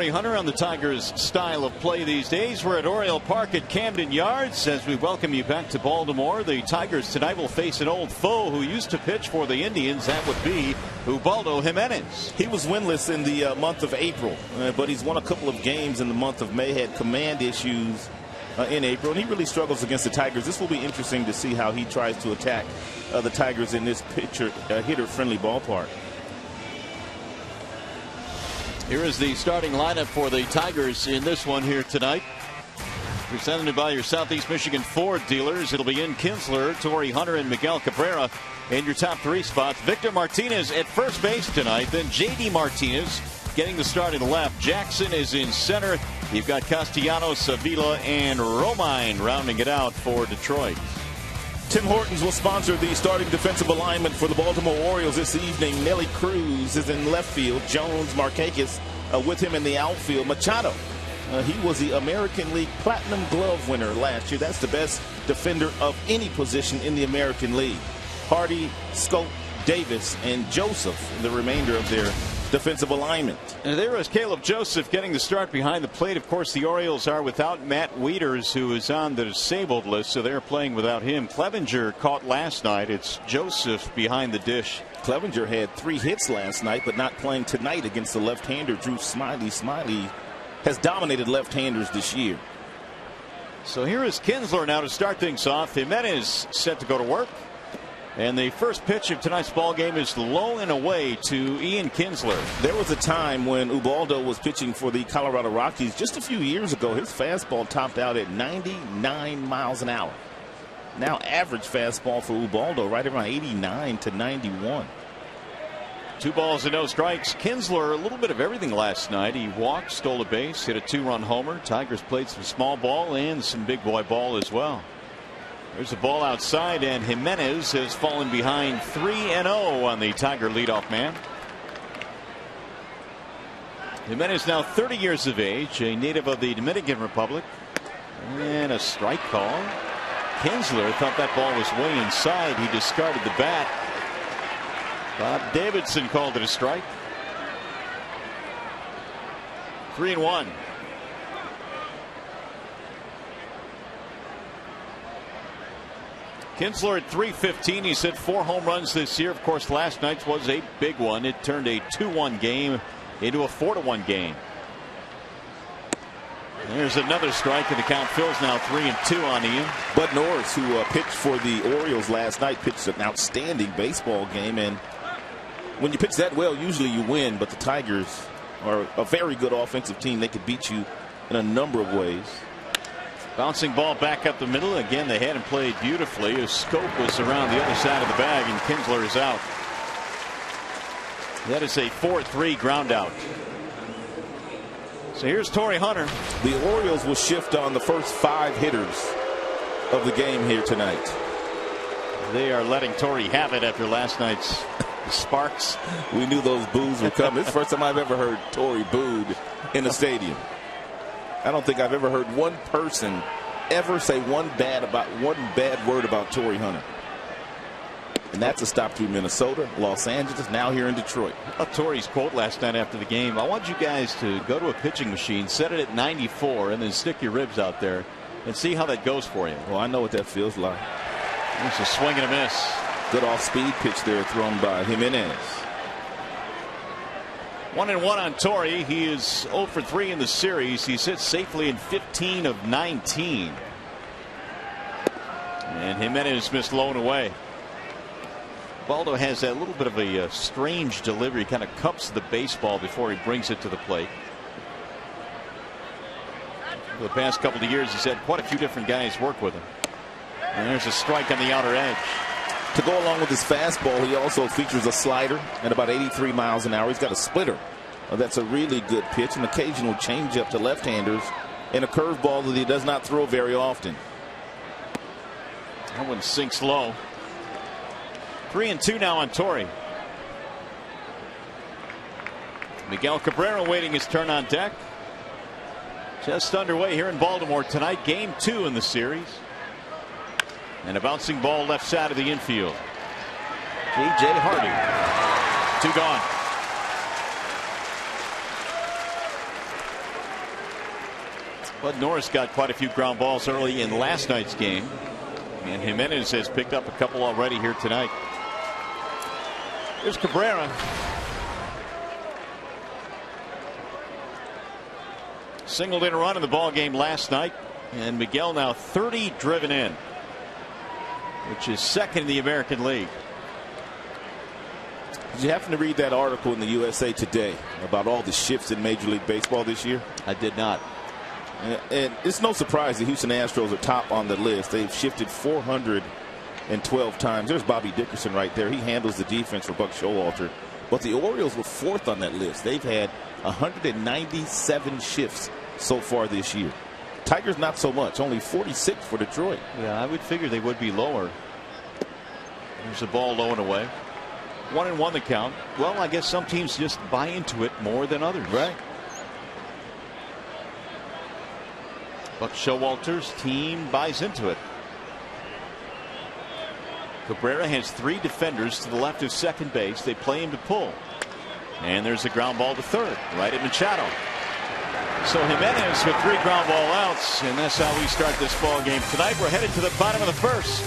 Hunter on the Tigers' style of play these days. We're at Oriole Park at Camden Yards as we welcome you back to Baltimore. The Tigers tonight will face an old foe who used to pitch for the Indians. That would be Ubaldo Jimenez. He was winless in the month of April, but he's won a couple of games in the month of May, had command issues in April, and he really struggles against the Tigers. This will be interesting to see how he tries to attack the Tigers in this hitter-friendly ballpark. Here is the starting lineup for the Tigers in this one here tonight. Presented by your Southeast Michigan Ford dealers. It'll be Ian Kinsler, Torrey Hunter, and Miguel Cabrera in your top three spots. Victor Martinez at first base tonight. Then J.D. Martinez getting the start in the left. Jackson is in center. You've got Castellanos, Avila, and Romine rounding it out for Detroit. Tim Hortons will sponsor the starting defensive alignment for the Baltimore Orioles this evening. Nelly Cruz is in left field. Jones, Markakis with him in the outfield. Machado, he was the American League Platinum Glove winner last year. That's the best defender of any position in the American League. Hardy, Scope, Davis, and Joseph, the remainder of their defensive alignment. And there is Caleb Joseph getting the start behind the plate. Of course, the Orioles are without Matt Wieters, who is on the disabled list, so they're playing without him. Clevenger caught last night. It's Joseph behind the dish. Clevenger had 3 hits last night, but not playing tonight against the left-hander Drew Smiley. Smiley has dominated left-handers this year. So here is Kinsler now to start things off. Jimenez set to go to work. And the first pitch of tonight's ball game is low and away to Ian Kinsler. There was a time when Ubaldo was pitching for the Colorado Rockies just a few years ago. His fastball topped out at 99 miles an hour. Now average fastball for Ubaldo right around 89 to 91. 2 balls and no strikes. Kinsler, a little bit of everything last night. He walked, stole a base, hit a 2-run homer. Tigers played some small ball and some big boy ball as well. There's a ball outside, and Jimenez has fallen behind 3-0 on the Tiger leadoff man. Jimenez now 30 years of age, a native of the Dominican Republic. And a strike call. Kinsler thought that ball was way inside. He discarded the bat. Bob Davidson called it a strike. 3-1. Kinsler at .315. He's hit 4 home runs this year. Of course, last night's was a big one. It turned a 2-1 game into a 4-1 game. There's another strike, and the count fills now 3-2 on Ian. Bud Norris, who pitched for the Orioles last night, pitched an outstanding baseball game. And when you pitch that well, usually you win. But the Tigers are a very good offensive team. They could beat you in a number of ways. Bouncing ball back up the middle. Again, they had him played beautifully. His scope was around the other side of the bag, and Kinsler is out. That is a 4-3 ground out. So here's Torrey Hunter. The Orioles will shift on the first 5 hitters of the game here tonight. They are letting Torrey have it after last night's sparks. We knew those boos were coming. This is the first time I've ever heard Torrey booed in a stadium. I don't think I've ever heard one person ever say one bad word about Torrey Hunter. And that's a stop through Minnesota, Los Angeles, now here in Detroit. Torrey's quote last night after the game: I want you guys to go to a pitching machine, set it at 94, and then stick your ribs out there and see how that goes for you. Well, I know what that feels like. It's a swing and a miss. Good off-speed pitch there thrown by Jimenez. 1-1 on Torrey. He is 0 for 3 in the series. He's hit safely in 15 of 19. And Jimenez missed low and away. Baldo has that little bit of a strange delivery. Kind of cups the baseball before he brings it to the plate. For the past couple of years, he's had quite a few different guys work with him. And there's a strike on the outer edge. To go along with his fastball, he also features a slider at about 83 miles an hour. He's got a splitter. That's a really good pitch. An occasional changeup to left-handers, and a curveball that he does not throw very often. That one sinks low. 3-2 now on Torrey. Miguel Cabrera waiting his turn on deck. Just underway here in Baltimore tonight. Game 2 in the series. And a bouncing ball left side of the infield. J.J. Hardy. 2 gone. But Norris got quite a few ground balls early in last night's game. And Jimenez has picked up a couple already here tonight. Here's Cabrera. Singled in a run in the ball game last night. And Miguel now 30 driven in, which is second in the American League. Did you happen to read that article in the USA Today about all the shifts in Major League Baseball this year? I did not. And it's no surprise the Houston Astros are top on the list. They've shifted 412 times. There's Bobby Dickerson right there. He handles the defense for Buck Showalter. But the Orioles were fourth on that list. They've had 197 shifts so far this year. Tigers not so much, only 46 for Detroit. Yeah, I would figure they would be lower. There's a ball low and away. 1-1 the count. Well, I guess some teams just buy into it more than others. Right. Buck Showalter's team buys into it. Cabrera has 3 defenders to the left of second base. They play him to pull. And there's a ground ball to third, right at Machado. So Jimenez with 3 ground ball outs, and that's how we start this ball game tonight. We're headed to the bottom of the first.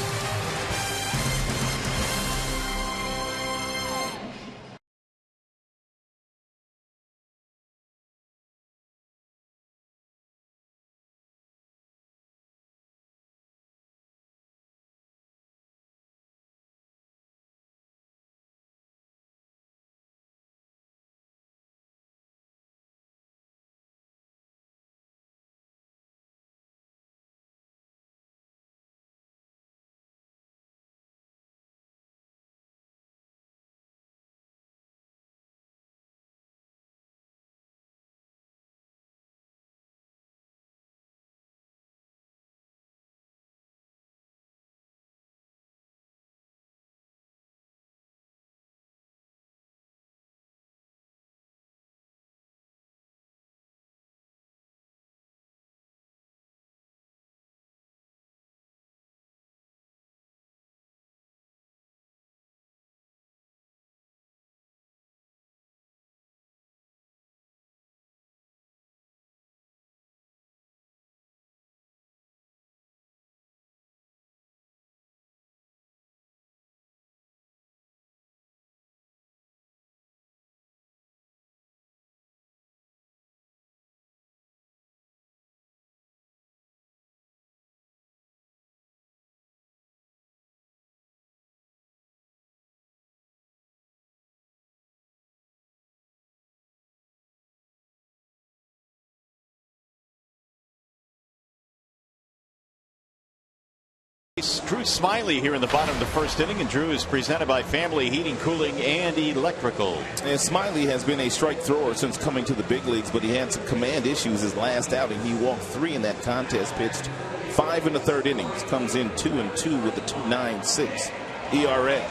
Drew Smiley here in the bottom of the first inning, and Drew is presented by Family Heating, Cooling, and Electrical. And Smiley has been a strike thrower since coming to the big leagues, but he had some command issues his last outing. He walked 3 in that contest, pitched 5 in the third innings, comes in 2-2 with a 2.96 ERA.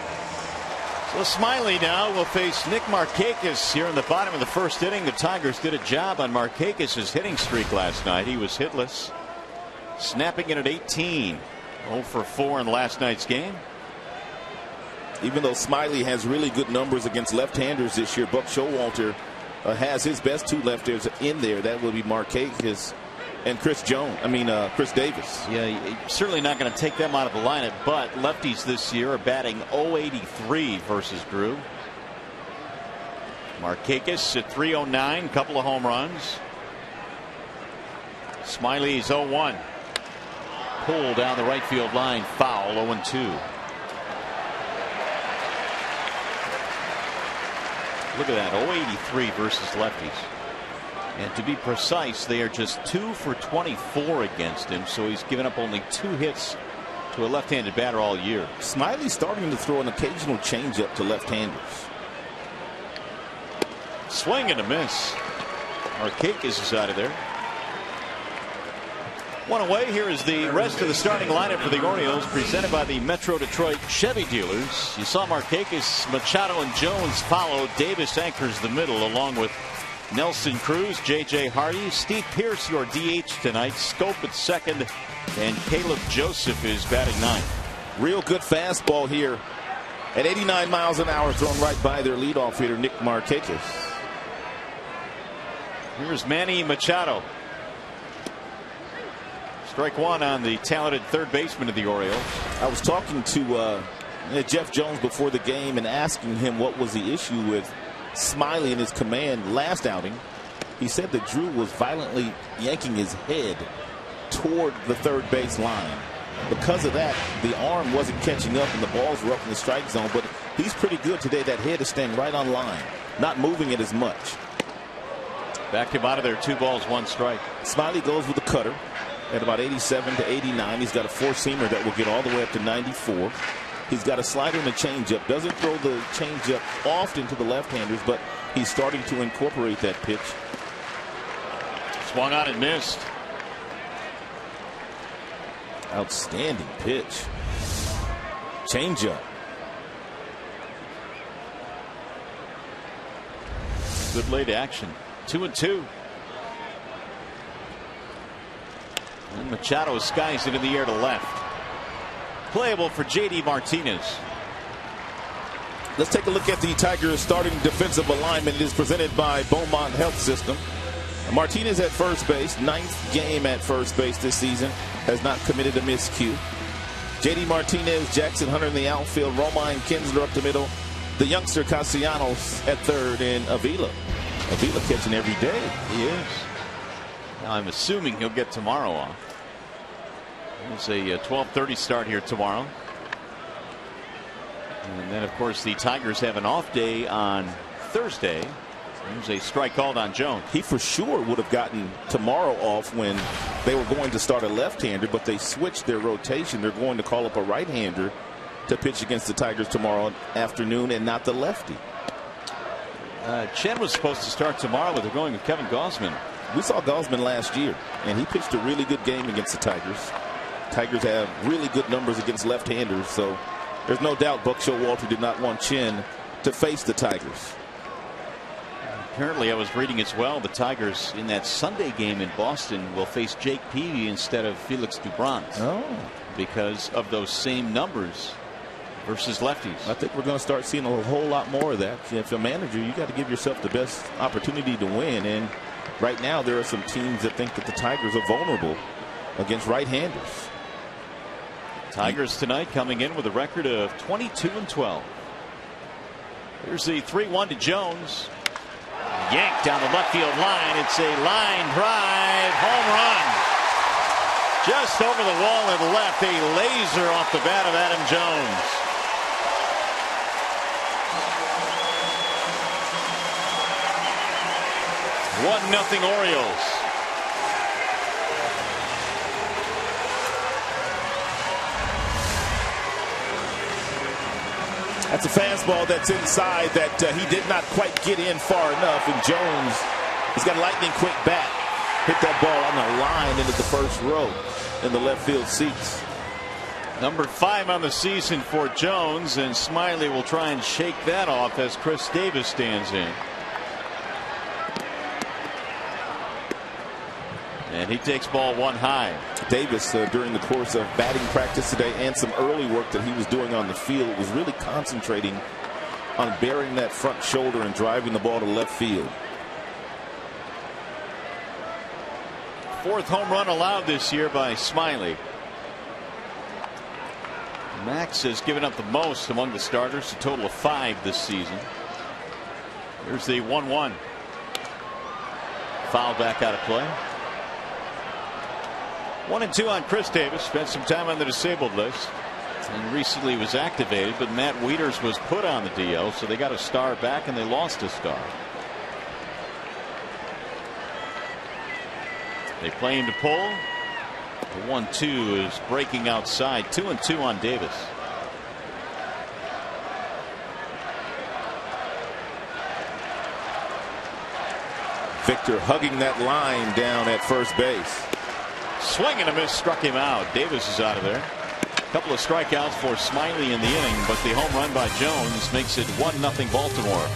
So Smiley now will face Nick Markakis here in the bottom of the first inning. The Tigers did a job on Markakis' hitting streak last night. He was hitless, snapping it at 18. 0 for 4 in last night's game. Even though Smiley has really good numbers against left-handers this year, Buck Showalter has his best 2 lefters in there. That will be Markakis and Chris Davis. Yeah, certainly not going to take them out of the lineup, but lefties this year are batting .083 versus Drew. Markakis at .309, couple of home runs. Smiley's 0-1. Pull down the right field line, foul, 0-2. Look at that, .083 versus lefties. And to be precise, they are just 2 for 24 against him, so he's given up only 2 hits to a left-handed batter all year. Smiley's starting to throw an occasional changeup to left-handers. Swing and a miss. Markakis is out of there. 1 away. Here is the rest of the starting lineup for the Orioles, presented by the Metro Detroit Chevy dealers. You saw Markakis, Machado, and Jones follow. Davis anchors the middle, along with Nelson Cruz, J.J. Hardy, Steve Pearce, your DH tonight, Scope at second, and Caleb Joseph is batting 9th. Real good fastball here at 89 miles an hour, thrown right by their leadoff hitter, Nick Markakis. Here's Manny Machado. Strike one on the talented third baseman of the Orioles. I was talking to Jeff Jones before the game and asking him what was the issue with Smiley and his command last outing. He said that Drew was violently yanking his head toward the third base line. Because of that, the arm wasn't catching up and the balls were up in the strike zone. But he's pretty good today. That head is staying right on line, not moving it as much. Backed him out of there. 2 balls, 1 strike. Smiley goes with the cutter at about 87 to 89. He's got a 4-seamer that will get all the way up to 94. He's got a slider and a changeup. Doesn't throw the changeup often to the left-handers, but he's starting to incorporate that pitch. Swung on and missed. Outstanding pitch. Changeup. Good late action. 2-2. And Machado skies it in the air to left. Playable for J.D. Martinez. Let's take a look at the Tigers starting defensive alignment. It is presented by Beaumont Health System. Martinez at first base, 9th game at first base this season, has not committed a miscue. J.D. Martinez, Jackson Hunter in the outfield, Romine Kinsler up the middle, the youngster Castellanos at third, and Avila. Avila catching every day. He is. Now I'm assuming he'll get tomorrow off. It's a 12:30 start here tomorrow. And then, of course, the Tigers have an off day on Thursday. There's a strike called on Jones. He for sure would have gotten tomorrow off when they were going to start a left-hander, but they switched their rotation. They're going to call up a right-hander to pitch against the Tigers tomorrow afternoon and not the lefty. Chen was supposed to start tomorrow, but they're going with Kevin Gausman. We saw Gausman last year, and he pitched a really good game against the Tigers. Tigers have really good numbers against left-handers, so there's no doubt Buck Showalter did not want Chen to face the Tigers. Apparently, I was reading as well, the Tigers in that Sunday game in Boston will face Jake Peavy instead of Felix Doubrons. Oh. Because of those same numbers versus lefties. I think we're going to start seeing a whole lot more of that. If you're a manager, you got to give yourself the best opportunity to win. And right now, there are some teams that think that the Tigers are vulnerable against right-handers. Tigers tonight coming in with a record of 22-12. Here's the 3-1 to Jones. Yanked down the left field line. It's a line drive home run. Just over the wall and left. A laser off the bat of Adam Jones. One-nothing Orioles. That's a fastball that's inside that he did not quite get in far enough. And Jones has got a lightning quick bat. Hit that ball on the line into the first row in the left field seats. Number 5 on the season for Jones, and Smiley will try and shake that off as Chris Davis stands in. And he takes ball 1 high. Davis, during the course of batting practice today and some early work that he was doing on the field, was really concentrating on burying that front shoulder and driving the ball to left field. 4th home run allowed this year by Smiley. Max has given up the most among the starters, a total of 5 this season. Here's the 1-1. Foul back out of play. 1-2 on Chris Davis. Spent some time on the disabled list and recently was activated, but Matt Wieters was put on the DL, so they got a star back and they lost a star. They play him to pull. The 1-2 is breaking outside. 2-2 on Davis. Victor hugging that line down at first base. Swing and a miss, struck him out. Davis is out of there. A couple of strikeouts for Smiley in the inning, but the home run by Jones makes it 1-0 Baltimore.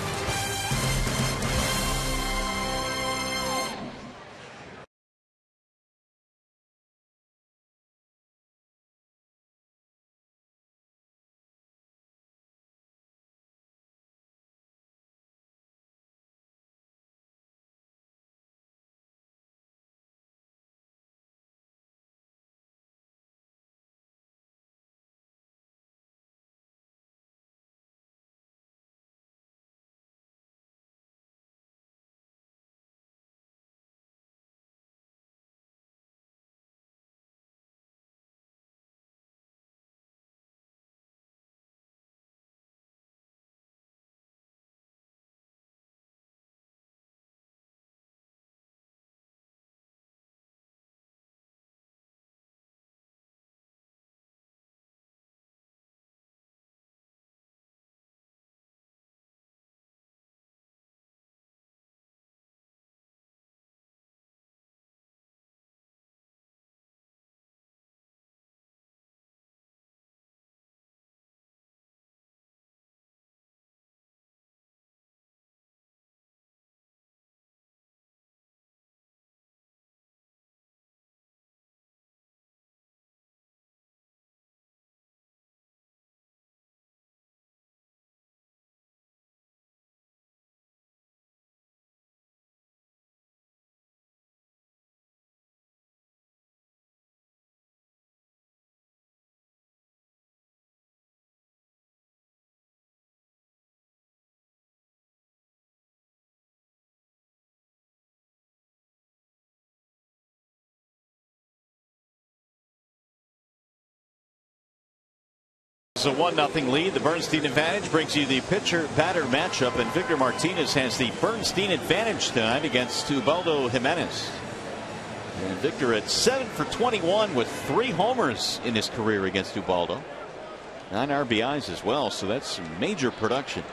has a 1-0 lead. The Bernstein advantage brings you the pitcher-batter matchup, and Victor Martinez has the Bernstein advantage tonight against Ubaldo Jimenez. And Victor at 7 for 21 with 3 homers in his career against Ubaldo. 9 RBIs as well, so that's major production.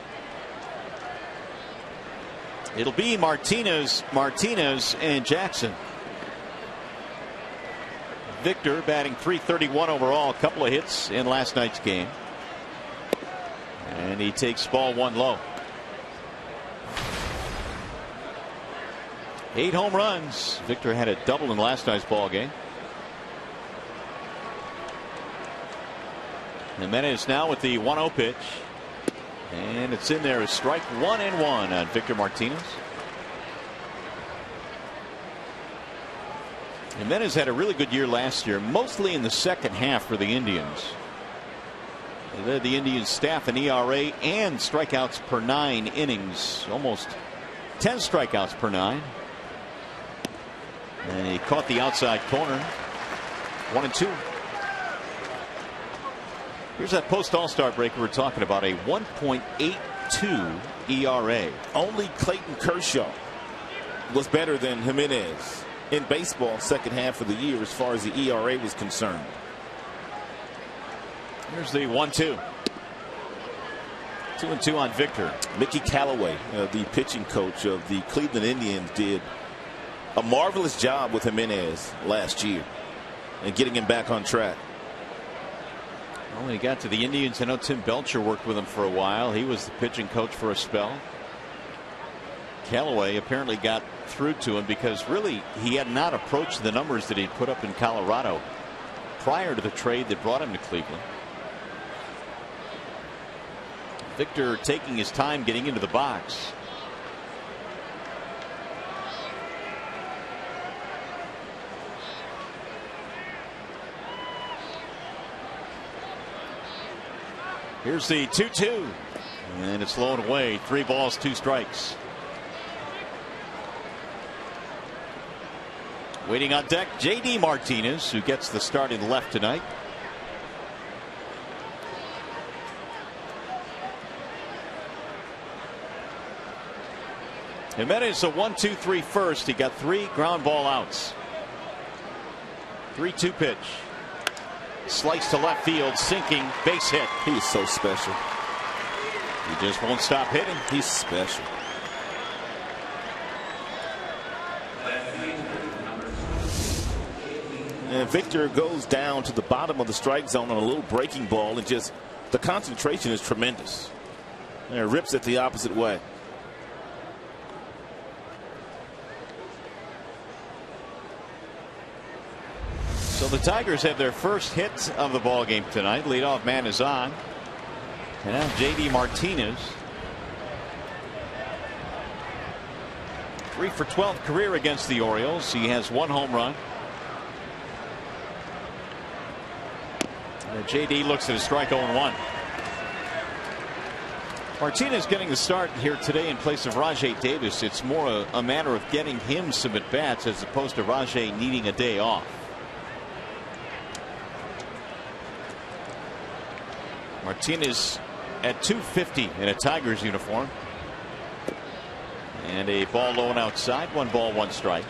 It'll be Martinez, and Jackson. Victor batting .331 overall, a couple of hits in last night's game. And he takes ball 1 low. 8 home runs. Victor had a double in last night's ball game. Jimenez now with the 1-0 pitch. And it's in there as strike 1-1 on Victor Martinez. Jimenez had a really good year last year, mostly in the second half for the Indians. He led the Indians staff in ERA and strikeouts per 9 innings, almost 10 strikeouts per 9. And he caught the outside corner. 1-2. Here's that post All-Star break we were talking about, a 1.82 ERA. Only Clayton Kershaw was better than Jimenez in baseball second half of the year as far as the ERA was concerned. Here's the 1-2. 2-2 on Victor. Mickey Callaway, the pitching coach of the Cleveland Indians, did a marvelous job with Jimenez last year and getting him back on track. Well, when he got to the Indians, I know Tim Belcher worked with him for a while. He was the pitching coach for a spell. Callaway apparently got through to him because really he had not approached the numbers that he'd put up in Colorado prior to the trade that brought him to Cleveland. Victor taking his time getting into the box. Here's the 2-2, and it's low and away. 3 balls, 2 strikes. Waiting on deck, J.D. Martinez, who gets the start in left tonight. Jimenez a 1-2-3 first. He got 3 ground ball outs. 3-2 pitch. Slice to left field, sinking, base hit. He is so special. He just won't stop hitting. He's special. And Victor goes down to the bottom of the strike zone on a little breaking ball, and just the concentration is tremendous. And it rips it the opposite way. So the Tigers have their first hit of the ball game tonight. Leadoff man is on. And now J.D. Martinez. 3 for 12 career against the Orioles. He has 1 home run. And J.D. looks at a strike 0-1. Martinez getting the start here today in place of Rajai Davis. It's more a matter of getting him some at bats as opposed to Rajai needing a day off. Martinez at 250 in a Tigers uniform. And a ball low and outside. 1 ball, 1 strike.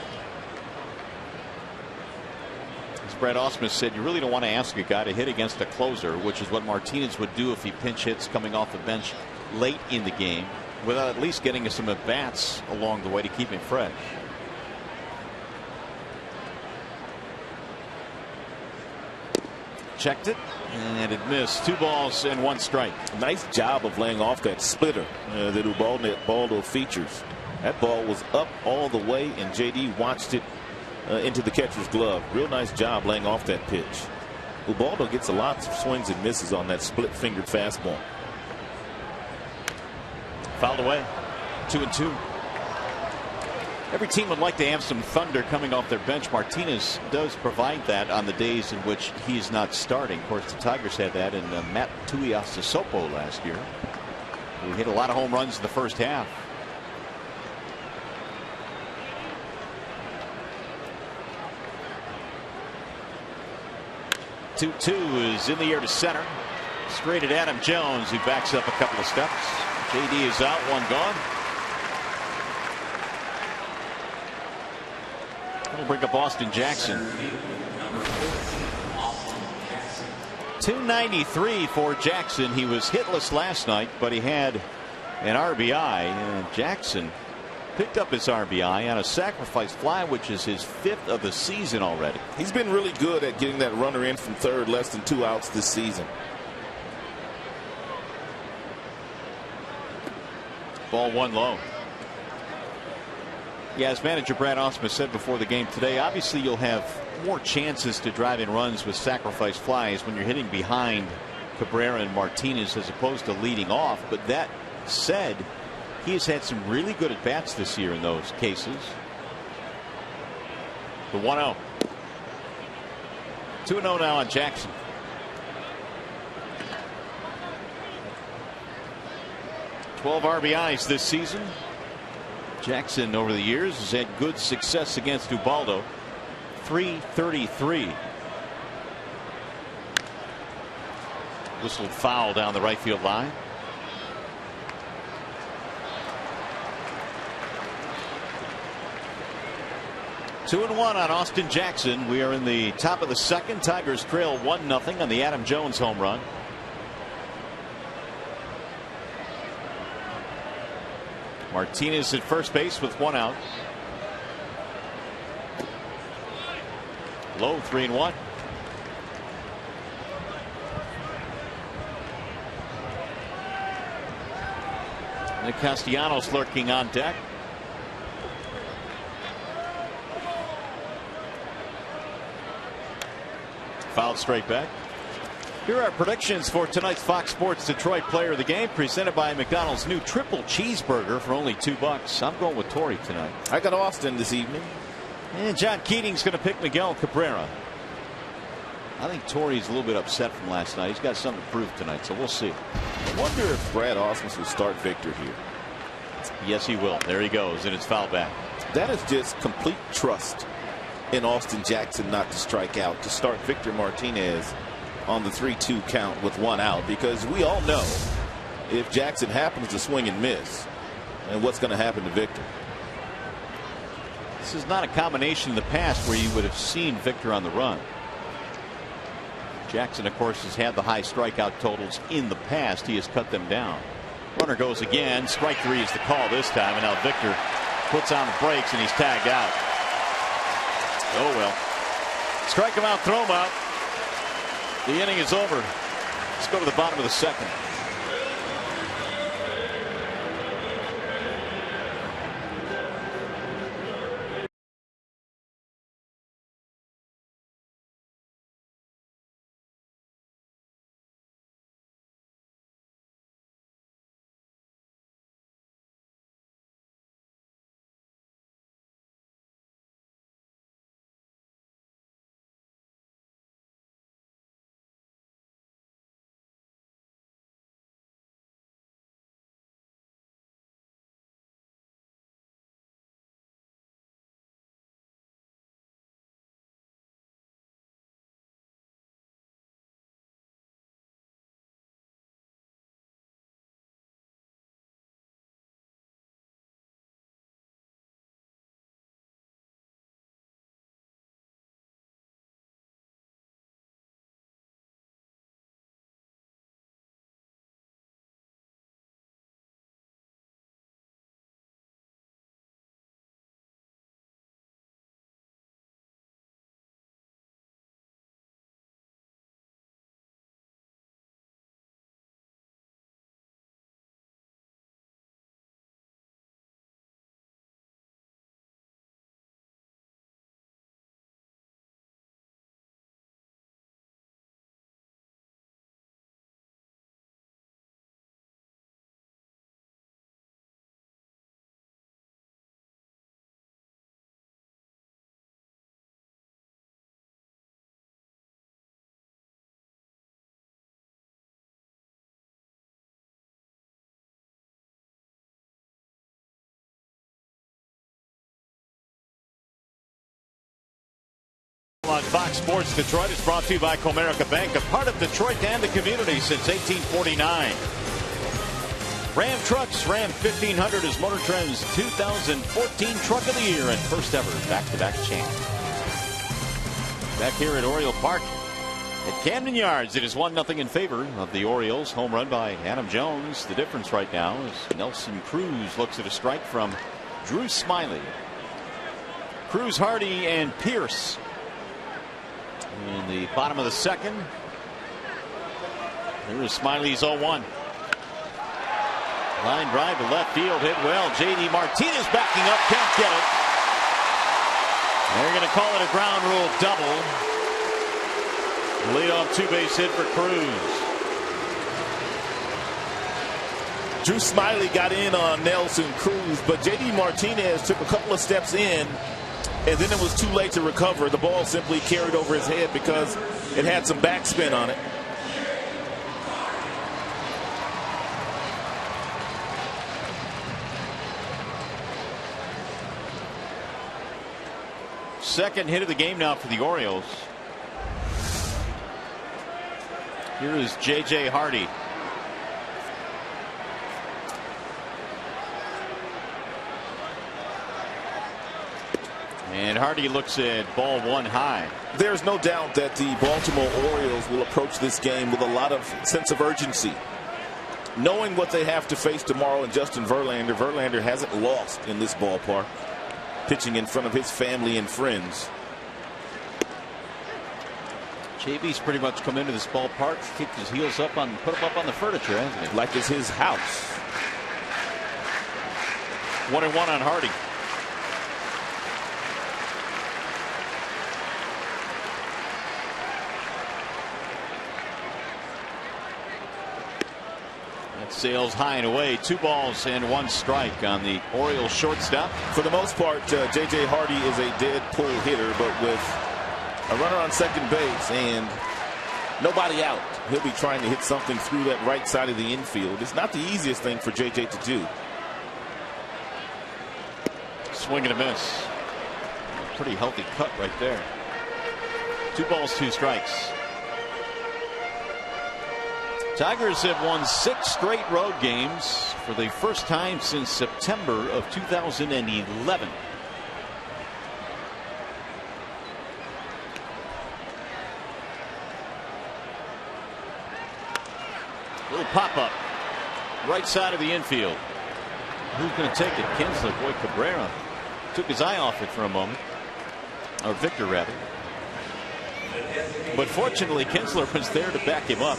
As Brad Ausmus said, you really don't want to ask a guy to hit against a closer, which is what Martinez would do if he pinch hits coming off the bench late in the game, without at least getting some at bats along the way to keep him fresh. Checked it, and it missed. 2 balls and 1 strike. Nice job of laying off that splitter that Ubaldo features. That ball was up all the way, and J.D. watched it into the catcher's glove. Real nice job laying off that pitch. Ubaldo gets a lot of swings and misses on that split-fingered fastball. Fouled away. 2-2. Every team would like to have some thunder coming off their bench. Martinez does provide that on the days in which he is not starting. Of course, the Tigers had that in Matt Tuiasosopo last year, who hit a lot of home runs in the first half. Two is in the air to center. Straight at Adam Jones, who backs up a couple of steps. JD is out, one gone. We'll bring up Austin Jackson. 293 for Jackson. He was hitless last night, but he had an RBI. And Jackson picked up his RBI on a sacrifice fly, which is his 5th of the season already. He's been really good at getting that runner in from third, less than 2 outs this season. Ball one low. Yeah, as manager Brad Ausmus said before the game today, obviously you'll have more chances to drive in runs with sacrifice flies when you're hitting behind Cabrera and Martinez as opposed to leading off. But that said, he has had some really good at bats this year in those cases. The 1-0. 2-0 now on Jackson. Twelve RBIs this season. Jackson over the years has had good success against Ubaldo. 333. Whistled foul down the right field line. Two and one on Austin Jackson. We are in the top of the second. Tigers trail 1-0 on the Adam Jones home run. Martinez at first base with 1 out. Low 3-1. Nick Castellanos lurking on deck. Fouled straight back. Here are our predictions for tonight's Fox Sports Detroit Player of the Game, presented by McDonald's new triple cheeseburger for only $2. I'm going with Torrey tonight. I got Austin this evening. And John Keating's going to pick Miguel Cabrera. I think Torrey's a little bit upset from last night. He's got something to prove tonight, so we'll see. I wonder if Brad Ausmus will start Victor here. Yes, he will. There he goes, and it's fouled back. That is just complete trust in Austin Jackson not to strike out, to start Victor Martinez on the 3-2 count with 1 out, because we all know if Jackson happens to swing and miss, and what's going to happen to Victor. This is not a combination in the past where you would have seen Victor on the run. Jackson, of course, has had the high strikeout totals in the past. He has cut them down. Runner goes again. Strike 3 is the call this time, and now Victor puts on the brakes and he's tagged out. Oh well. Strike him out, throw him out. The inning is over. Let's go to the bottom of the second. on Fox Sports Detroit is brought to you by Comerica Bank, a part of Detroit and the community since 1849. Ram Trucks, Ram 1500 is Motor Trend's 2014 Truck of the Year and first ever back-to-back champ. Back here at Oriole Park at Camden Yards, it is 1-0 in favor of the Orioles. Home run by Adam Jones. The difference right now is Nelson Cruz looks at a strike from Drew Smyly. Cruz, Hardy, and Pierce in the bottom of the second. There is Smiley's 0-1. Line drive to left field, hit well. J.D. Martinez backing up, can't get it. They're going to call it a ground rule double. Leadoff two-base hit for Cruz. Drew Smyly got in on Nelson Cruz, but J.D. Martinez took a couple of steps in, and then it was too late to recover. The ball simply carried over his head because it had some backspin on it. Second hit of the game now for the Orioles. Here is J.J. Hardy. And Hardy looks at ball one high. There's no doubt that the Baltimore Orioles will approach this game with a lot of sense of urgency, knowing what they have to face tomorrow. And Justin Verlander. Verlander hasn't lost in this ballpark, pitching in front of his family and friends. JB's pretty much come into this ballpark, kicked his heels up on, put him up on the furniture, hasn't he? Like it's his house. 1-1 on Hardy. That sails high and away. 2 balls and 1 strike on the Orioles shortstop. For the most part, J.J. Hardy is a dead pull hitter, but with a runner on second base and nobody out, he'll be trying to hit something through that right side of the infield. It's not the easiest thing for J.J. to do. Swing and a miss. A pretty healthy cut right there. 2 balls, 2 strikes. Tigers have won 6 straight road games for the first time since September of 2011. Little pop-up. Right side of the infield. Who's going to take it? Kinsler. Boy, Cabrera took his eye off it for a moment. Or Victor, rather. But fortunately, Kinsler was there to back him up.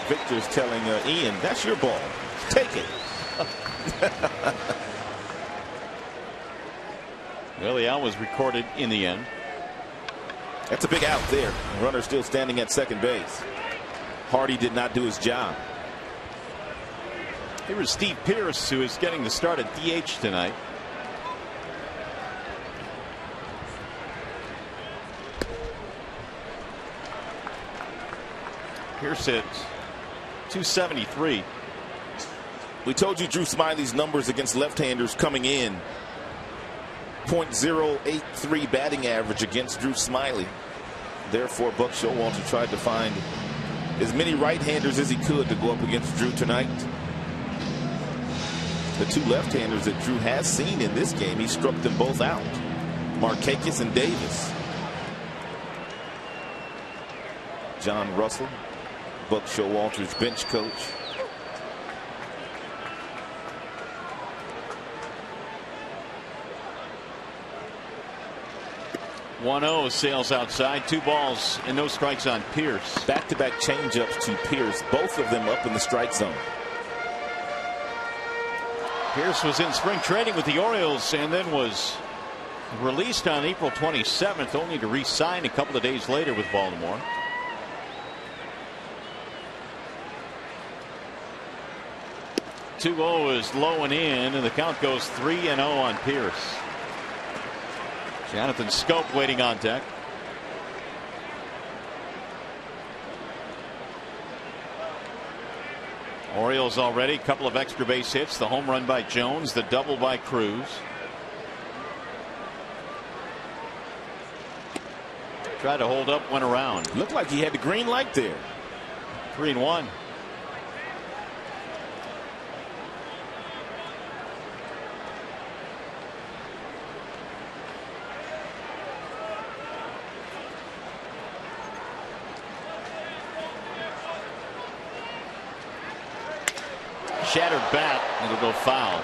Victor's telling Ian, that's your ball. Take it. Well, the out was recorded in the end. That's a big out there. The runner still standing at second base. Hardy did not do his job. Here is Steve Pearce, who is getting the start at DH tonight. Pearce hits .273. We told you Drew Smyly's numbers against left-handers coming in. .083 batting average against Drew Smyly. Therefore, Buck Showalter tried to find as many right-handers as he could to go up against Drew tonight. The 2 left-handers that Drew has seen in this game, he struck them both out. Markakis and Davis. John Russell, Buck Showalter's bench coach. .10 sails outside. 2 balls and no strikes on Pearce. Back-to-back changeups to Pearce, both of them up in the strike zone. Pearce was in spring training with the Orioles and then was released on April 27th, only to re-sign a couple of days later with Baltimore. .20 is low and in, and the count goes 3-0 on Pearce. Jonathan Scope waiting on deck. Orioles already a couple of extra base hits. The home run by Jones, the double by Cruz. Tried to hold up, went around. Looked like he had the green light there. 3-1. Shattered bat. It'll go foul.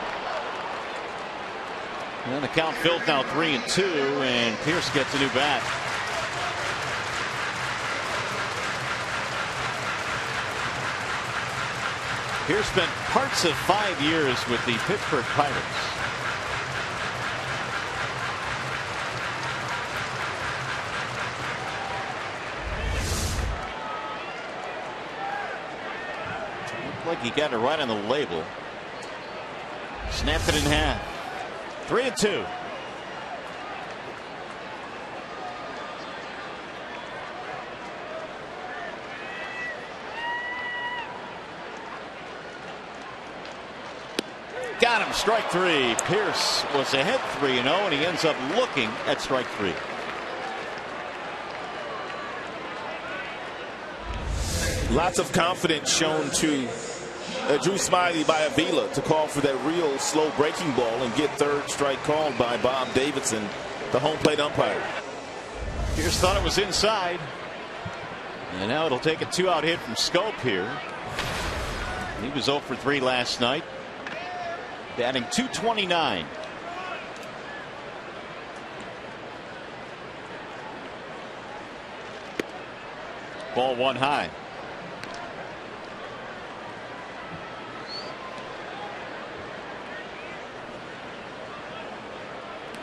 And the count filled now 3-2, and Pierce gets a new bat. Pierce spent parts of 5 years with the Pittsburgh Pirates. Looked like he got it right on the label. Snapped it in half. 3-2. Got him. Strike three. Pierce was ahead 3-0, and he ends up looking at strike three. Lots of confidence shown to Drew Smyly by Avila to call for that real slow breaking ball and get third strike called by Bob Davidson, the home plate umpire. Pierce thought it was inside, and now it'll take a 2-out hit from Scope here. He was 0 for 3 last night, batting .229. Ball one high.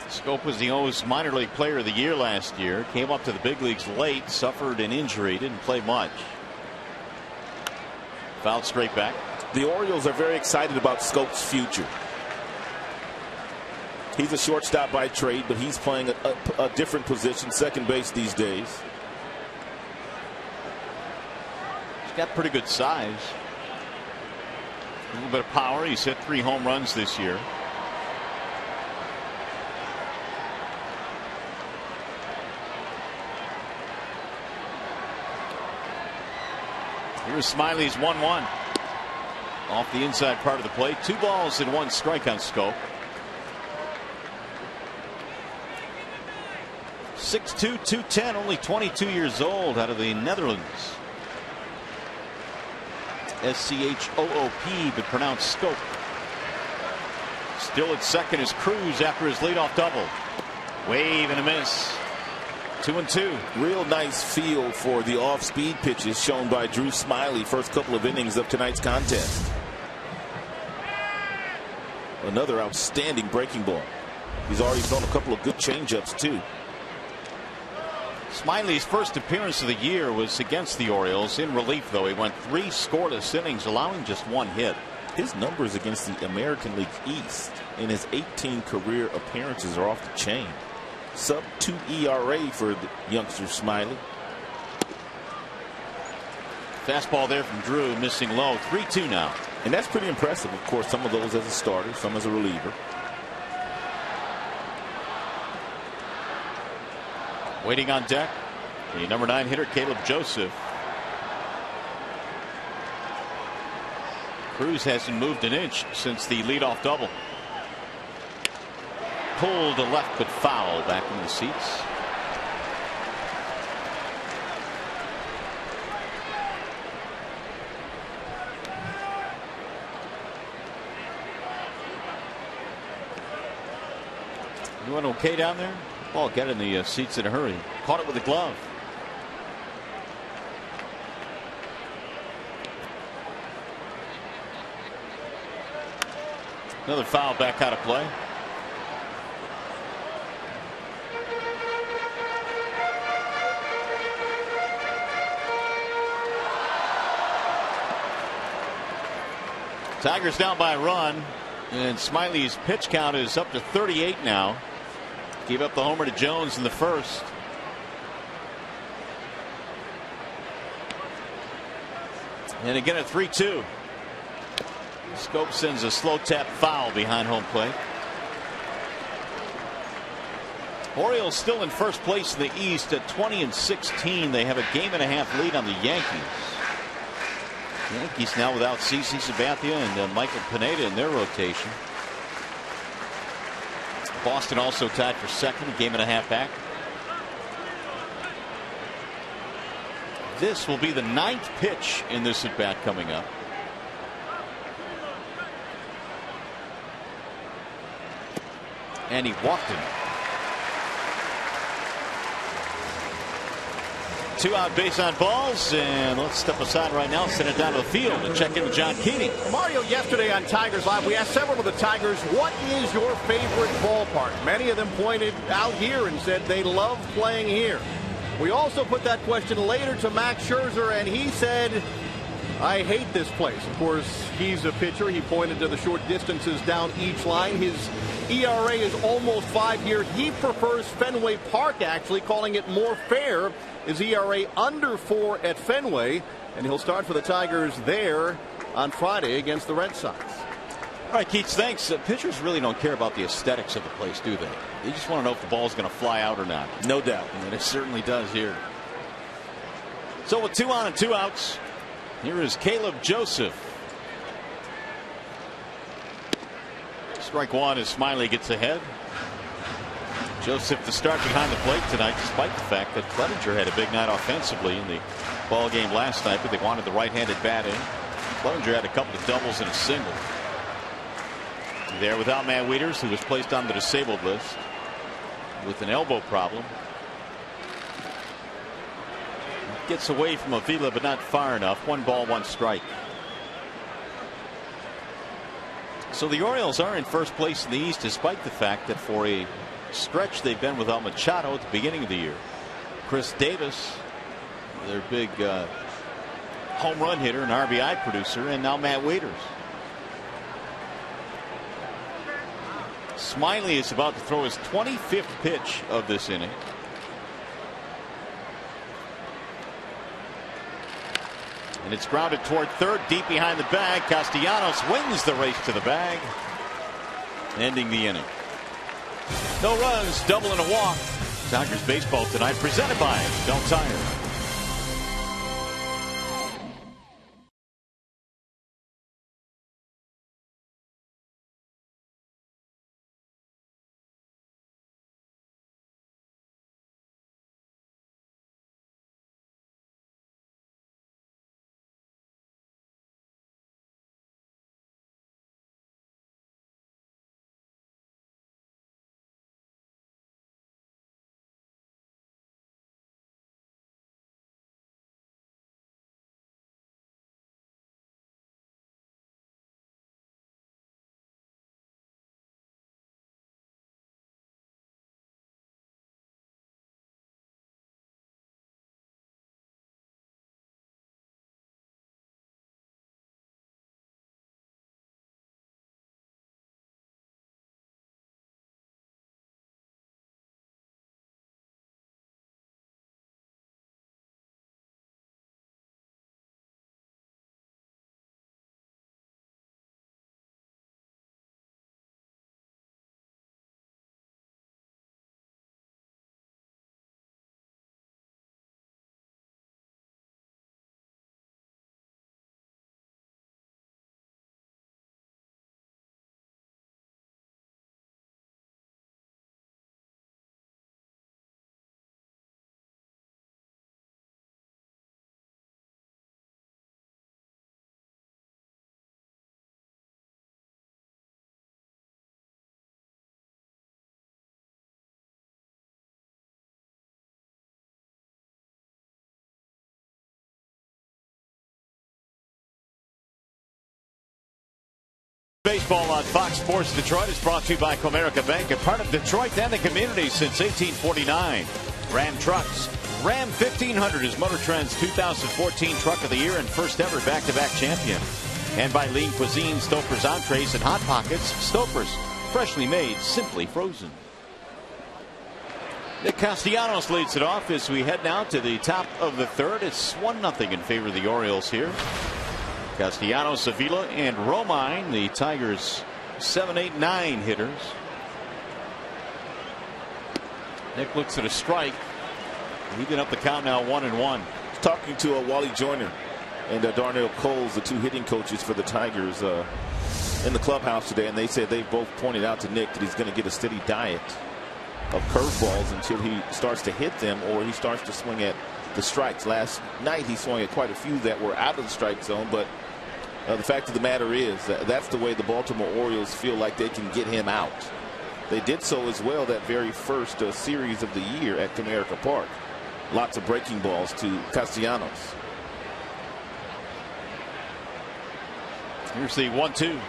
Scope was the O's minor league player of the year last year. Came up to the big leagues late, suffered an injury, didn't play much. Fouled straight back. The Orioles are very excited about Scope's future. He's a shortstop by trade, but he's playing a different position, second base these days. He's got pretty good size. A little bit of power. He's hit 3 home runs this year. Here's Smiley's 1-1. Off the inside part of the plate. 2 balls and 1 strike on Scope. 6'2", 210, only 22 years old, out of the Netherlands. S-C-H-O-O-P, but pronounced Scope. Still at second is Cruz after his leadoff double. Wave and a miss. 2-2. Real nice feel for the off-speed pitches shown by Drew Smyly first couple of innings of tonight's contest. Another outstanding breaking ball. He's already thrown a couple of good changeups too. Smiley's first appearance of the year was against the Orioles. In relief, though, he went 3 scoreless innings, allowing just 1 hit. His numbers against the American League East in his 18 career appearances are off the chain. Sub-2 ERA for the youngster Smyly. Fastball there from Drew, missing low. 3-2 now. And that's pretty impressive. Of course, some of those as a starter, some as a reliever. Waiting on deck, the number 9 hitter, Caleb Joseph. Cruz hasn't moved an inch since the leadoff double. Pulled to left, but foul back in the seats. You want okay down there? Ball get in the seats in a hurry. Caught it with a glove. Another foul back out of play. Tigers down by a run, and Smiley's pitch count is up to 38 now. Gave up the homer to Jones in the first. And again at 3-2. Scope sends a slow tap foul behind home plate. Orioles still in first place in the East at 20-16. They have a game-and-a-half lead on the Yankees. Yankees now without CC Sabathia and Michael Pineda in their rotation. Boston also tied for second, a game-and-a-half back. This will be the 9th pitch in this at-bat coming up. And he walked him. 2 out base on balls, and let's step aside right now and send it down to the field and check in with John Keeney. Mario, yesterday on Tigers Live, we asked several of the Tigers, what is your favorite ballpark? Many of them pointed out here and said they love playing here. We also put that question later to Max Scherzer, and he said, I hate this place. Of course, he's a pitcher. He pointed to the short distances down each line. His ERA is almost 5 years. He prefers Fenway Park, actually, calling it more fair. His ERA under 4 at Fenway, and he'll start for the Tigers there on Friday against the Red Sox. All right, Keats, thanks. Pitchers really don't care about the aesthetics of the place, do they? They just want to know if the ball's going to fly out or not. No doubt. And it certainly does here. So with 2 on and 2 outs, here is Caleb Joseph. Strike one as Smiley gets ahead. Joseph to start behind the plate tonight, despite the fact that Clevenger had a big night offensively in the ball game last night, but they wanted the right-handed bat in. Clevenger had a couple of doubles and a single. There without Matt Wieters, who was placed on the disabled list with an elbow problem. Gets away from Avila, but not far enough. 1 ball, 1 strike. So the Orioles are in first place in the East, despite the fact that for a stretch they've been without Machado at the beginning of the year. Chris Davis, their big home run hitter and RBI producer, and now Matt Wieters. Smiley is about to throw his 25th pitch of this inning. And it's grounded toward third, deep behind the bag. Castellanos wins the race to the bag, ending the inning. No runs, double and a walk. Tigers baseball tonight presented by Bell Tire. Baseball on Fox Sports Detroit is brought to you by Comerica Bank, a part of Detroit and the community since 1849. Ram Trucks. Ram 1500 is Motor Trend's 2014 Truck of the Year and first ever back-to-back champion. And by Lean Cuisine, Stouffer's Entrees and Hot Pockets. Stouffer's, freshly made, simply frozen. Nick Castellanos leads it off as we head now to the top of the third. It's 1-0 in favor of the Orioles here. Castellanos, Avila, and Romine, the Tigers' 7, 8, 9 hitters. Nick looks at a strike. Even up the count now, 1-1. Talking to Wally Joyner and Darnell Coles, the two hitting coaches for the Tigers, in the clubhouse today, and they said they both pointed out to Nick that he's going to get a steady diet of curveballs until he starts to hit them or he starts to swing at the strikes. Last night he swung at quite a few that were out of the strike zone, but the fact of the matter is that's the way the Baltimore Orioles feel like they can get him out. They did so as well that very first series of the year at Comerica Park. Lots of breaking balls to Castellanos. Here's the 1-2.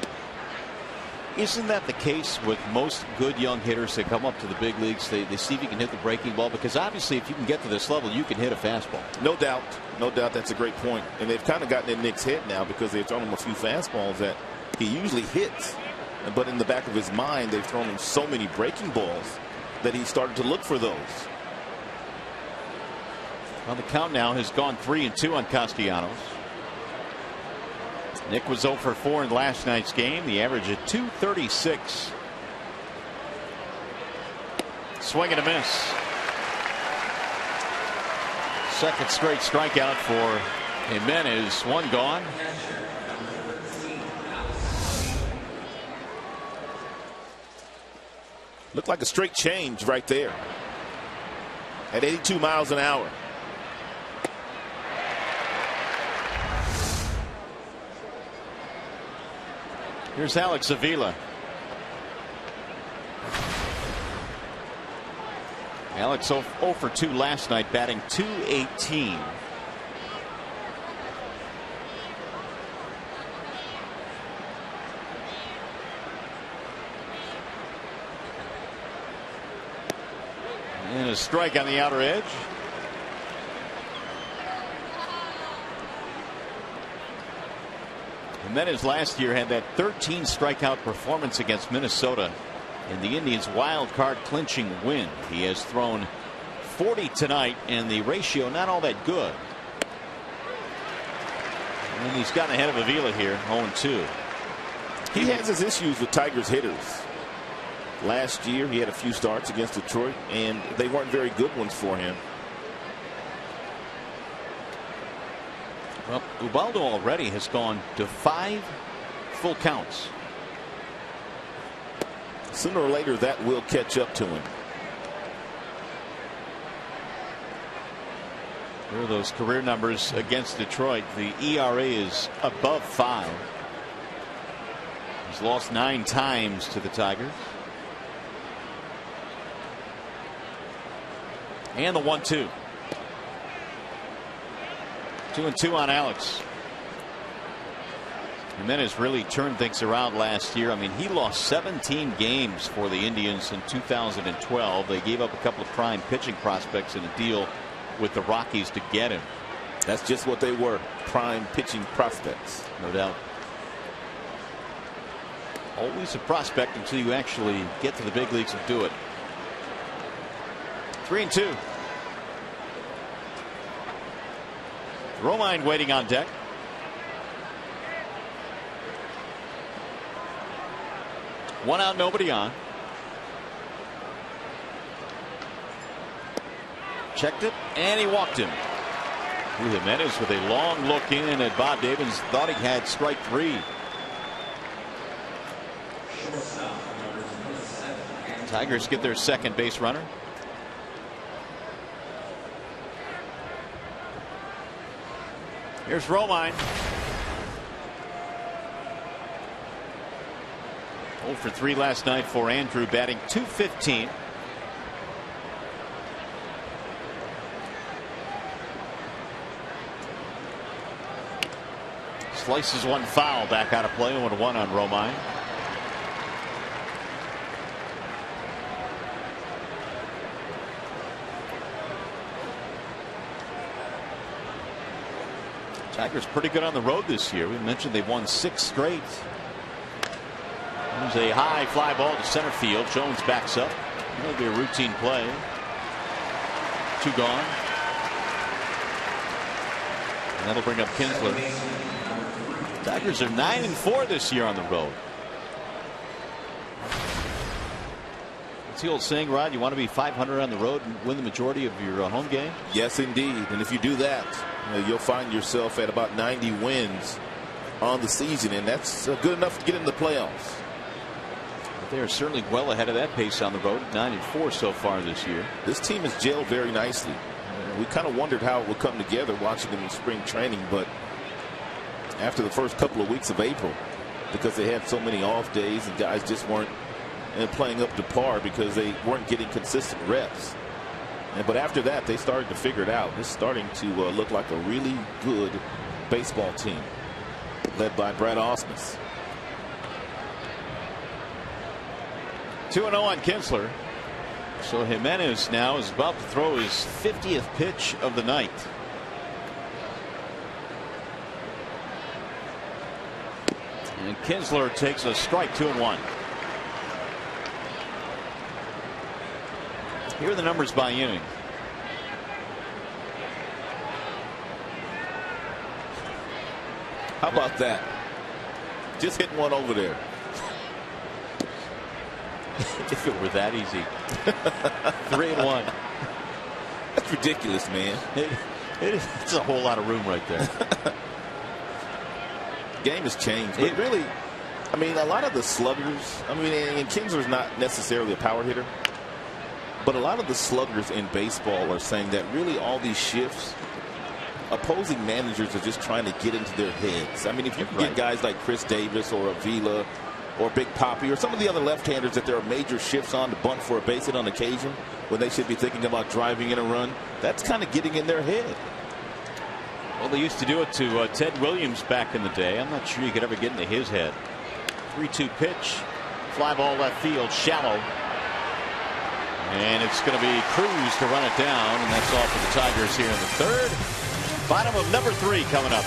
Isn't that the case with most good young hitters that come up to the big leagues? They see if you can hit the breaking ball, because obviously if you can get to this level, you can hit a fastball. No doubt. No doubt. That's a great point. And they've kind of gotten in Nick's head now because they've thrown him a few fastballs that he usually hits. But in the back of his mind, they've thrown him so many breaking balls that he started to look for those. Well, the count now has gone 3-2 on Castellanos. Nick was 0 for 4 in last night's game. The average at 236. Swing and a miss. Second straight strikeout for Jimenez. One gone. Looked like a straight change right there at 82 miles an hour. Here's Alex Avila. Alex 0 for 2 last night, batting .218. And a strike on the outer edge. Jimenez last year had that 13 strikeout performance against Minnesota in the Indians' wild card clinching win. He has thrown 40 tonight, and the ratio not all that good. And he's gotten ahead of Avila here, 0-2. He has his issues with Tigers hitters. Last year he had a few starts against Detroit, and they weren't very good ones for him. Well, Ubaldo already has gone to 5 full counts. Sooner or later that will catch up to him. Here are those career numbers against Detroit. The ERA is above 5. He's lost 9 times to the Tigers. And the 1-2. 2-2 on Alex. Jimenez really turned things around last year. I mean, he lost 17 games for the Indians in 2012. They gave up a couple of prime pitching prospects in a deal with the Rockies to get him. That's just what they were, prime pitching prospects. No doubt. Always a prospect until you actually get to the big leagues and do it. 3-2. Romine waiting on deck. One out, nobody on. Checked it, and he walked him. Jimenez with a long look in at Bob Davis. Thought he had strike 3. Tigers get their second base runner. Here's Romine. 0 for 3 last night for Andrew, batting .215. Slices one foul, back out of play, 1-1 on Romine. Tigers pretty good on the road this year. We mentioned they've won 6 straight. There's a high fly ball to center field. Jones backs up. That'll be a routine play. 2 gone. And that'll bring up Kinsler. Tigers are 9-4 this year on the road. What's the old saying, Rod? You want to be 500 on the road and win the majority of your home game? Yes, indeed. And if you do that, you'll find yourself at about 90 wins on the season, and that's good enough to get into the playoffs. But they are certainly well ahead of that pace on the road, 9-4 so far this year. This team has gelled very nicely. We kind of wondered how it would come together watching them in spring training, but after the first couple of weeks of April, because they had so many off days and guys just weren't playing up to par because they weren't getting consistent reps. But after that, they started to figure it out. It's starting to look like a really good baseball team led by Brad Ausmus. 2-0 on Kinsler. So Jimenez now is about to throw his 50th pitch of the night. And Kinsler takes a strike, 2-1. Here are the numbers by inning. How about that? Just hitting one over there. If it were that easy. 3-1. That's ridiculous, man. It's a whole lot of room right there. Game has changed. But really, I mean, a lot of the sluggers, I mean, and Kinsler's not necessarily a power hitter, but a lot of the sluggers in baseball are saying that really all these shifts, opposing managers are just trying to get into their heads. I mean, if you can get guys like Chris Davis or Avila or Big Papi or some of the other left-handers that there are major shifts on to bunt for a base hit on occasion when they should be thinking about driving in a run, that's kind of getting in their head. Well, they used to do it to Ted Williams back in the day. I'm not sure you could ever get into his head. 3-2 pitch. Fly ball left field, shallow. And it's going to be Cruz to run it down, and that's all for the Tigers here in the third. Bottom of number 3 coming up.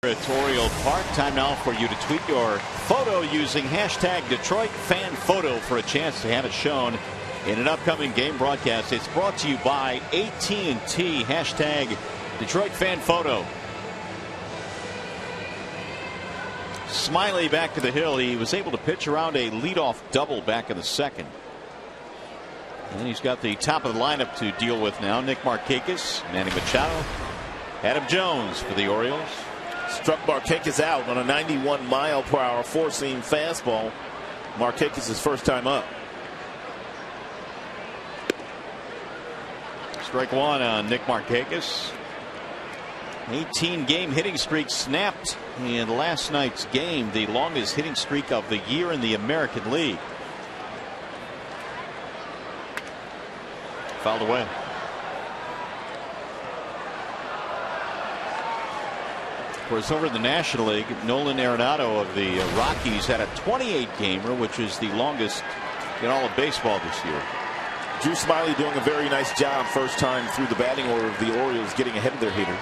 At Oriole Park. Time now for you to tweet your photo using hashtag Detroit Fan Photo for a chance to have it shown in an upcoming game broadcast. It's brought to you by AT&T. Hashtag Detroit Fan Photo. Smiley back to the hill. He was able to pitch around a leadoff double back in the second. And he's got the top of the lineup to deal with now. Nick Markakis, Manny Machado, Adam Jones for the Orioles. Struck Markakis out on a 91-mile-per-hour four-seam fastball. Markakis' first time up. Strike one on Nick Markakis. 18-game hitting streak snapped in last night's game, the longest hitting streak of the year in the American League. Fouled away. Of course, over in the National League, Nolan Arenado of the Rockies had a 28-gamer, which is the longest in all of baseball this year. Drew Smyly doing a very nice job first time through the batting order of the Orioles, getting ahead of their hitters.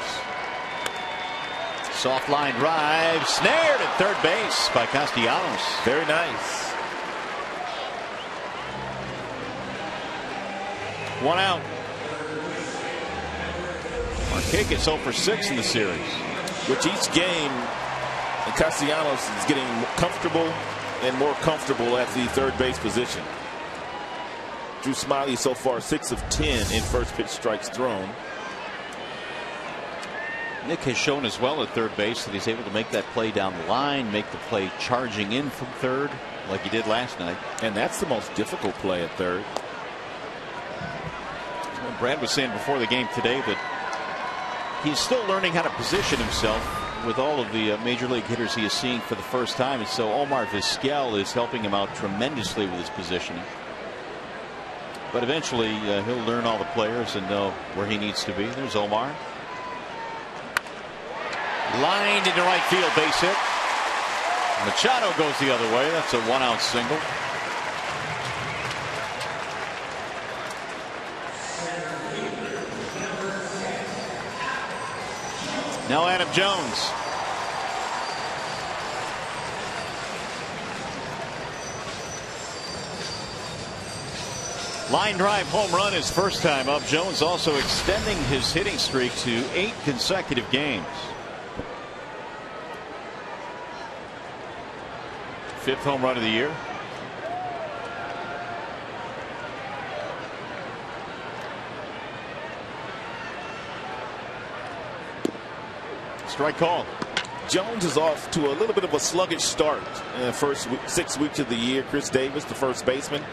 Soft line drive, snared at third base by Castellanos. Very nice. One out. Markakis 0 for 6 in the series. With each game, Castellanos is getting comfortable and more comfortable at the third base position. Drew Smyly so far 6 of 10 in first pitch strikes thrown. Nick has shown as well at third base that he's able to make that play down the line, make the play charging in from third like he did last night. And that's the most difficult play at third. Well, Brad was saying before the game today that he's still learning how to position himself with all of the major league hitters he is seeing for the first time. And so Omar Vizquel is helping him out tremendously with his positioning. But eventually he'll learn all the players and know where he needs to be. There's Omar. Lined into right field, base hit. Machado goes the other way. That's a 1-out single. Now Adam Jones. Line drive home run his first time up. Jones also extending his hitting streak to 8 consecutive games. 5th home run of the year. Strike call. Jones is off to a little bit of a sluggish start in the first 6 weeks of the year. Chris Davis, the first baseman,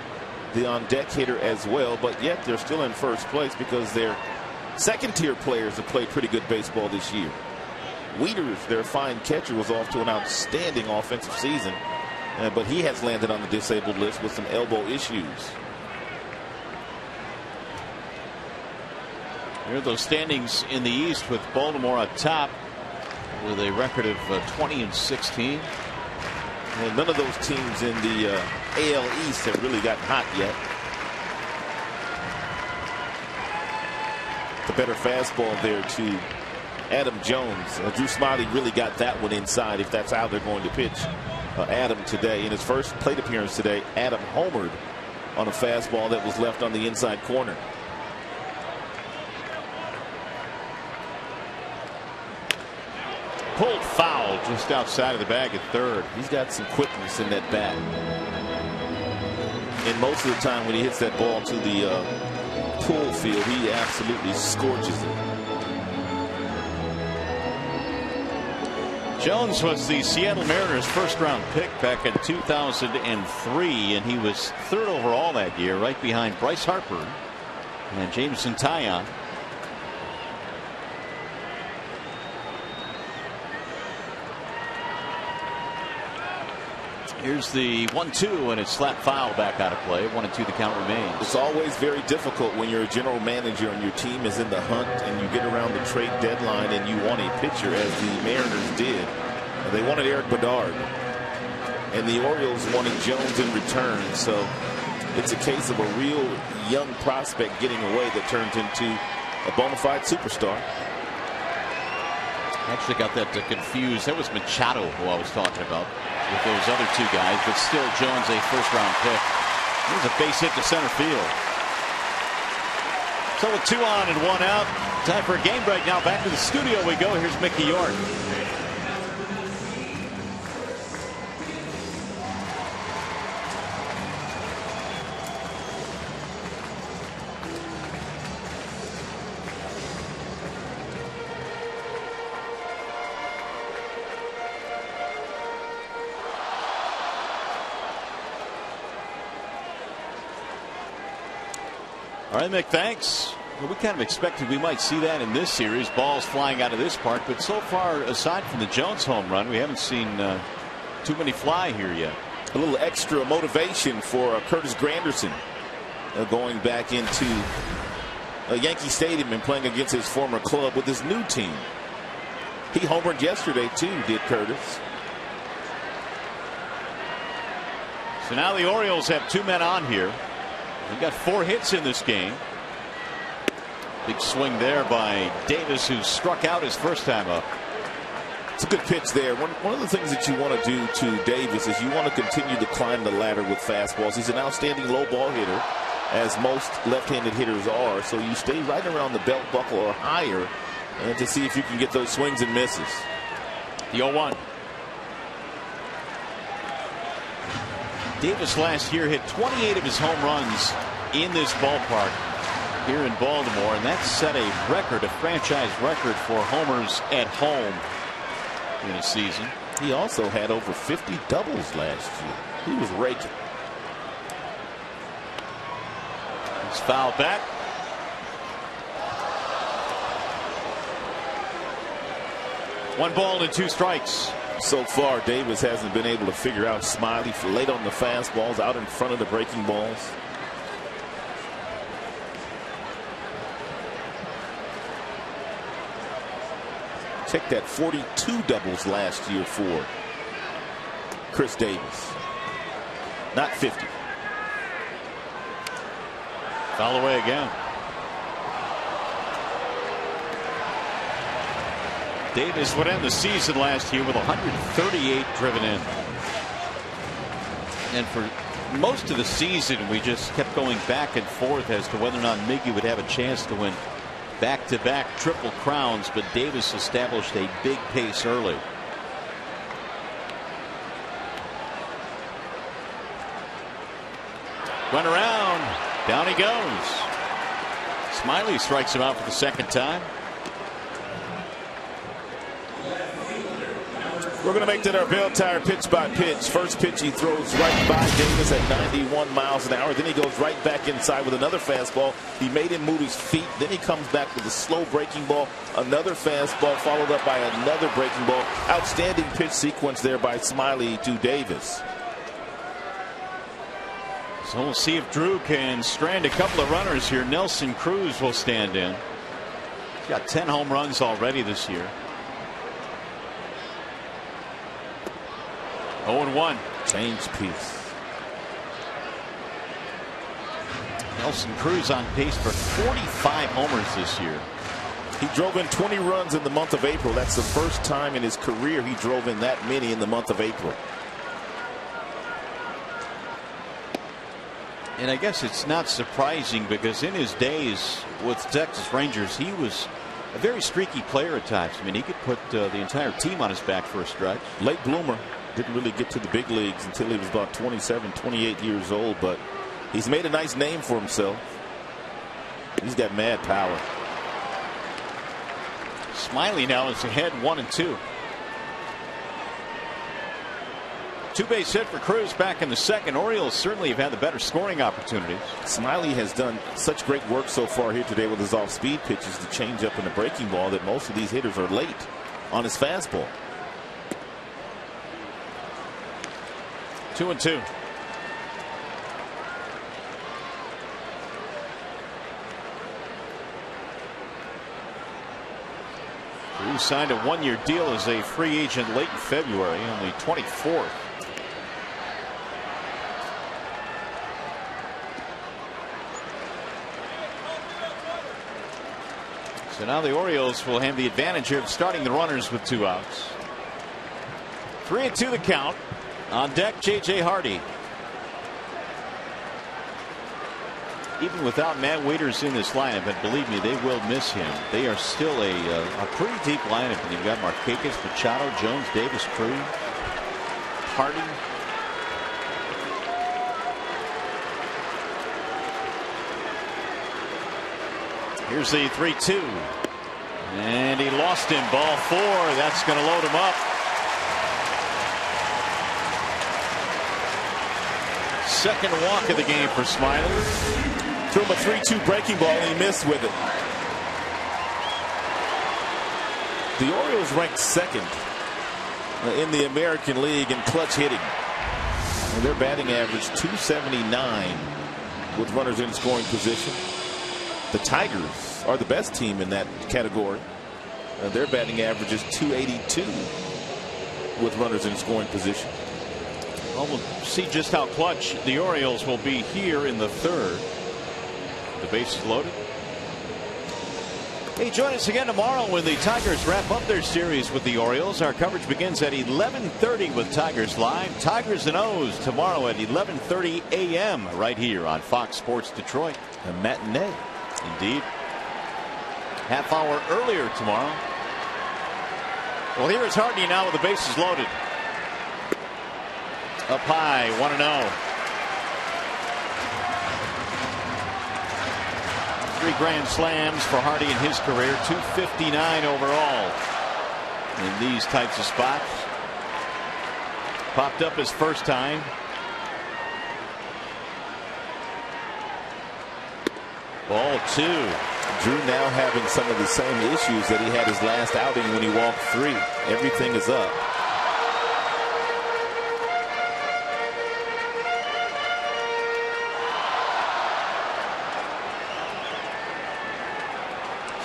the on-deck hitter as well, but yet they're still in first place because their second-tier players have played pretty good baseball this year. Wieters, their fine catcher, was off to an outstanding offensive season, but he has landed on the disabled list with some elbow issues. Here are those standings in the East with Baltimore up top with a record of 20-16. Well, none of those teams in the AL East have really gotten hot yet. The better fastball there to Adam Jones. Drew Smyly really got that one inside if that's how they're going to pitch Adam today. In his first plate appearance today, Adam homered on a fastball that was left on the inside corner. Pulled foul just outside of the bag at third. He's got some quickness in that bat. And most of the time when he hits that ball to the pull field, he absolutely scorches it. Jones was the Seattle Mariners' first-round pick back in 2003, and he was 3rd overall that year, right behind Bryce Harper and Jameson Taillon. Here's the 1-2, and it's slapped foul back out of play. 1-2 the count remains. It's always very difficult when you're a general manager and your team is in the hunt and you get around the trade deadline and you want a pitcher, as the Mariners did. They wanted Eric Bedard, and the Orioles wanted Jones in return. So it's a case of a real young prospect getting away that turns into a bona fide superstar. Actually got that confused. That was Machado who I was talking about with those other 2 guys, but still Jones a first-round pick. There's a base hit to center field. So with 2 on and 1 out, time for a game break. Now back to the studio we go. Here's Mickey York. All right, Mick, thanks. Well, we kind of expected we might see that in this series. Balls flying out of this park. But so far, aside from the Jones home run, we haven't seen too many fly here yet. A little extra motivation for Curtis Granderson going back into Yankee Stadium and playing against his former club with his new team. He homered yesterday, too, did Curtis. So now the Orioles have 2 men on here. They've got 4 hits in this game. Big swing there by Davis, who struck out his first time up. It's a good pitch there. One of the things that you want to do to Davis is you want to continue to climb the ladder with fastballs. He's an outstanding low ball hitter, as most left-handed hitters are. So you stay right around the belt buckle or higher, and to see if you can get those swings and misses. The 0-1. Davis last year hit 28 of his home runs in this ballpark here in Baltimore, and that set a record, a franchise record for homers at home in a season. He also had over 50 doubles last year. He was raking. It's fouled back. One ball and 2 strikes. So far, Davis hasn't been able to figure out Smiley late on the fastballs, out in front of the breaking balls. Check that, 42 doubles last year for Chris Davis. Not 50. Foul away again. Davis would end the season last year with 138 driven in. And for most of the season, we just kept going back and forth as to whether or not Miggy would have a chance to win back-to-back triple crowns, but Davis established a big pace early. Run around. Down he goes. Smiley strikes him out for the second time. We're going to make that our Bell Tire pitch by pitch. First pitch he throws right by Davis at 91 miles an hour. Then he goes right back inside with another fastball. He made him move his feet. Then he comes back with a slow breaking ball. Another fastball followed up by another breaking ball. Outstanding pitch sequence there by Smiley to Davis. So we'll see if Drew can strand a couple of runners here. Nelson Cruz will stand in. He's got 10 home runs already this year. 0-1. Change piece. Nelson Cruz on pace for 45 homers this year. He drove in 20 runs in the month of April. That's the first time in his career he drove in that many in the month of April. And I guess it's not surprising, because in his days with Texas Rangers, he was a very streaky player at times. I mean, he could put the entire team on his back for a stretch. Late bloomer. Didn't really get to the big leagues until he was about 27, 28 years old, but he's made a nice name for himself. He's got mad power. Smiley now is ahead 1-2. Two-base hit for Cruz back in the second. Orioles certainly have had the better scoring opportunities. Smiley has done such great work so far here today with his off-speed pitches, the changeup and the breaking ball, that most of these hitters are late on his fastball. 2-2. Cruz signed a one-year deal as a free agent late in February, on the 24th. So now the Orioles will have the advantage here of starting the runners with 2 outs. 3-2 the count. On deck, J.J. Hardy. Even without Matt Waiters in this lineup, and believe me, they will miss him. They are still a pretty deep lineup. And you've got Markakis, Machado, Jones, Davis, Cruz, Hardy. Here's the 3-2. And he lost him. Ball 4. That's going to load him up. Second walk of the game for Smiley. Threw him a 3-2 breaking ball and he missed with it. The Orioles ranked second in the American League in clutch hitting. And their batting average .279 with runners in scoring position. The Tigers are the best team in that category Their batting average is .282 with runners in scoring position. Well, we'll see just how clutch the Orioles will be here in the third. The bases loaded. Hey, join us again tomorrow when the Tigers wrap up their series with the Orioles. Our coverage begins at 11:30 with Tigers Live. Tigers and O's tomorrow at 11:30 a.m. right here on Fox Sports Detroit. A matinee. Indeed. Half hour earlier tomorrow. Well, here is Hardy now with the bases loaded. Up high, 1-0. 3 grand slams for Hardy in his career, 259 overall in these types of spots. Popped up his first time. Ball 2. Drew now having some of the same issues that he had his last outing when he walked 3. Everything is up.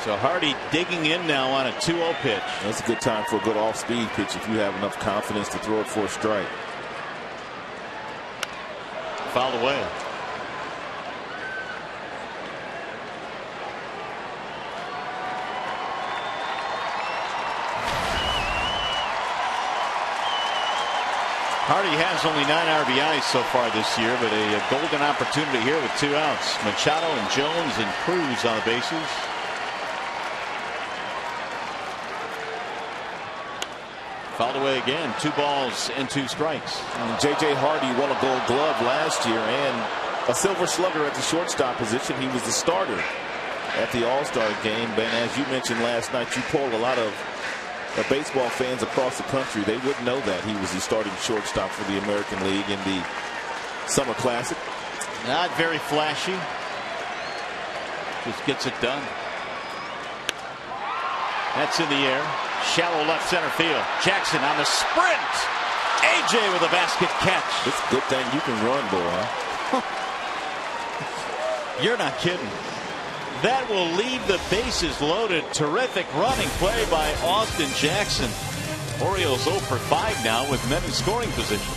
So Hardy digging in now on a 2-0 pitch. That's a good time for a good off-speed pitch if you have enough confidence to throw it for a strike. Fouled away. Hardy has only 9 RBIs so far this year, but a golden opportunity here with 2 outs. Machado and Jones and Cruz on the bases. Fouled away again. 2 balls and 2 strikes. J.J. Hardy won a Gold Glove last year and a Silver Slugger at the shortstop position. He was the starter at the All-Star game. And as you mentioned last night, you polled a lot of baseball fans across the country. They wouldn't know that he was the starting shortstop for the American League in the Summer Classic. Not very flashy. Just gets it done. That's in the air. Shallow left center field. Jackson on the sprint. A.J. with a basket catch. It's a good thing you can run, boy. You're not kidding. That will leave the bases loaded. Terrific running play by Austin Jackson. Orioles 0 for 5 now with men in scoring position.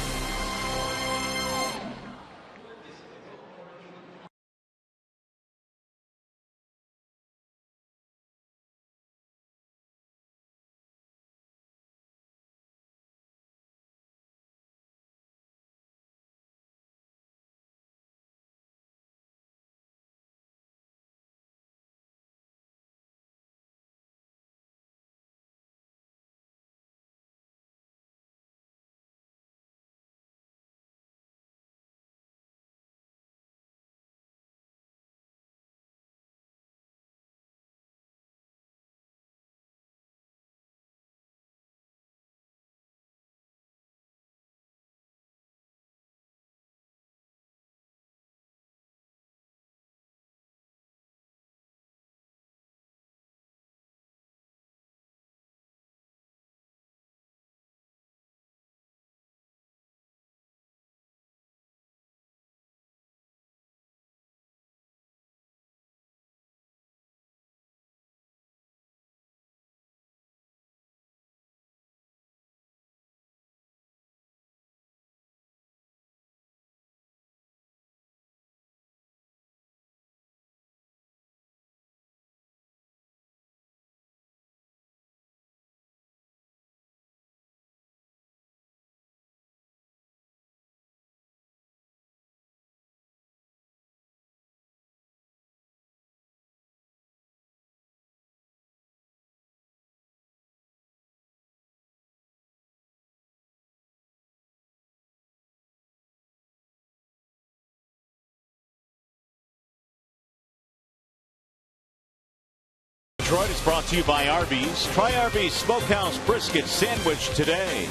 Detroit is brought to you by Arby's. Try Arby's Smokehouse Brisket Sandwich today.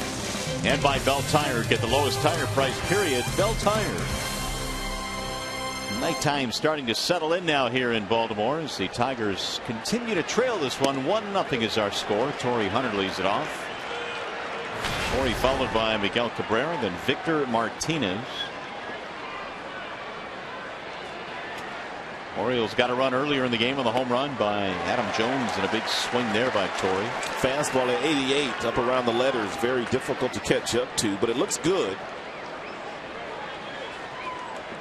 And by Bell Tire. Get the lowest tire price, period. Bell Tire. Nighttime starting to settle in now here in Baltimore as the Tigers continue to trail this one. 1-0 is our score. Torrey Hunter leads it off. Torrey followed by Miguel Cabrera, then Victor Martinez. Orioles got a run earlier in the game on the home run by Adam Jones and a big swing there by Torrey. Fastball at 88 up around the letters. Very difficult to catch up to, but it looks good.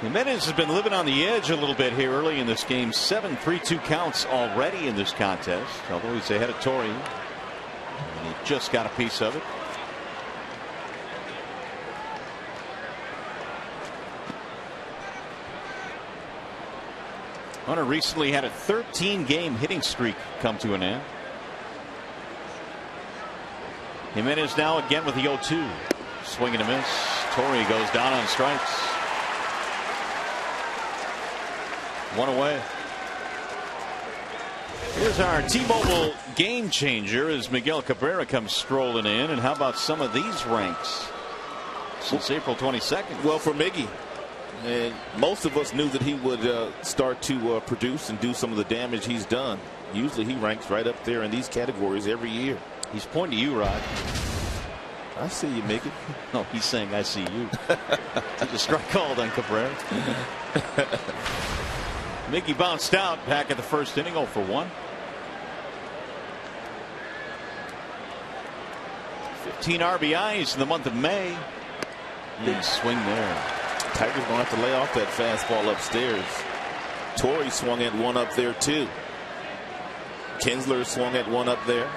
Jimenez has been living on the edge a little bit here early in this game. 7 3-2 counts already in this contest, although he's ahead of Torrey. And he just got a piece of it. Hunter recently had a 13-game hitting streak come to an end. Jimenez now again with the 0-2. Swing and a miss. Torrey goes down on strikes. One away. Here's our T-Mobile game changer as Miguel Cabrera comes strolling in. And how about some of these ranks since April 22nd? Well, for Miggy, and most of us knew that he would start to produce and do some of the damage he's done. Usually he ranks right up there in these categories every year. He's pointing to you, Rod. I see you, Mickey. No, he's saying I see you. There's a strike called on Cabrera. Mickey bounced out back at the first inning, 0 for 1. 15 RBIs in the month of May. Big swing there. Tigers gonna have to lay off that fastball upstairs. Torrey swung at one up there too. Kinsler swung at one up there.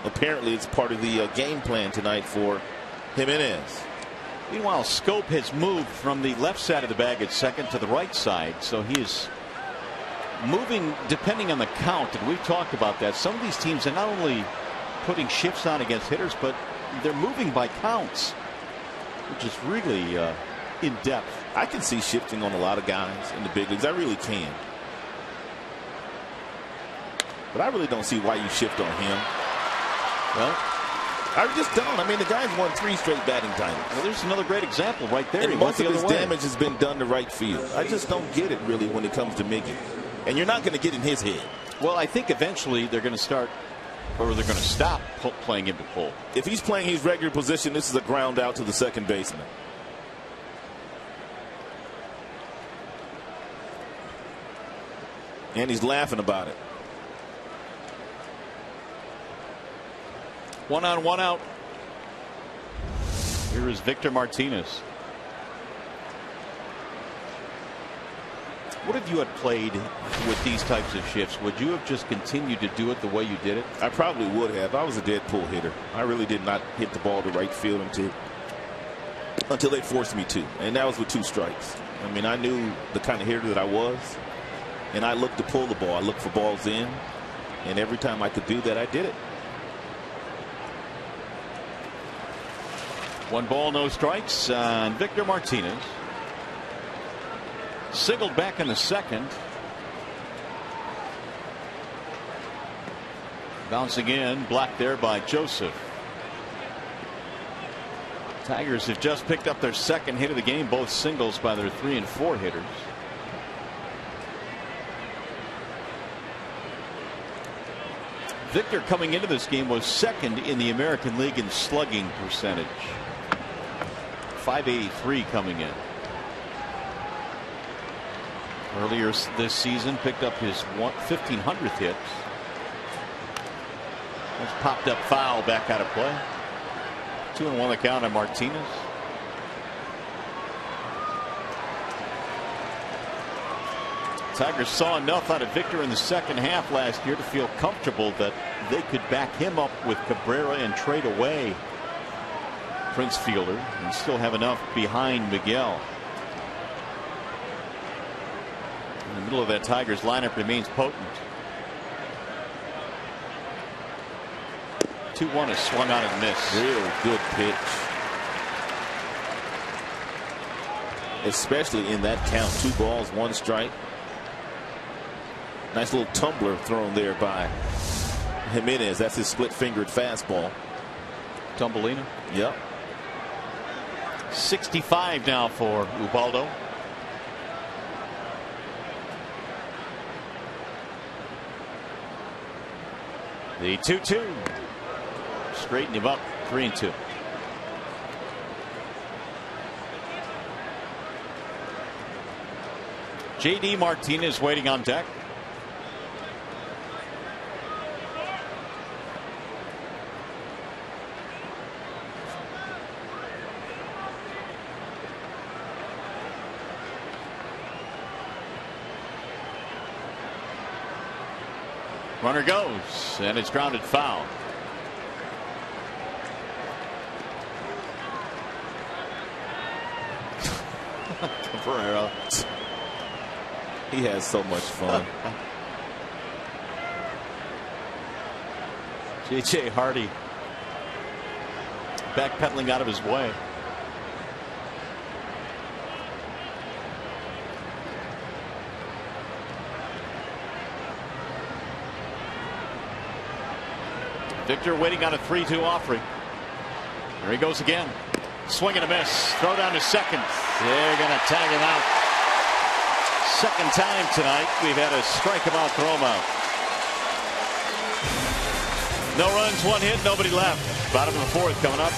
Apparently it's part of the game plan tonight for Jimenez. Meanwhile, Scope has moved from the left side of the bag at second to the right side, so he is moving depending on the count, and we've talked about that. Some of these teams are not only putting shifts on against hitters, but they're moving by counts, which is really in depth. I can see shifting on a lot of guys in the big leagues. I really can. But I really don't see why you shift on him. Well, I just don't. I mean, the guy's won 3 straight batting titles. Well, there's another great example right there. And most of his damage has been done to right field. I just don't get it really when it comes to Miggy. And you're not going to get in his head. Well, I think eventually they're going to start, or they're going to stop playing him to pull. If he's playing his regular position, this is a ground out to the second baseman. And he's laughing about it. 1 on, 1 out. Here is Victor Martinez. What if you had played with these types of shifts? Would you have just continued to do it the way you did it? I probably would have. I was a dead pull hitter. I really did not hit the ball to right field until they forced me to. And that was with 2 strikes. I mean, I knew the kind of hitter that I was. And I looked to pull the ball. I looked for balls in. And every time I could do that, I did it. 1 ball, no strikes on Victor Martinez. Singled back in the second. Bouncing in, blocked there by Joseph. Tigers have just picked up their second hit of the game, both singles by their 3 and 4 hitters. Victor coming into this game was second in the American League in slugging percentage. .583 coming in. Earlier this season picked up his 1500th hit. That's popped up foul back out of play. 2-1 the count on Martinez. Tigers saw enough out of Victor in the second half last year to feel comfortable that they could back him up with Cabrera and trade away Prince Fielder and still have enough behind Miguel. In the middle of that Tigers lineup remains potent. 2-1 is swung out and missed. Real good pitch. Especially in that count. 2 balls, 1 strike. Nice little tumbler thrown there by Jimenez. That's his split-fingered fastball. Tumbelina. Yep. 65 now for Ubaldo. The 2-2. Straighten him up. 3-2. J.D. Martinez waiting on deck. Runner goes, and it's grounded foul. Cabrera. He has so much fun. J.J. Hardy backpedaling out of his way. Victor waiting on a 3-2 offering. There he goes again. Swing and a miss. Throw down to second. They're going to tag him out. Second time tonight we've had a strike him out, throw him out. No runs, one hit, nobody left. Bottom of the fourth coming up.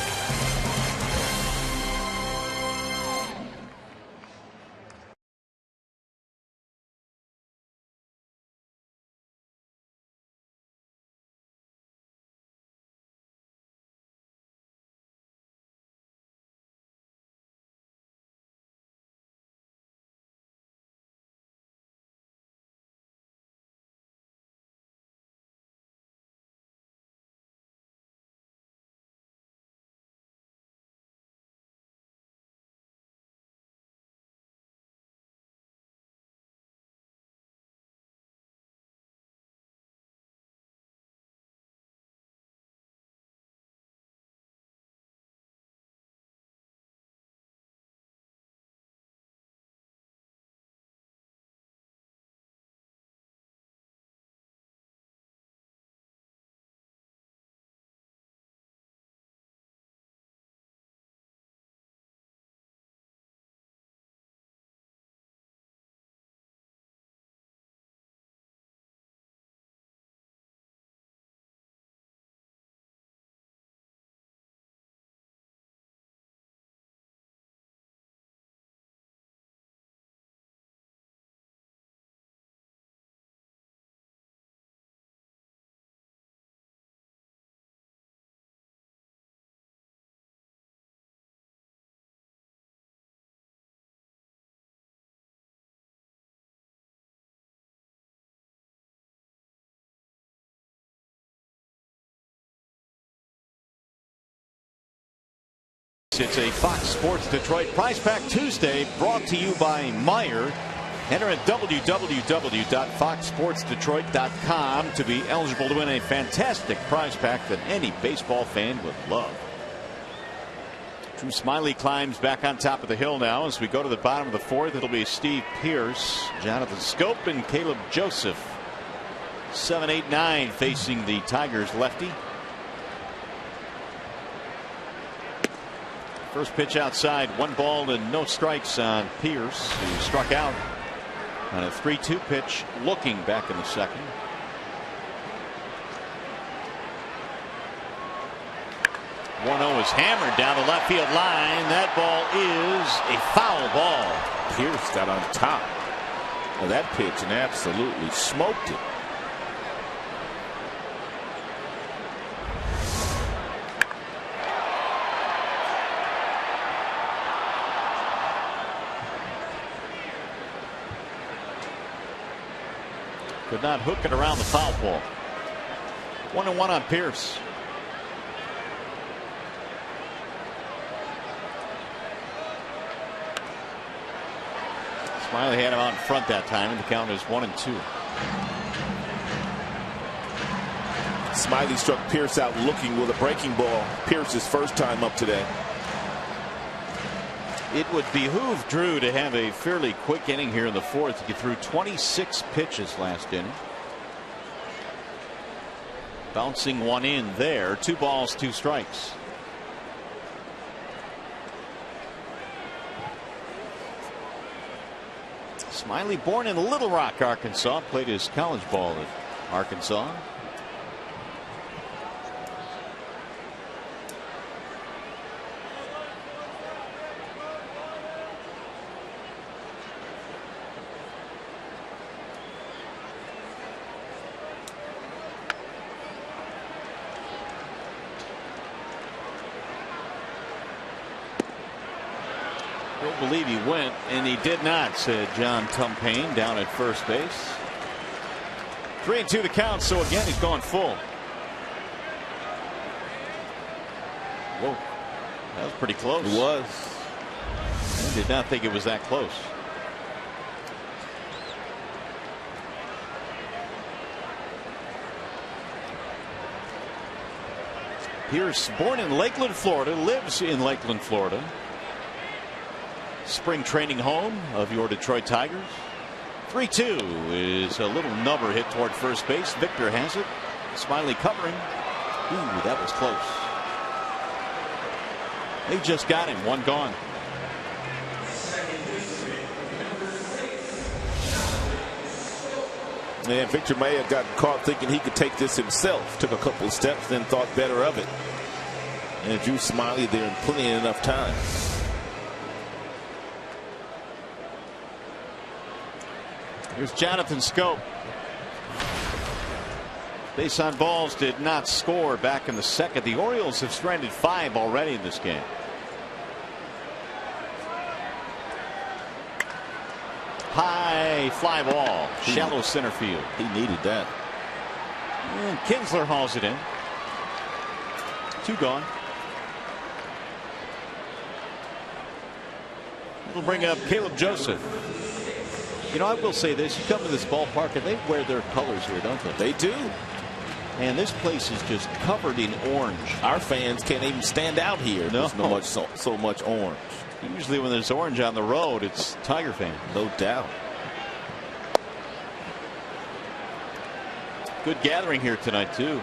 It's a Fox Sports Detroit Prize Pack Tuesday brought to you by Meyer. Enter at www.foxsportsdetroit.com to be eligible to win a fantastic prize pack that any baseball fan would love. Drew Smyly climbs back on top of the hill now as we go to the bottom of the fourth. It'll be Steve Pearce, Jonathan Scope, and Caleb Joseph. 7, 8, 9 facing the Tigers lefty. First pitch outside, 1 ball and no strikes on Pearce, who struck out on a 3-2 pitch, looking back in the second. One-0 is hammered down the left field line. That ball is a foul ball. Pearce got on top of that pitch and absolutely smoked it. Could not hook it around the foul pole. 1-1 on Pearce. Smyly had him out in front that time, and the count is 1-2. Smyly struck Pearce out looking with a breaking ball. Pearce's first time up today. It would behoove Drew to have a fairly quick inning here in the fourth. He threw 26 pitches last inning. Bouncing one in there. 2 balls, 2 strikes. Smyly, born in Little Rock, Arkansas, played his college ball at Arkansas. don't believe he went, and he did not, said John Tumpane down at first base. 3-2 the count, so again he's gone full. Whoa, that was pretty close. It was. I did not think it was that close. Pierce, born in Lakeland, Florida, lives in Lakeland, Florida. Spring training home of your Detroit Tigers. 3-2 is a little number hit toward first base. Victor has it. Smiley covering. Ooh, that was close. They just got him. One gone. And Victor may have gotten caught thinking he could take this himself. Took a couple of steps, then thought better of it. And drew Smiley there in plenty enough time. Here's Jonathan Scope. Base on balls did not score back in the second. The Orioles have stranded 5 already in this game. High fly ball, shallow center field. He needed that. And Kinsler hauls it in. 2 gone. We'll bring up Caleb Joseph. You know, I will say this: you come to this ballpark and they wear their colors here, don't they? They do. And this place is just covered in orange. Our fans can't even stand out here. No. There's so much orange. Usually when there's orange on the road, it's Tiger fans. No doubt. Good gathering here tonight, too.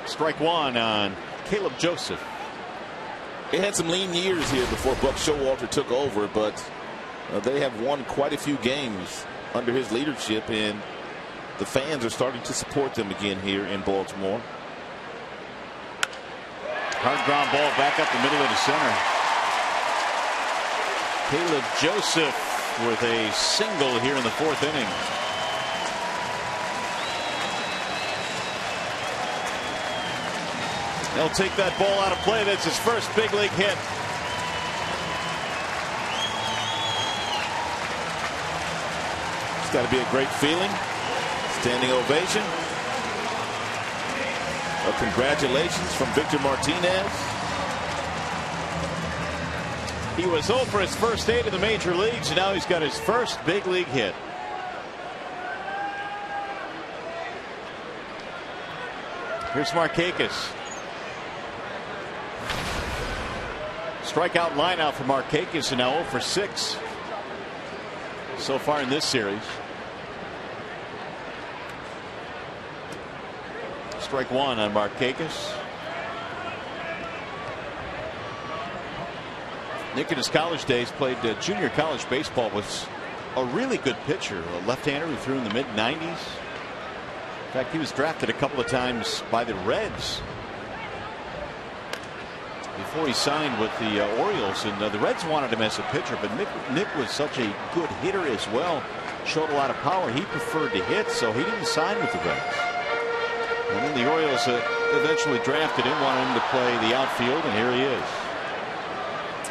Strike one on Caleb Joseph. They had some lean years here before Buck Showalter took over, but they have won quite a few games under his leadership, and the fans are starting to support them again here in Baltimore. Hard ground ball back up the middle of the center. Caleb Joseph with a single here in the 4th inning. They'll take that ball out of play. That's his first big league hit. It's got to be a great feeling. Standing ovation. Congratulations from Victor Martinez. He was 0 for his first 8 in the major leagues, and now he's got his first big league hit. Here's Markakis. Strikeout line out for Markakis, and now 0 for 6 so far in this series. Strike one on Markakis. Nick in his college days played junior college baseball. Was a really good pitcher, a left-hander who threw in the mid-90s. In fact, he was drafted a couple of times by the Reds before he signed with the Orioles, and the Reds wanted him as a pitcher, but Nick was such a good hitter as well, showed a lot of power. He preferred to hit, so he didn't sign with the Reds. And then the Orioles eventually drafted him, wanted him to play the outfield, and here he is.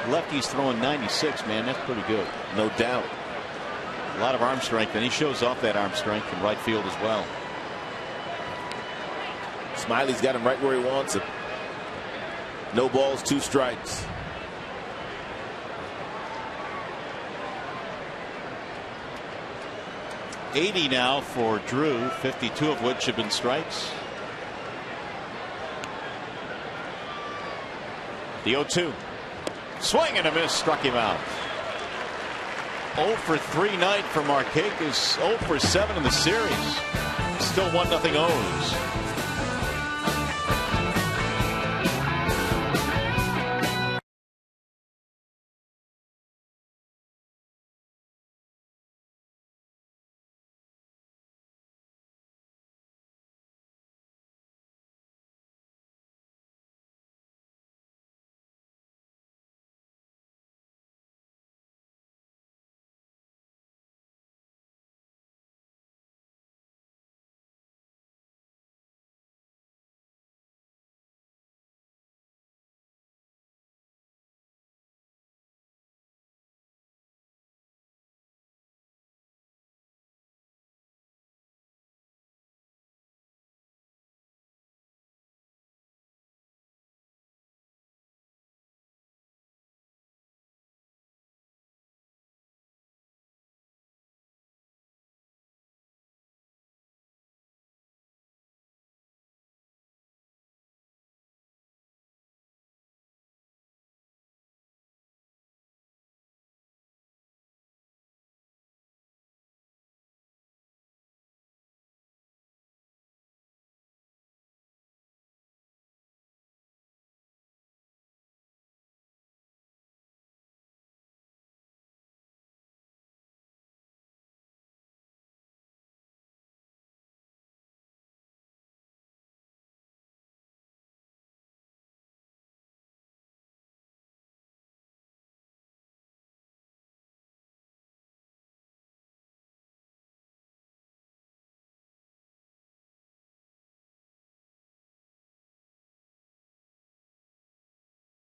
Lefty's throwing 96, man. That's pretty good. No doubt. A lot of arm strength, and he shows off that arm strength in right field as well. Smiley's got him right where he wants him. No balls, 2 strikes. $80 now for Drew, 52 of which have been strikes. The 0-2. Swing and a miss, struck him out. 0 for 3 night for Markakis, 0 for 7 in the series. Still 1-0 O's.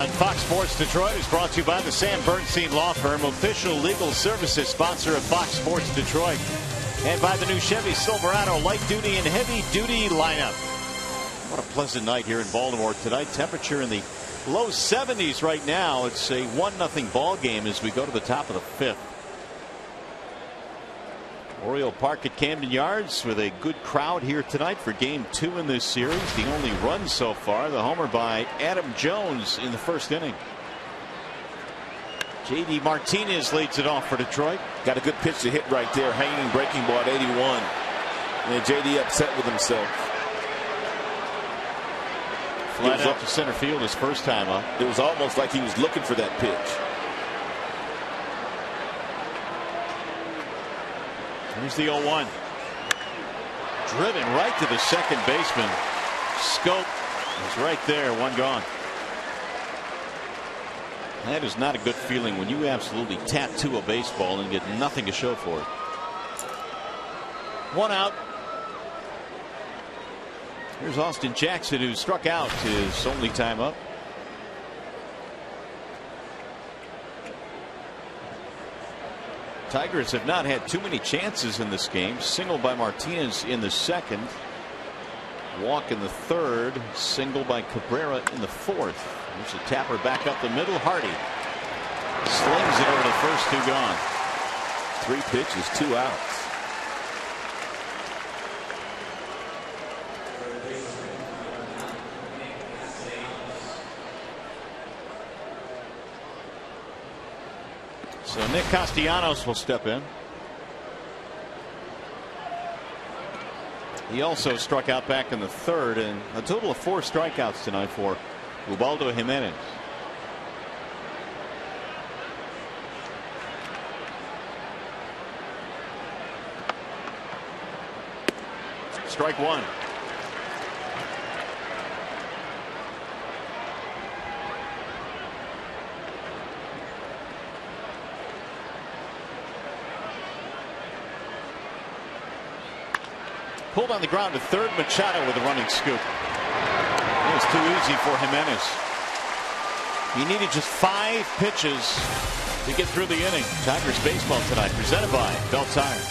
Fox Sports Detroit is brought to you by the Sam Bernstein Law Firm, official legal services sponsor of Fox Sports Detroit, and by the new Chevy Silverado light duty and heavy duty lineup. What a pleasant night here in Baltimore tonight. Temperature in the low 70s right now. It's a 1-0 ball game as we go to the top of the 5th. Oriole Park at Camden Yards with a good crowd here tonight for game 2 in this series. The only run so far, the homer by Adam Jones in the first inning. J.D. Martinez leads it off for Detroit. Got a good pitch to hit right there. Hanging breaking ball at 81. And J.D. upset with himself. Flat out to center field his first time up. It was almost like he was looking for that pitch. Here's the 0-1. Driven right to the second baseman. Scope is right there. One gone. That is not a good feeling when you absolutely tattoo a baseball and get nothing to show for it. 1 out. Here's Austin Jackson, who struck out his only time up. Tigers have not had too many chances in this game. Single by Martinez in the second. Walk in the third. Single by Cabrera in the fourth. There's a tapper back up the middle. Hardy slings it over the first. 2 gone. 3 pitches, 2 outs. So Nick Castellanos will step in. He also struck out back in the third, and a total of 4 strikeouts tonight for Ubaldo Jimenez. Strike 1. Pulled on the ground to third. Machado with a running scoop. It was too easy for Jimenez. He needed just 5 pitches to get through the inning. Tigers baseball tonight presented by Bell Tire.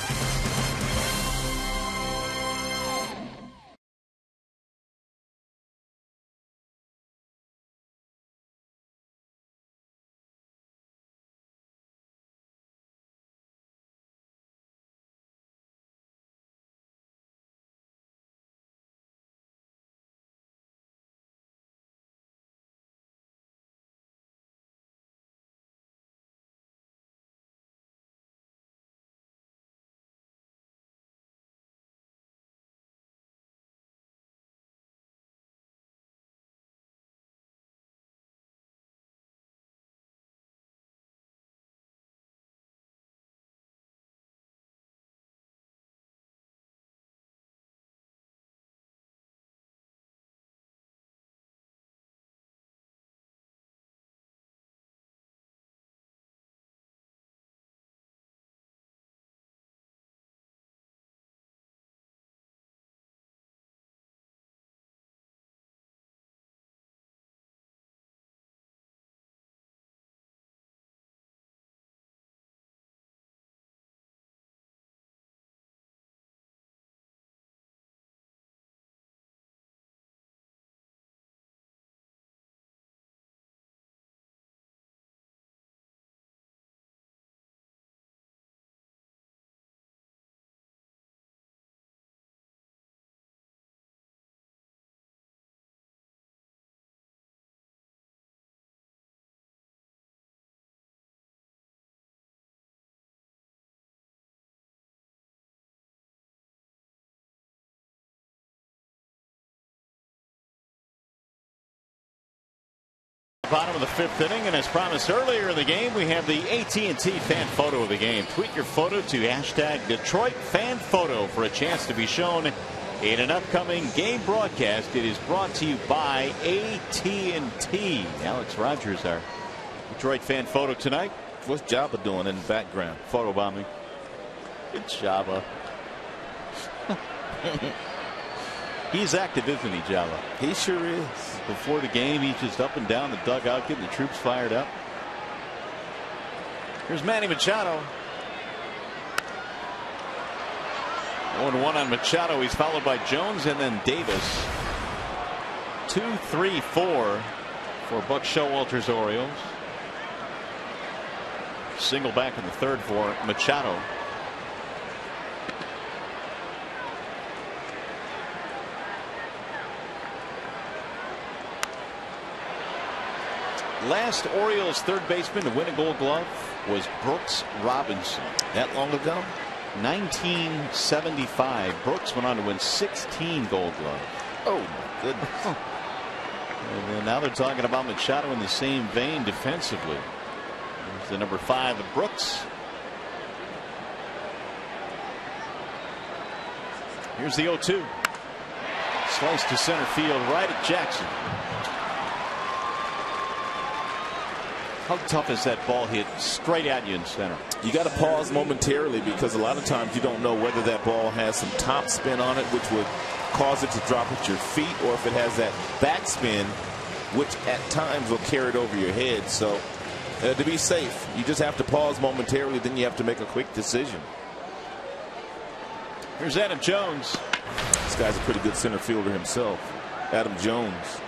Bottom of the 5th inning, and as promised earlier in the game, we have the AT&T fan photo of the game. Tweet your photo to hashtag Detroit Fan Photo for a chance to be shown in an upcoming game broadcast. It is brought to you by AT&T. Alex Rogers, our Detroit Fan Photo tonight. What's Jabba doing in the background? Photo bombing. It's Jabba. He's active, isn't he, Jalla? He sure is. Before the game, he's just up and down the dugout, getting the troops fired up. Here's Manny Machado. 1-1 on Machado. He's followed by Jones and then Davis. 2-3-4 for Buck Showalter's Orioles. Single back in the third for Machado. Last Orioles third baseman to win a Gold Glove was Brooks Robinson. That long ago? 1975. Brooks went on to win 16 Gold Gloves. Oh, my goodness. And then now they're talking about Machado in the same vein defensively. There's the number 5 of Brooks. Here's the 0-2. Slice to center field right at Jackson. How tough is that ball hit straight at you in center? You got to pause momentarily because a lot of times you don't know whether that ball has some top spin on it, which would cause it to drop at your feet, or if it has that backspin, which at times will carry it over your head. So to be safe, you just have to pause momentarily, then you have to make a quick decision. Here's Adam Jones. This guy's a pretty good center fielder himself. Adam Jones,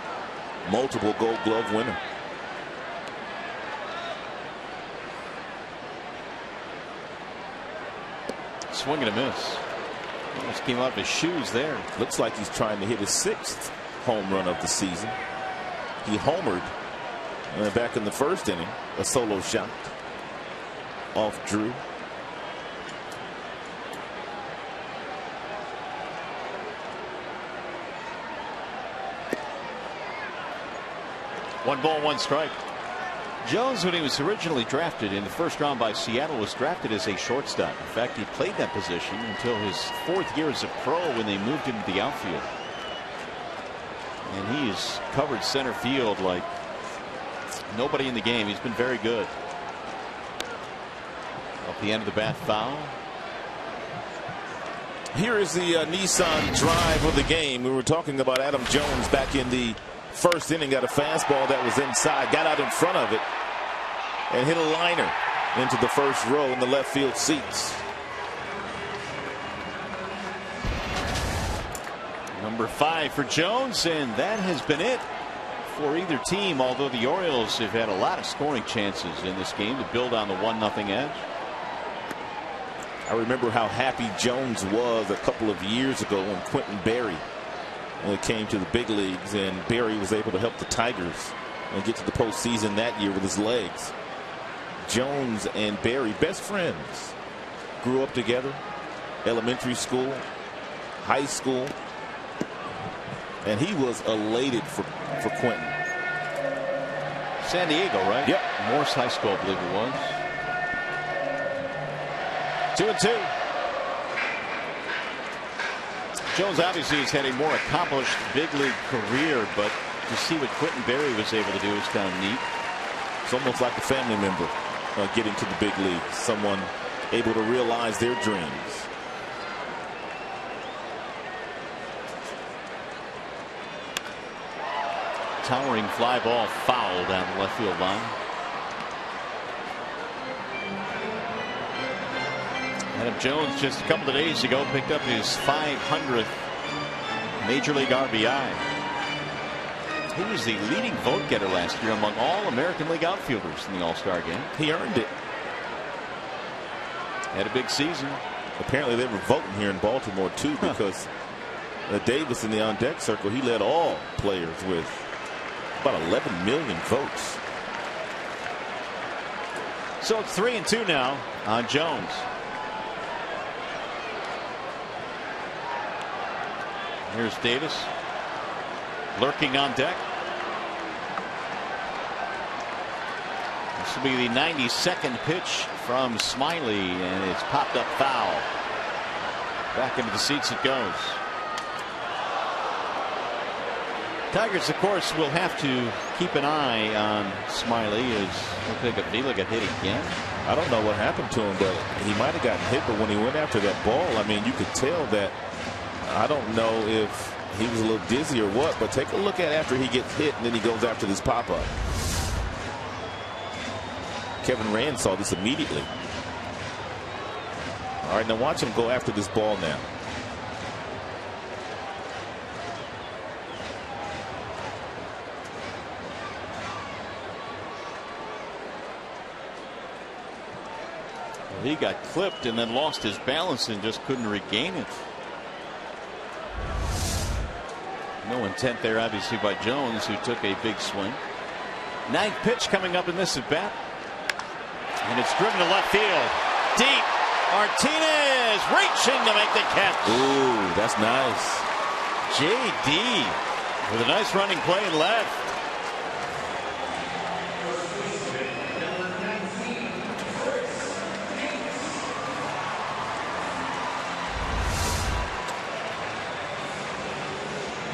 multiple Gold Glove winner. Swing and a miss. Almost came out of his shoes there. Looks like he's trying to hit his 6th home run of the season. He homered back in the first inning, a solo shot off Drew. One ball, one strike. Jones, when he was originally drafted in the first round by Seattle, was drafted as a shortstop. In fact, he played that position until his 4th year as a pro when they moved him to the outfield. And he has covered center field like nobody in the game. He's been very good. Off the end of the bat, foul. Here is the Nissan drive of the game. We were talking about Adam Jones back in the first inning. Got a fastball that was inside, got out in front of it, and hit a liner into the first row in the left field seats. Number 5 for Jones, and that has been it for either team, although the Orioles have had a lot of scoring chances in this game to build on the 1-0 edge. I remember how happy Jones was a couple of years ago when Quentin Berry came to the big leagues, and Berry was able to help the Tigers and get to the postseason that year with his legs. Jones and Berry, best friends, grew up together, elementary school, high school, and he was elated for Quentin. San Diego, right? Yep. Morse High School, I believe it was. 2-2. Jones obviously has had a more accomplished big league career, but to see what Quentin Berry was able to do is kind of neat. It's almost like a family member getting to the big leagues, someone able to realize their dreams. Towering fly ball, foul down the left field line. Adam Jones just a couple of days ago picked up his 500th Major League RBI. He was the leading vote getter last year among all American League outfielders in the All-Star game. He earned it. Had a big season. Apparently they were voting here in Baltimore too, because Davis in the on-deck circle, he led all players with about 11 million votes. So it's 3-2 now on Jones. Here's Davis lurking on deck. This will be the 92nd pitch from Smiley, and it's popped up foul. Back into the seats it goes. Tigers, of course, will have to keep an eye on Smiley as Avila got hit again. I don't know what happened to him, but he might have gotten hit, but when he went after that ball, I mean, you could tell that. I don't know if he was a little dizzy or what, but take a look at after he gets hit and then he goes after this pop-up. Kevin Rand saw this immediately. All right, now watch him go after this ball now. He got clipped and then lost his balance and just couldn't regain it. No intent there, obviously, by Jones, who took a big swing. Ninth pitch coming up in this at bat. And it's driven to left field. Deep. Martinez reaching to make the catch. Ooh, that's nice. JD with a nice running play in left.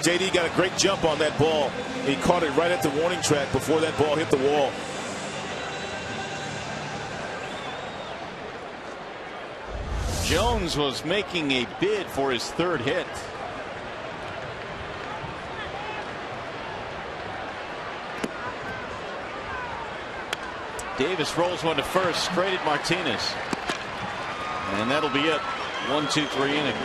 JD got a great jump on that ball. He caught it right at the warning track before that ball hit the wall. Jones was making a bid for his third hit. Davis rolls one to first, straight at Martinez. And that'll be it. 1, 2, 3 inning.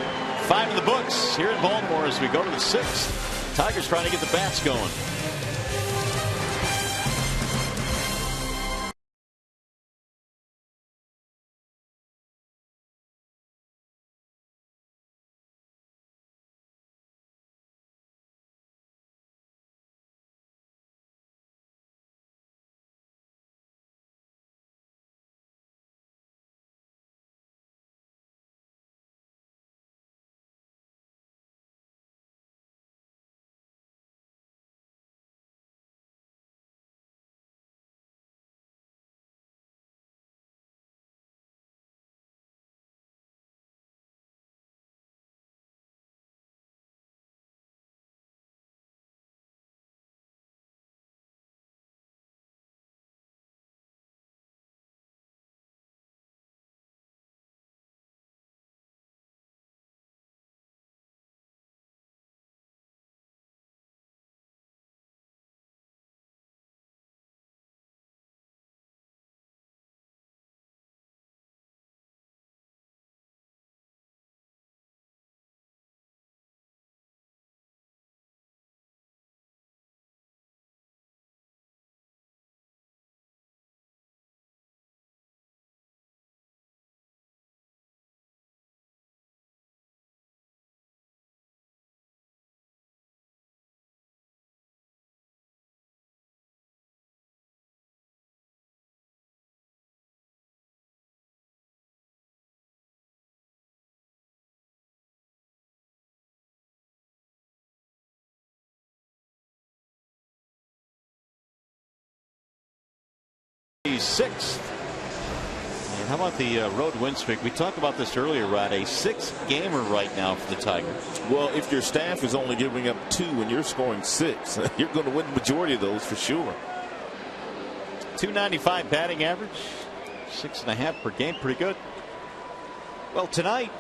5 in the books here in Baltimore as we go to the 6th. Tigers trying to get the bats going. Sixth. And how about the road win streak? We talked about this earlier, Rod. A 6-gamer right now for the Tigers. Well, if your staff is only giving up 2 and you're scoring 6, you're going to win the majority of those for sure. 295 batting average, 6.5 per game, pretty good. Well, tonight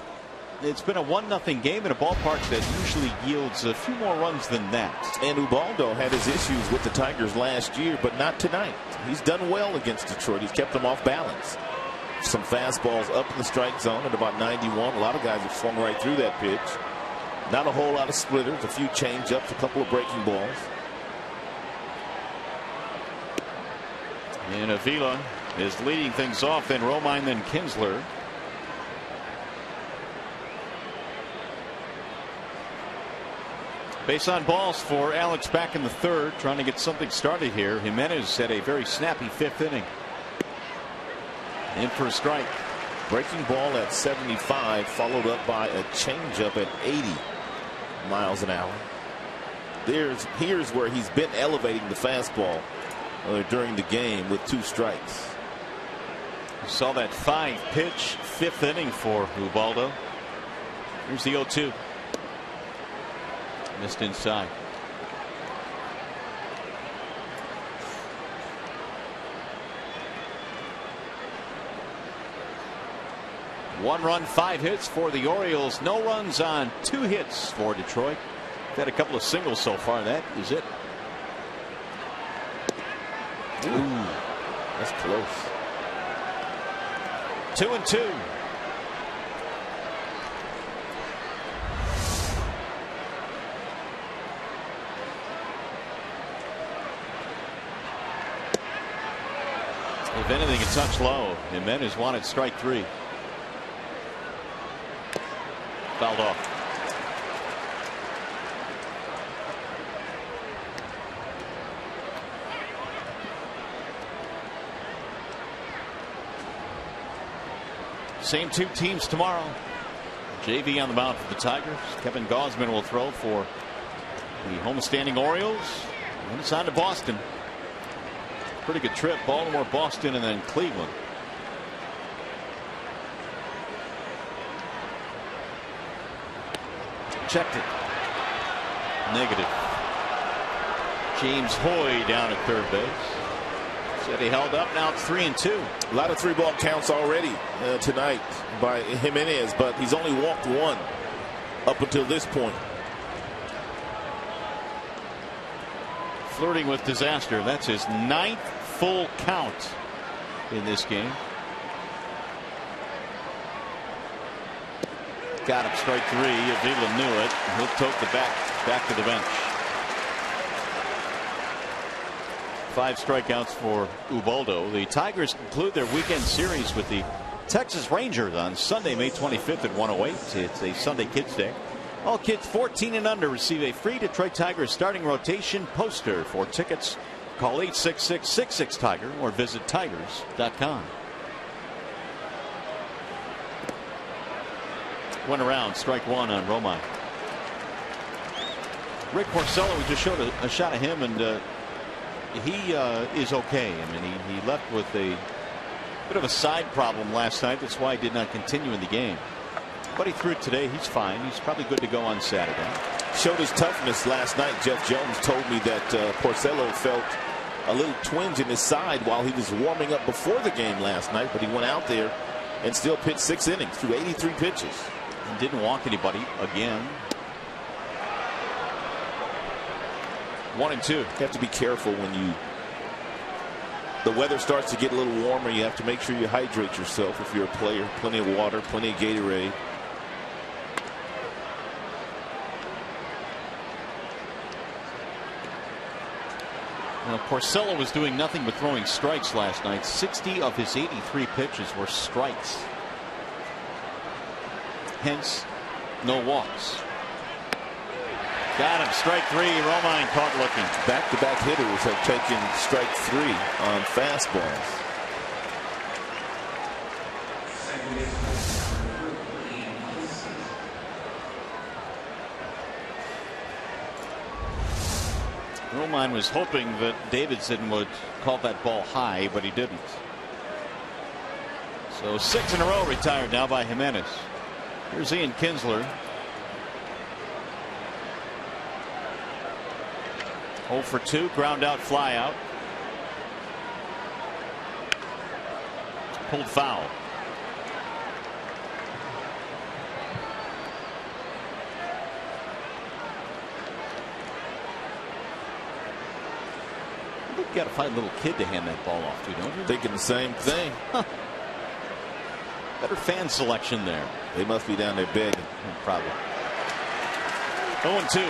it's been a 1-0 game in a ballpark that usually yields a few more runs than that. And Ubaldo had his issues with the Tigers last year, but not tonight. He's done well against Detroit. He's kept them off balance. Some fastballs up in the strike zone at about 91. A lot of guys have swung right through that pitch. Not a whole lot of splitters, a few change-ups, a couple of breaking balls. And Avila is leading things off, then Romine, then Kinsler. Base on balls for Alex back in the 3rd, trying to get something started here. Jimenez had a very snappy 5th inning. In for a strike. Breaking ball at 75, followed up by a changeup at 80 miles an hour. Here's where he's been elevating the fastball during the game with 2 strikes. You saw that 5-pitch 5th inning for Ubaldo. Here's the 0-2. Missed inside. One run, 5 hits for the Orioles. No runs on 2 hits for Detroit. Had a couple of singles so far. That is it. Ooh, that's close. 2-2. If anything, a touch low. Jimenez wanted strike 3. Fouled off. Same two teams tomorrow. JV on the mound for the Tigers. Kevin Gausman will throw for the homestanding Orioles. And it's on to Boston. Pretty good trip. Baltimore, Boston, and then Cleveland. Checked it. Negative. James Hoy down at third base. Said he held up. Now it's 3-2. A lot of 3-ball counts already tonight by Jimenez, but he's only walked 1 up until this point. Flirting with disaster. That's his 9th full count in this game. Got him, strike 3. Avila knew it. He'll tote the back to the bench. 5 strikeouts for Ubaldo. The Tigers conclude their weekend series with the Texas Rangers on Sunday, May 25th at 1:08. It's a Sunday Kids Day. All kids 14 and under receive a free Detroit Tigers starting rotation poster. For tickets, call 866-66-TIGER or visit tigers.com. Went around, strike 1 on Romine. Rick Porcello, we just showed a shot of him, and he is okay. I mean, he left with a bit of a side problem last night. That's why he did not continue in the game. But he threw it today. He's fine. He's probably good to go on Saturday. Showed his toughness last night. Jeff Jones told me that Porcello felt a little twinge in his side while he was warming up before the game last night. But he went out there and still pitched 6 innings through 83 pitches. And didn't walk anybody again. 1-2. You have to be careful when the weather starts to get a little warmer. You have to make sure you hydrate yourself if you're a player. Plenty of water, plenty of Gatorade. Now, Porcello was doing nothing but throwing strikes last night. 60 of his 83 pitches were strikes. Hence, no walks. Got him, strike 3. Romine caught looking. Back-to-back hitters have taken strike 3 on fastballs. Romine was hoping that Davidson would call that ball high, but he didn't. So 6 in a row retired now by Jimenez. Here's Ian Kinsler. 0 for 2, ground out, fly out. Pulled foul. You got to find a little kid to hand that ball off to, don't you? Thinking the same thing. Better fan selection there. They must be down there begging. Probably. 0-2.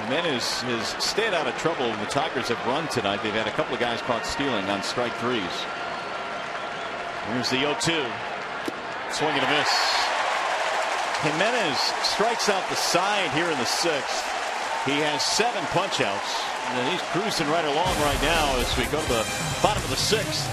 Jimenez has stayed out of trouble. The Tigers have run tonight. They've had a couple of guys caught stealing on strike 3s. Here's the 0-2. Swing and a miss. Jimenez strikes out the side here in the 6th. He has 7 punch outs, and he's cruising right along right now as we go to the bottom of the 6th.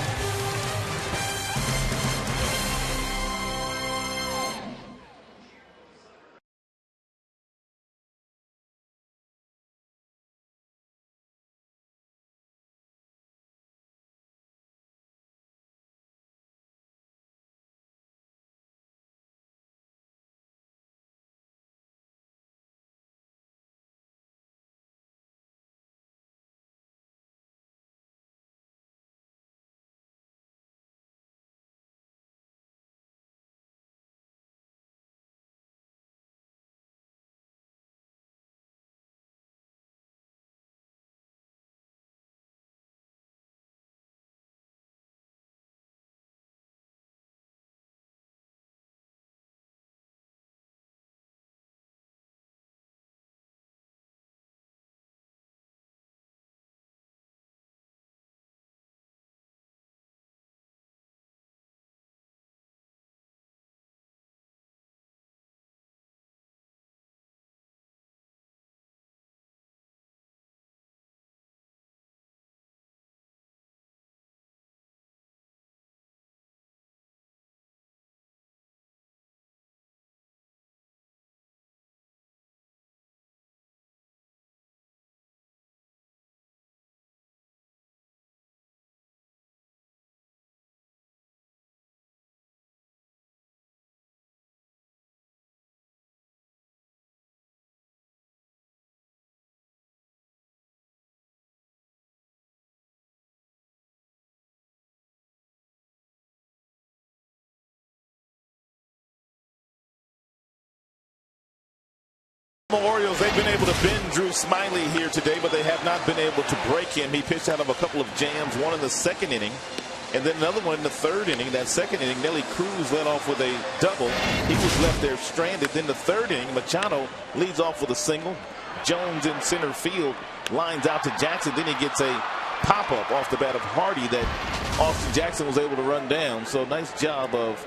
The Orioles, they've been able to bend Drew Smyly here today, but they have not been able to break him. He pitched out of a couple of jams, one in the second inning, and then another one in the third inning. That second inning, Nelly Cruz led off with a double. He was left there stranded. Then the third inning, Machado leads off with a single. Jones in center field lines out to Jackson. Then he gets a pop-up off the bat of Hardy that Austin Jackson was able to run down. So nice job of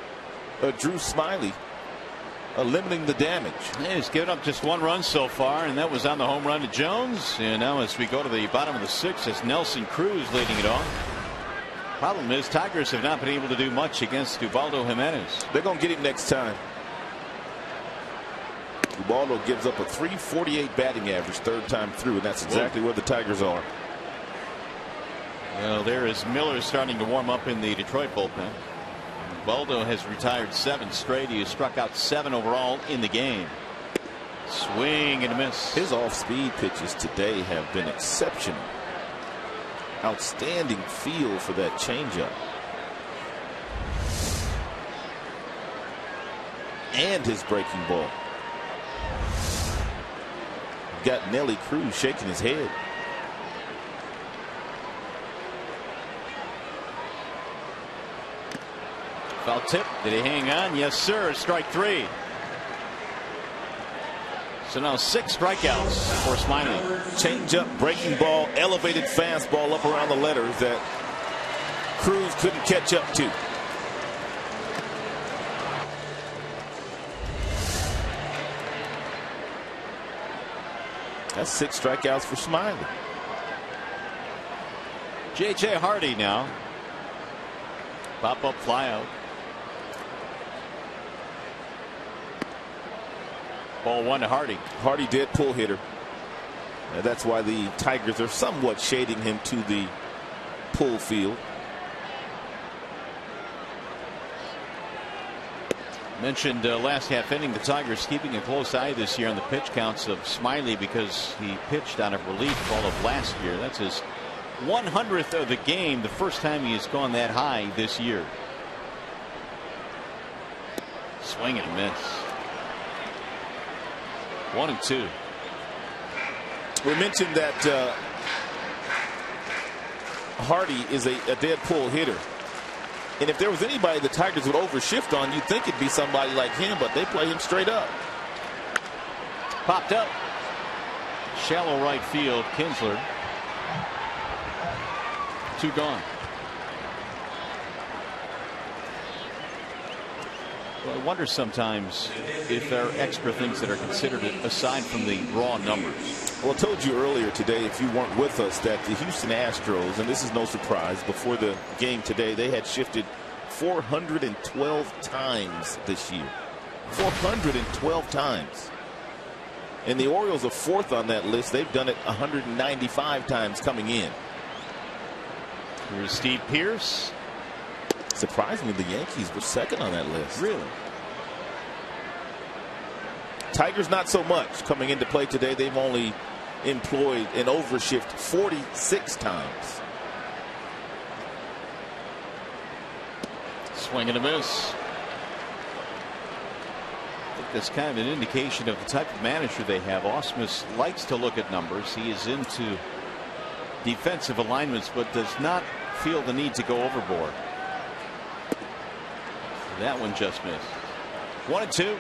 Drew Smyly limiting the damage. Yeah, he's given up just one run so far, and that was on the home run to Jones. And now as we go to the bottom of the sixth, it's Nelson Cruz leading it off. Problem is, Tigers have not been able to do much against Ubaldo Jimenez. They're going to get him next time. Ubaldo gives up a .348 batting average third time through, and that's exactly where the Tigers are. Well, there is Miller starting to warm up in the Detroit bullpen. Ubaldo has retired 7 straight. He has struck out 7 overall in the game. Swing and a miss. His off-speed pitches today have been exceptional. Outstanding feel for that changeup. And his breaking ball. Got Nelly Cruz shaking his head. Foul tip. Did he hang on? Yes, sir. Strike 3. So now 6 strikeouts for Smyly. Changeup, breaking ball, elevated fastball up around the letters that Cruz couldn't catch up to. That's 6 strikeouts for Smyly. J.J. Hardy now. Pop-up flyout. Ball 1 to Hardy. Hardy did pull hitter. And that's why the Tigers are somewhat shading him to the pull field. Mentioned last half inning, the Tigers keeping a close eye this year on the pitch counts of Smyly because he pitched on a relief all of last year. That's his 100th of the game, the first time he has gone that high this year. Swing and a miss. 1-2. We mentioned that Hardy is a dead pull hitter. And if there was anybody the Tigers would overshift on, you'd think it'd be somebody like him, but they play him straight up. Popped up. Shallow right field. Kinsler. 2 gone. Well, I wonder sometimes if there are extra things that are considered aside from the raw numbers. Well, I told you earlier today, if you weren't with us, that the Houston Astros, and this is no surprise, before the game today, they had shifted 412 times this year. 412 times. And the Orioles are 4th on that list. They've done it 195 times coming in. Here's Steve Pearce. Surprisingly, the Yankees were 2nd on that list. Really? Tigers not so much coming into play today. They've only employed an overshift 46 times. Swing and a miss. I think that's kind of an indication of the type of manager they have. Ausmus likes to look at numbers. He is into defensive alignments, but does not feel the need to go overboard. That one just missed. 1-2.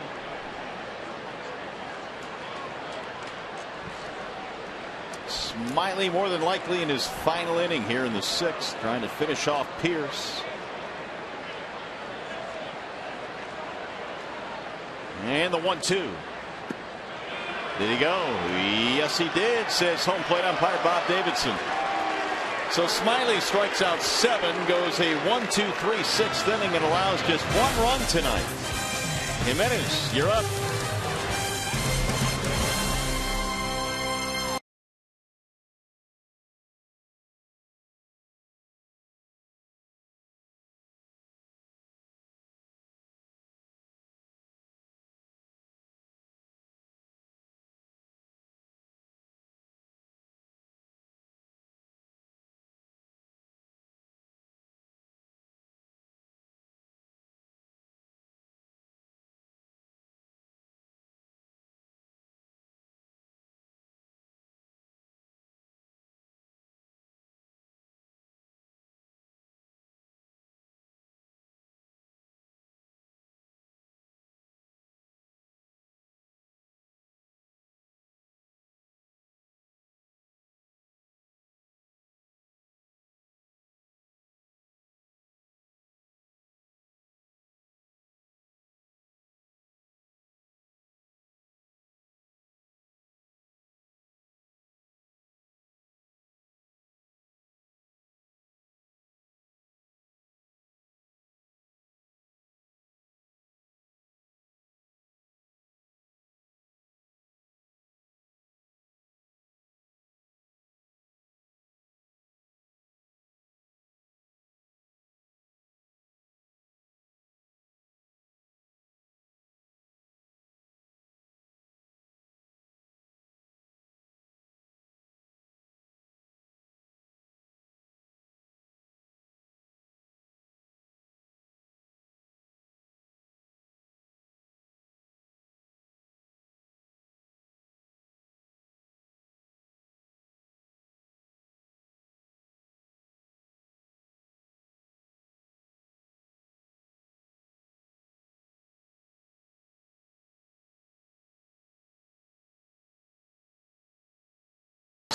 Smyly more than likely in his final inning here in the 6th, trying to finish off Pearce. And the 1-2. Did he go? Yes, he did, says home plate umpire Bob Davidson. So Smyly strikes out 7, goes a 1-2-3 6th inning, and allows just 1 run tonight. Jimenez, you're up.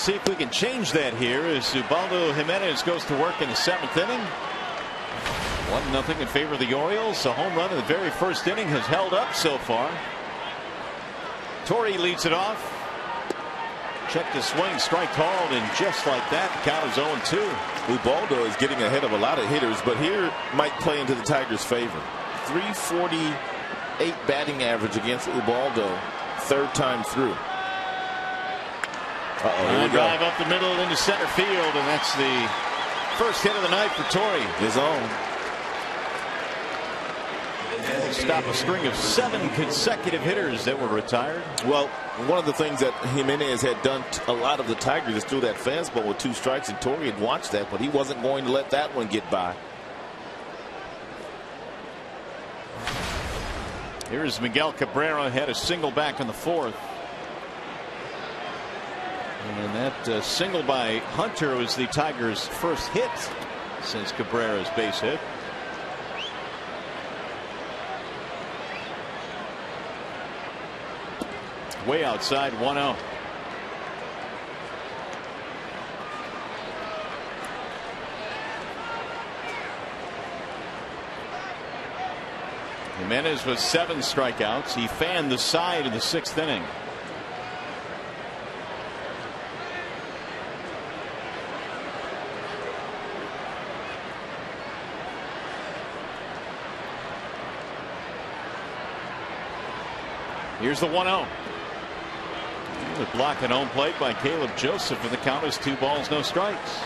see if we can change that here as Ubaldo Jimenez goes to work in the 7th inning. 1-0 in favor of the Orioles. A home run in the very first inning has held up so far. Torrey leads it off. Check the swing, strike called, and just like that, the count is 0-2. Ubaldo is getting ahead of a lot of hitters, but here might play into the Tigers' favor. 348 batting average against Ubaldo, 3rd time through. Line drive up the middle into center field, and that's the first hit of the night for Torrey. His own. Stop a string of 7 consecutive hitters that were retired. Well, one of the things that Jimenez had done a lot of the Tigers is threw that fastball with 2 strikes, and Torrey had watched that, but he wasn't going to let that one get by. Here's Miguel Cabrera, had a single back in the 4th. And that single by Hunter was the Tigers' first hit since Cabrera's base hit. Way outside, 1-0. Jimenez with 7 strikeouts. He fanned the side in the 6th inning. Here's the 1-0. The block at home plate by Caleb Joseph, and the count is 2 balls, no strikes.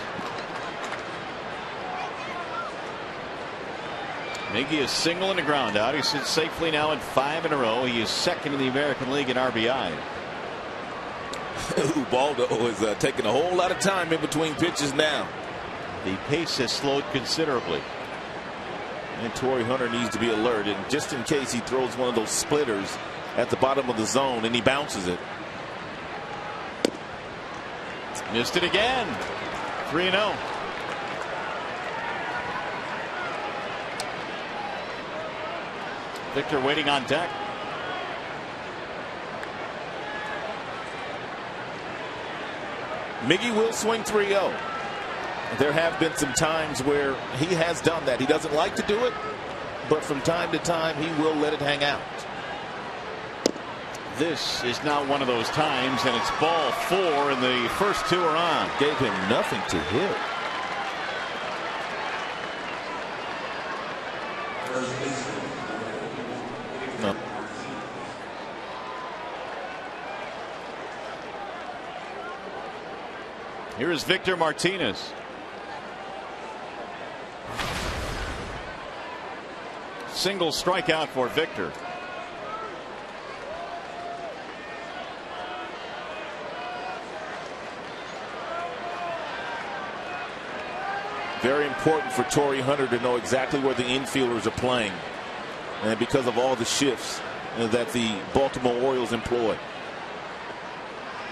Miggy is single and a ground out. He sits safely now in 5 in a row. He is 2nd in the American League in RBI. Ubaldo is taking a whole lot of time in between pitches now. The pace has slowed considerably. And Torrey Hunter needs to be alert, and just in case he throws one of those splitters at the bottom of the zone and he bounces it. Missed it again. 3-0. Victor waiting on deck. Miggy will swing 3-0. There have been some times where he has done that. He doesn't like to do it, but from time to time he will let it hang out. This is not one of those times, and it's ball 4, and the first 2 are on. Gave him nothing to hit. No. Here is Victor Martinez. Single strikeout for Victor. Very important for Torrey Hunter to know exactly where the infielders are playing, and because of all the shifts that the Baltimore Orioles employ.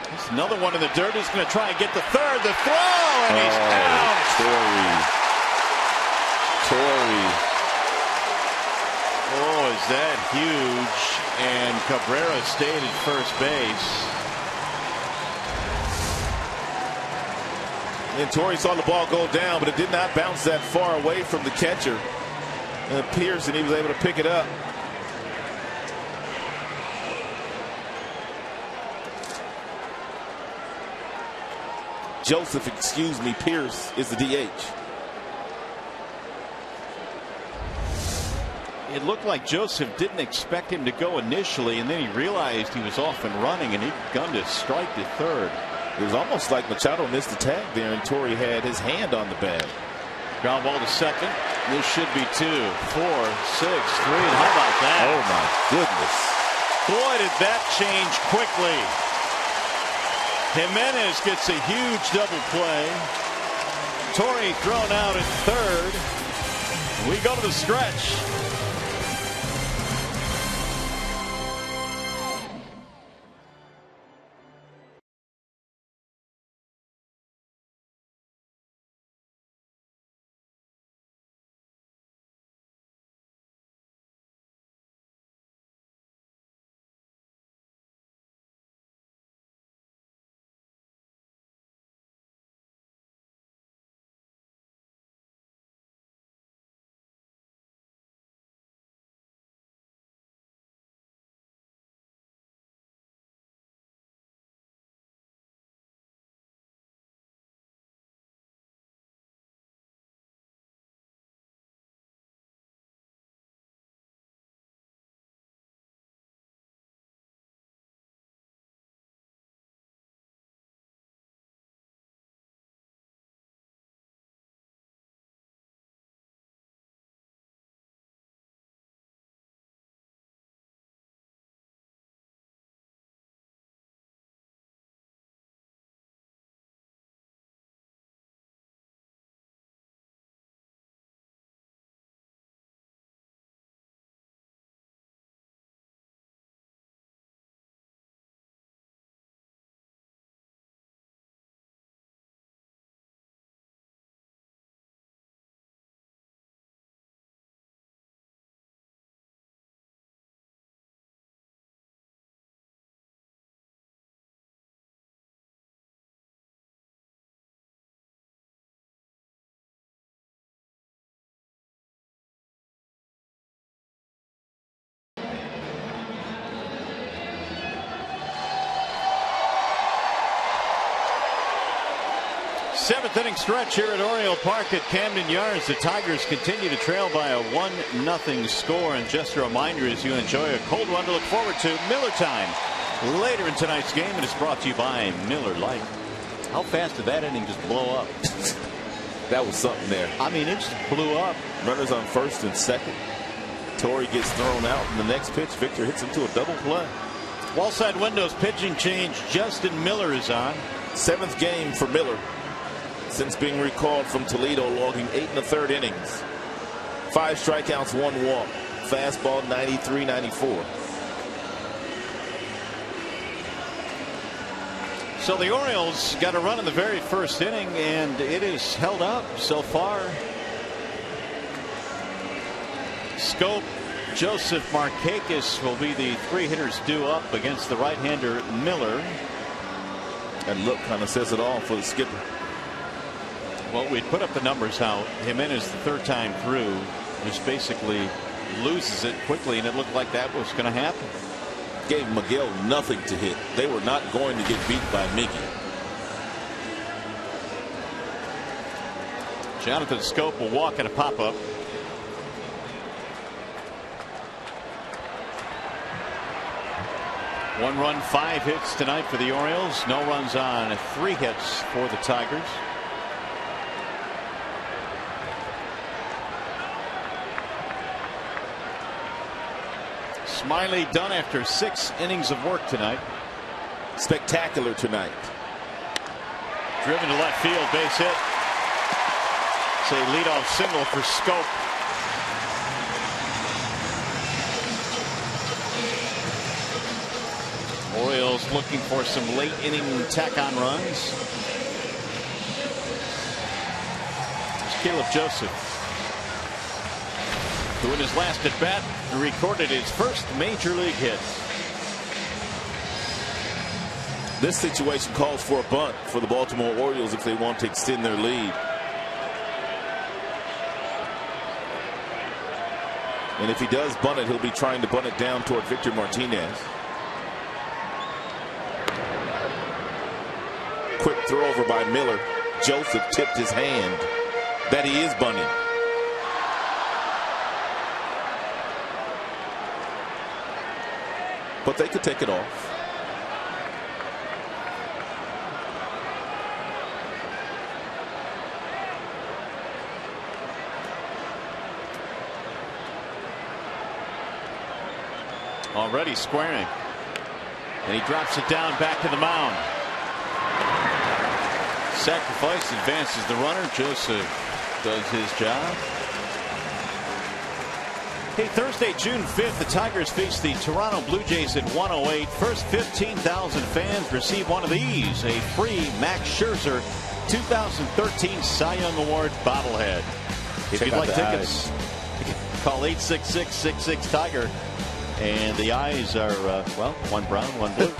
There's another one in the dirt. He's going to try and get the third. The throw, and he's out. Torrey. Oh, is that huge? And Cabrera stayed at first base. And Torrey saw the ball go down, but it did not bounce that far away from the catcher. And Pierce, and he was able to pick it up. Joseph, excuse me, Pierce is the DH. It looked like Joseph didn't expect him to go initially, and then he realized he was off and running, and he gunned to strike to third. It was almost like Machado missed the tag there, and Torrey had his hand on the bat. Ground ball to second. This should be 2, 4, 6, 3. How about that? Oh my goodness. Boy, did that change quickly. Jimenez gets a huge double play. Torrey thrown out at third. We go to the stretch. Seventh inning stretch here at Oriole Park at Camden Yards. The Tigers continue to trail by a 1-0 score. And just a reminder, as you enjoy a cold one to look forward to, Miller time later in tonight's game, and it's brought to you by Miller Lite. How fast did that inning just blow up? That was something there. I mean, it just blew up. Runners on first and second. Torrey gets thrown out, and the next pitch, Victor hits him to a double play. Wallside windows pitching change. Justin Miller is on. Seventh game for Miller since being recalled from Toledo, logging 8 1/3 innings. 5 strikeouts, 1 walk. Fastball 93-94. So the Orioles got a run in the very first inning, and it is held up so far. Scope, Joseph, Markakis will be the 3 hitters due up against the right-hander Miller. And look kind of says it all for the skipper. Well, we'd put up the numbers how Jimenez, the 3rd time through, just basically loses it quickly, and it looked like that was going to happen. Gave Miguel nothing to hit. They were not going to get beat by Miggy. Jonathan Scope will walk at a pop-up. One run, 5 hits tonight for the Orioles. No runs on 3 hits for the Tigers. Smiley done after 6 innings of work tonight. Spectacular tonight. Driven to left field, base hit. It's a leadoff single for Scope. Orioles looking for some late inning tack-on runs. It's Caleb Joseph, who in his last at bat recorded his first major league hit. This situation calls for a bunt for the Baltimore Orioles if they want to extend their lead. And if he does bunt it, he'll be trying to bunt it down toward Victor Martinez. Quick throw over by Miller. Joseph tipped his hand that he is bunting. But they could take it off. Already squaring. And he drops it down back to the mound. Sacrifice, advances the runner. Joseph does his job. Hey, Thursday, June 5th, the Tigers face the Toronto Blue Jays at 108. First 15,000 fans receive one of these, a free Max Scherzer 2013 Cy Young Award bobblehead. If you'd like tickets, call 866-66-TIGER. And the eyes are, well, one brown, one blue.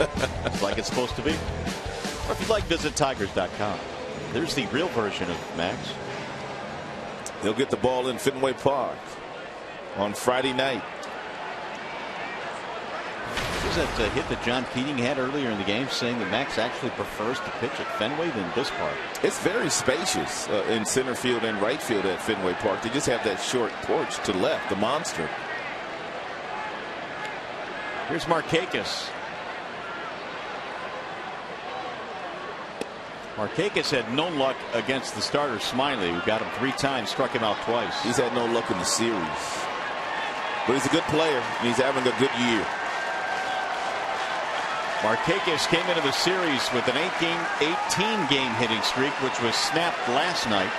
It's like it's supposed to be. Or if you'd like, visit Tigers.com. There's the real version of Max. They'll get the ball in Fenway Park on Friday night. There's that hit that John Keating had earlier in the game, saying that Max actually prefers to pitch at Fenway than this park. It's very spacious in center field and right field at Fenway Park. They just have that short porch to left, the monster. Here's Markakis. Markakis had no luck against the starter Smiley, who got him 3 times, struck him out twice. He's had no luck in the series. But he's a good player, and he's having a good year. Markakis came into the series with an 18-game hitting streak, which was snapped last night.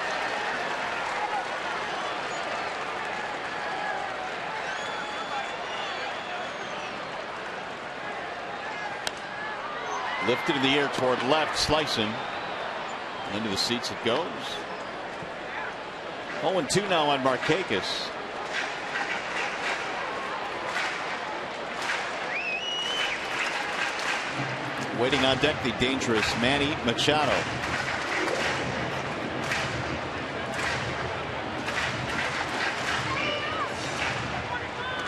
Lifted in the air toward left, slicing. Into the seats it goes. 0-2 now on Markakis. Waiting on deck, the dangerous Manny Machado.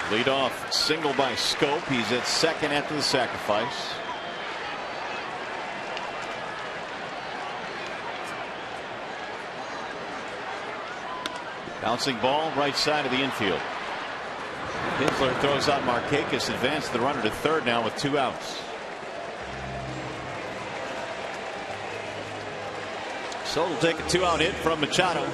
Leadoff single by Scope. He's at second after the sacrifice. Bouncing ball right side of the infield. Kinsler throws out Markakis, advanced the runner to third now with 2 outs. So it'll take a 2-out hit from Machado.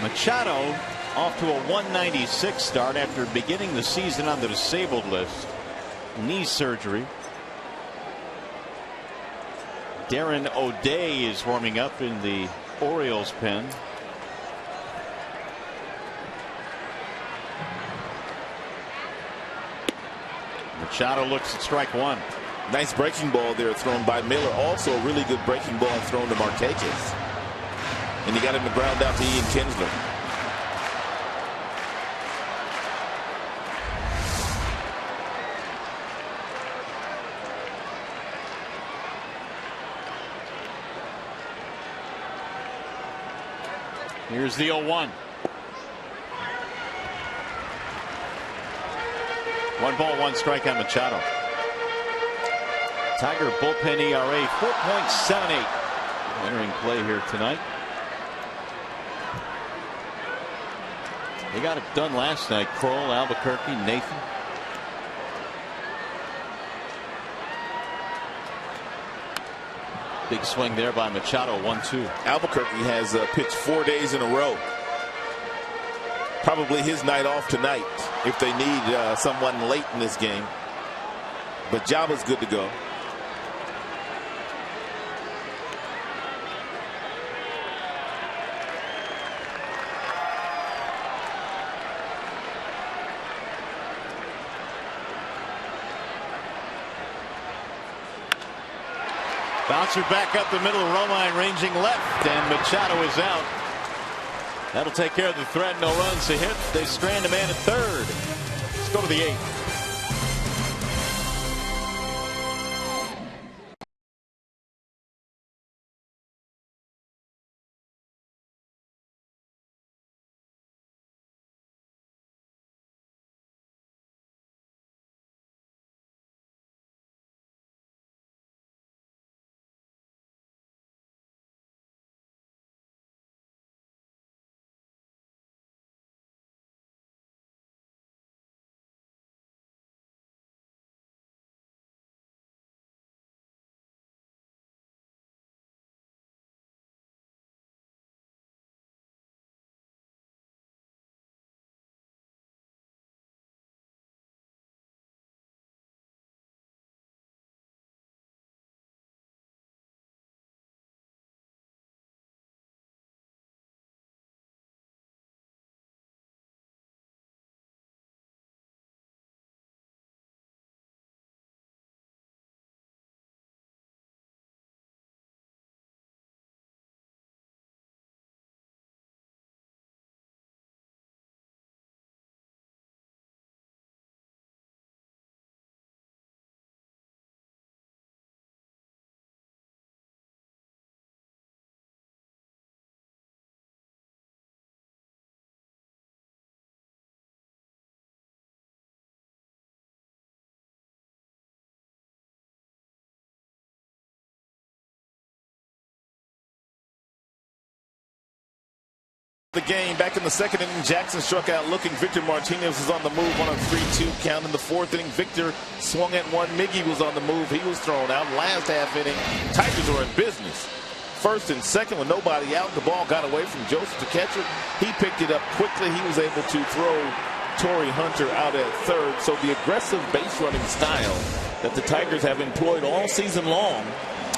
Machado off to a 196 start after beginning the season on the disabled list. Knee surgery. Darren O'Day is warming up in the Orioles pen. Machado looks at strike 1. Nice breaking ball there thrown by Miller. Also a really good breaking ball thrown to Markakis. And he got him to ground out to Ian Kinsler. Here's the 0-1. 1 ball, 1 strike on Machado. Tiger bullpen ERA 4.78 entering play here tonight. They got it done last night. Kroll, Albuquerque, Nathan. Big swing there by Machado, 1-2. Albuquerque has pitched 4 days in a row. Probably his night off tonight if they need someone late in this game. But Jaba's good to go. Bouncer back up the middle, Romine ranging left, and Machado is out. That'll take care of the threat. No runs to hit. They strand a man at third. Let's go to the 8th. The game back in the 2nd inning. Jackson struck out looking. Victor Martinez was on the move on a 3-2 count. In the 4th inning, Victor swung at one. Miggy was on the move. He was thrown out. Last half inning, Tigers were in business. 1st and 2nd with nobody out. The ball got away from Joseph to catcher. He picked it up quickly. He was able to throw Torrey Hunter out at 3rd. So the aggressive base running style that the Tigers have employed all season long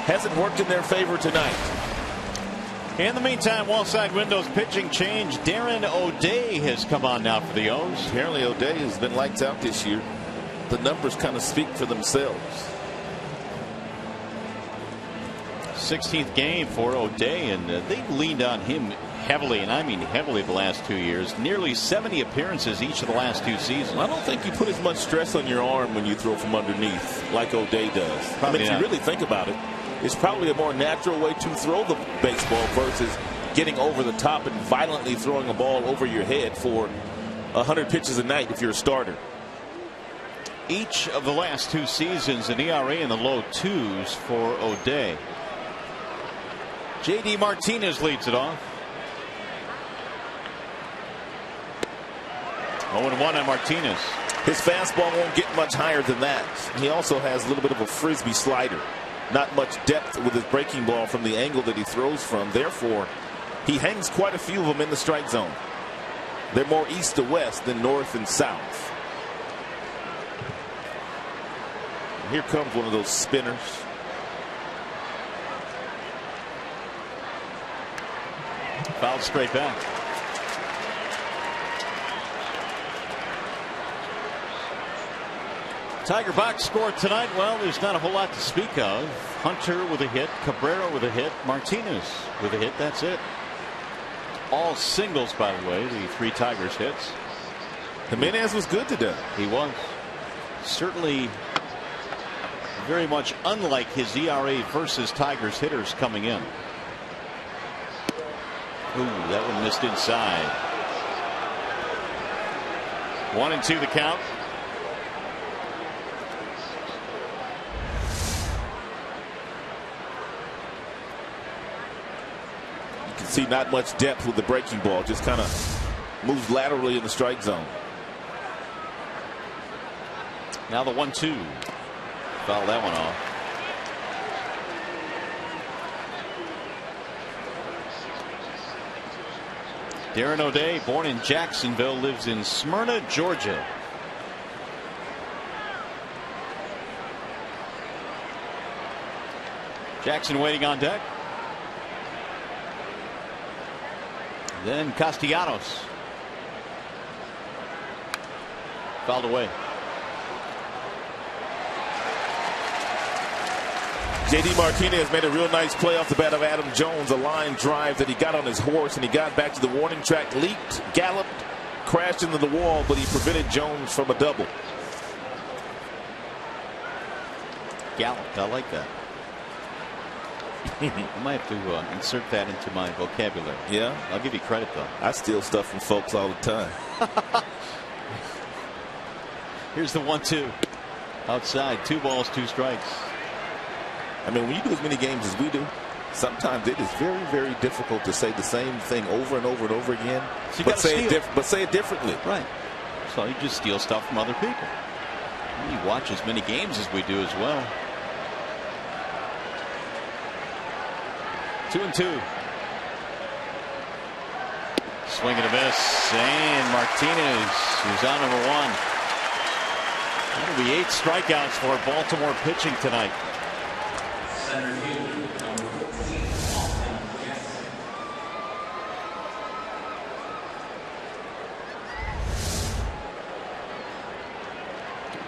hasn't worked in their favor tonight. In the meantime, wall-side windows pitching change. Darren O'Day has come on now for the O's. Apparently O'Day has been lights out this year. The numbers kind of speak for themselves. 16th game for O'Day, and they've leaned on him heavily, and I mean heavily, the last 2 years. Nearly 70 appearances each of the last 2 seasons. I don't think you put as much stress on your arm when you throw from underneath like O'Day does. Probably if you really think about it, it's probably a more natural way to throw the baseball versus getting over the top and violently throwing a ball over your head for 100 pitches a night if you're a starter. each of the last 2 seasons, an ERA in the low 2s for O'Day. J.D. Martinez leads it off. 0-1 on Martinez. His fastball won't get much higher than that. He also has a little bit of a frisbee slider. Not much depth with his breaking ball from the angle that he throws from. Therefore, he hangs quite a few of them in the strike zone. They're more east to west than north and south. Here comes one of those spinners. Fouled straight back. Tiger box score tonight. Well, there's not a whole lot to speak of. Hunter with a hit, Cabrera with a hit, Martinez with a hit. That's it. All singles, by the way, the 3 Tigers hits. Jimenez was good today. He was. Certainly very much unlike his ERA versus Tigers hitters coming in. Ooh, that one missed inside. 1-2 the count. You can see not much depth with the breaking ball. Just kind of moves laterally in the strike zone. Now the 1-2. Foul that one off. Darren O'Day, born in Jacksonville, lives in Smyrna, Georgia. Jackson waiting on deck. Then Castellanos. Fouled away. J.D. Martinez made a real nice play off the bat of Adam Jones. A line drive that he got on his horse, and he got back to the warning track, leaped, galloped, crashed into the wall, but he prevented Jones from a double. Galloped. I like that. I might have to insert that into my vocabulary. Yeah. I'll give you credit, though. I steal stuff from folks all the time. Here's the 1-2. Outside. 2 balls, 2 strikes. I mean, when you do as many games as we do, sometimes it is very, very difficult to say the same thing over and over and over again, So but say it differently. Right. So you just steal stuff from other people. You watch as many games as we do as well. 2-2. Swing and a miss. And Martinez, who's on number 1. That'll be 8 strikeouts for Baltimore pitching tonight.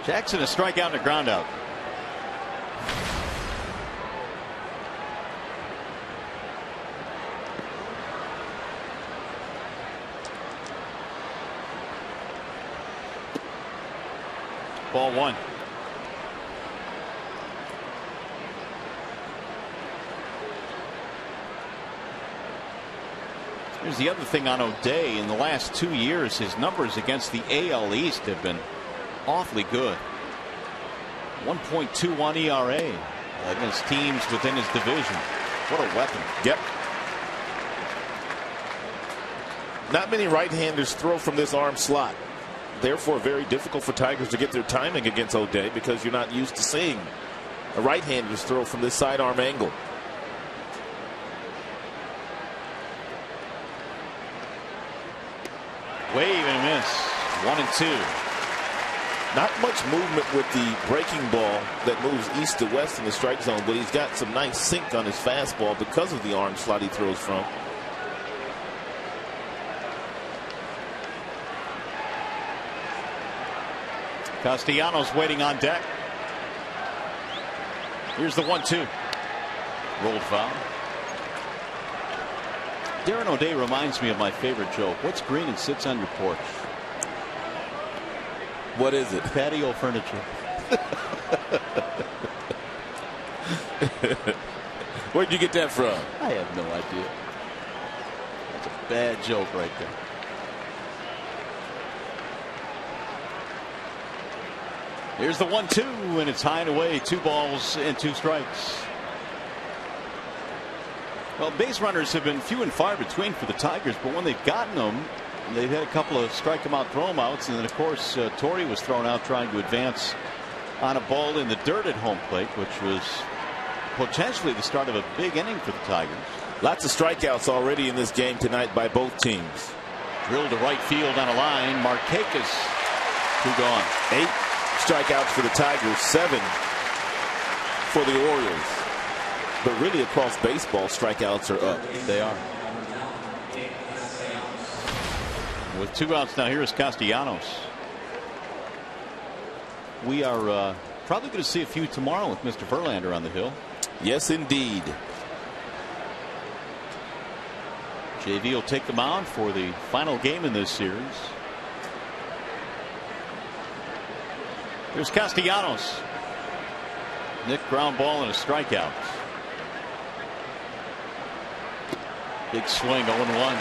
Jackson a strikeout and a ground out. Ball 1. Here's the other thing on O'Day. In the last 2 years, his numbers against the AL East have been awfully good. 1.21 ERA against teams within his division. What a weapon. Yep. Not many right-handers throw from this arm slot. Therefore, very difficult for Tigers to get their timing against O'Day because you're not used to seeing a right-handers throw from this sidearm angle. Wave and a miss. 1-2. Not much movement with the breaking ball that moves east to west in the strike zone, but he's got some nice sink on his fastball because of the arm slot he throws from. Castellanos waiting on deck. Here's the 1-2. Rolled foul. Darren O'Day reminds me of my favorite joke. What's green and sits on your porch? What is it? Patio furniture. Where'd you get that from? I have no idea. That's a bad joke right there. Here's the 1-2, and it's high and away. 2 balls and 2 strikes. Well, base runners have been few and far between for the Tigers, but when they've gotten them, they've had a couple of strike them out, throw them outs, and then of course Torrey was thrown out trying to advance on a ball in the dirt at home plate, which was potentially the start of a big inning for the Tigers. Lots of strikeouts already in this game tonight by both teams. Drilled to right field on a line. Markakis, 2 gone. 8 strikeouts for the Tigers, 7 for the Orioles. But really across baseball, strikeouts are up. They are. With 2 outs now, here is Castellanos. We are probably going to see a few tomorrow with Mr. Verlander on the hill. Yes, indeed. JV will take the mound for the final game in this series. Here's Castellanos. Nick ground ball and a strikeout. Big swing, 0-1.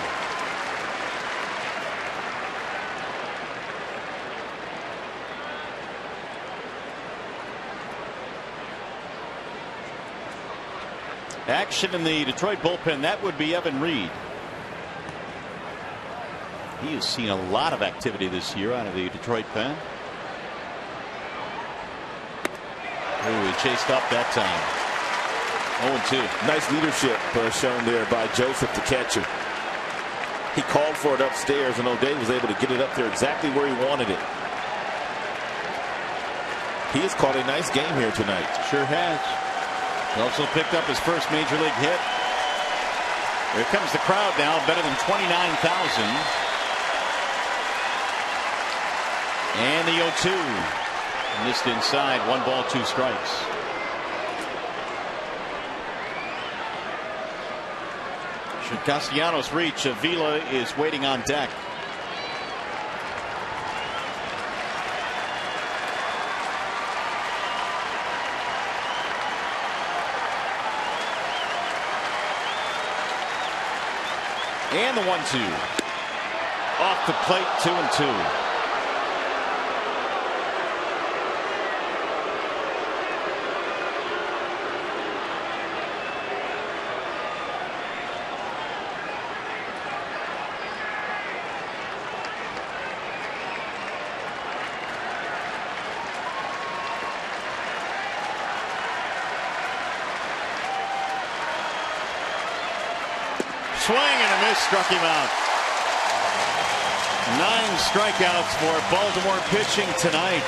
Action in the Detroit bullpen. That would be Evan Reed. He has seen a lot of activity this year out of the Detroit pen. Oh, he chased up that time. 0-2. Nice leadership shown there by Joseph, the catcher. He called for it upstairs, and O'Day was able to get it up there exactly where he wanted it. He has caught a nice game here tonight. Sure has. He also picked up his first major league hit. Here comes the crowd now, better than 29,000. And the 0-2. Missed inside. 1 ball, 2 strikes. Should Castellanos reach, Avila is waiting on deck. And the 1-2. Off the plate, 2-2. Swing and a miss, struck him out. 9 strikeouts for Baltimore pitching tonight.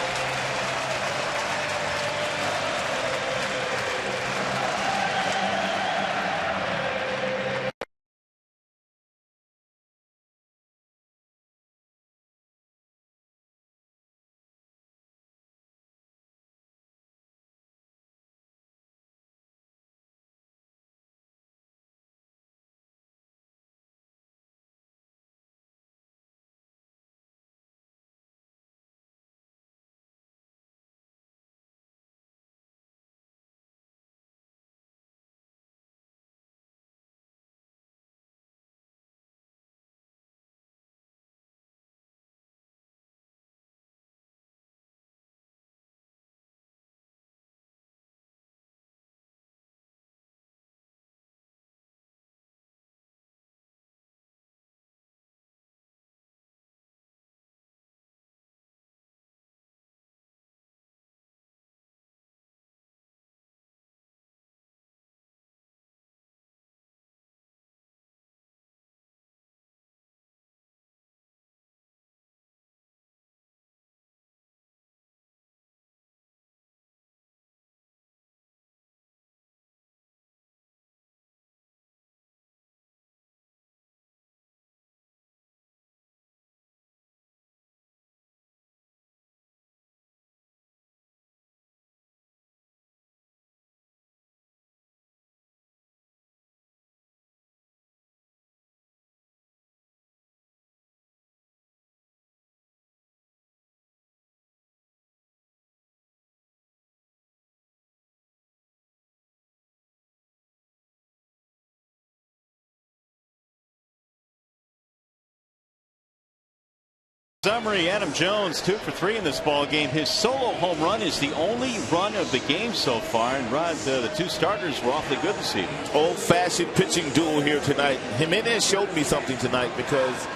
Summary: Adam Jones 2 for 3 in this ball game. His solo home run is the only run of the game so far. And Rod, the two starters were awfully good this evening. Old-fashioned pitching duel here tonight. Jimenez showed me something tonight because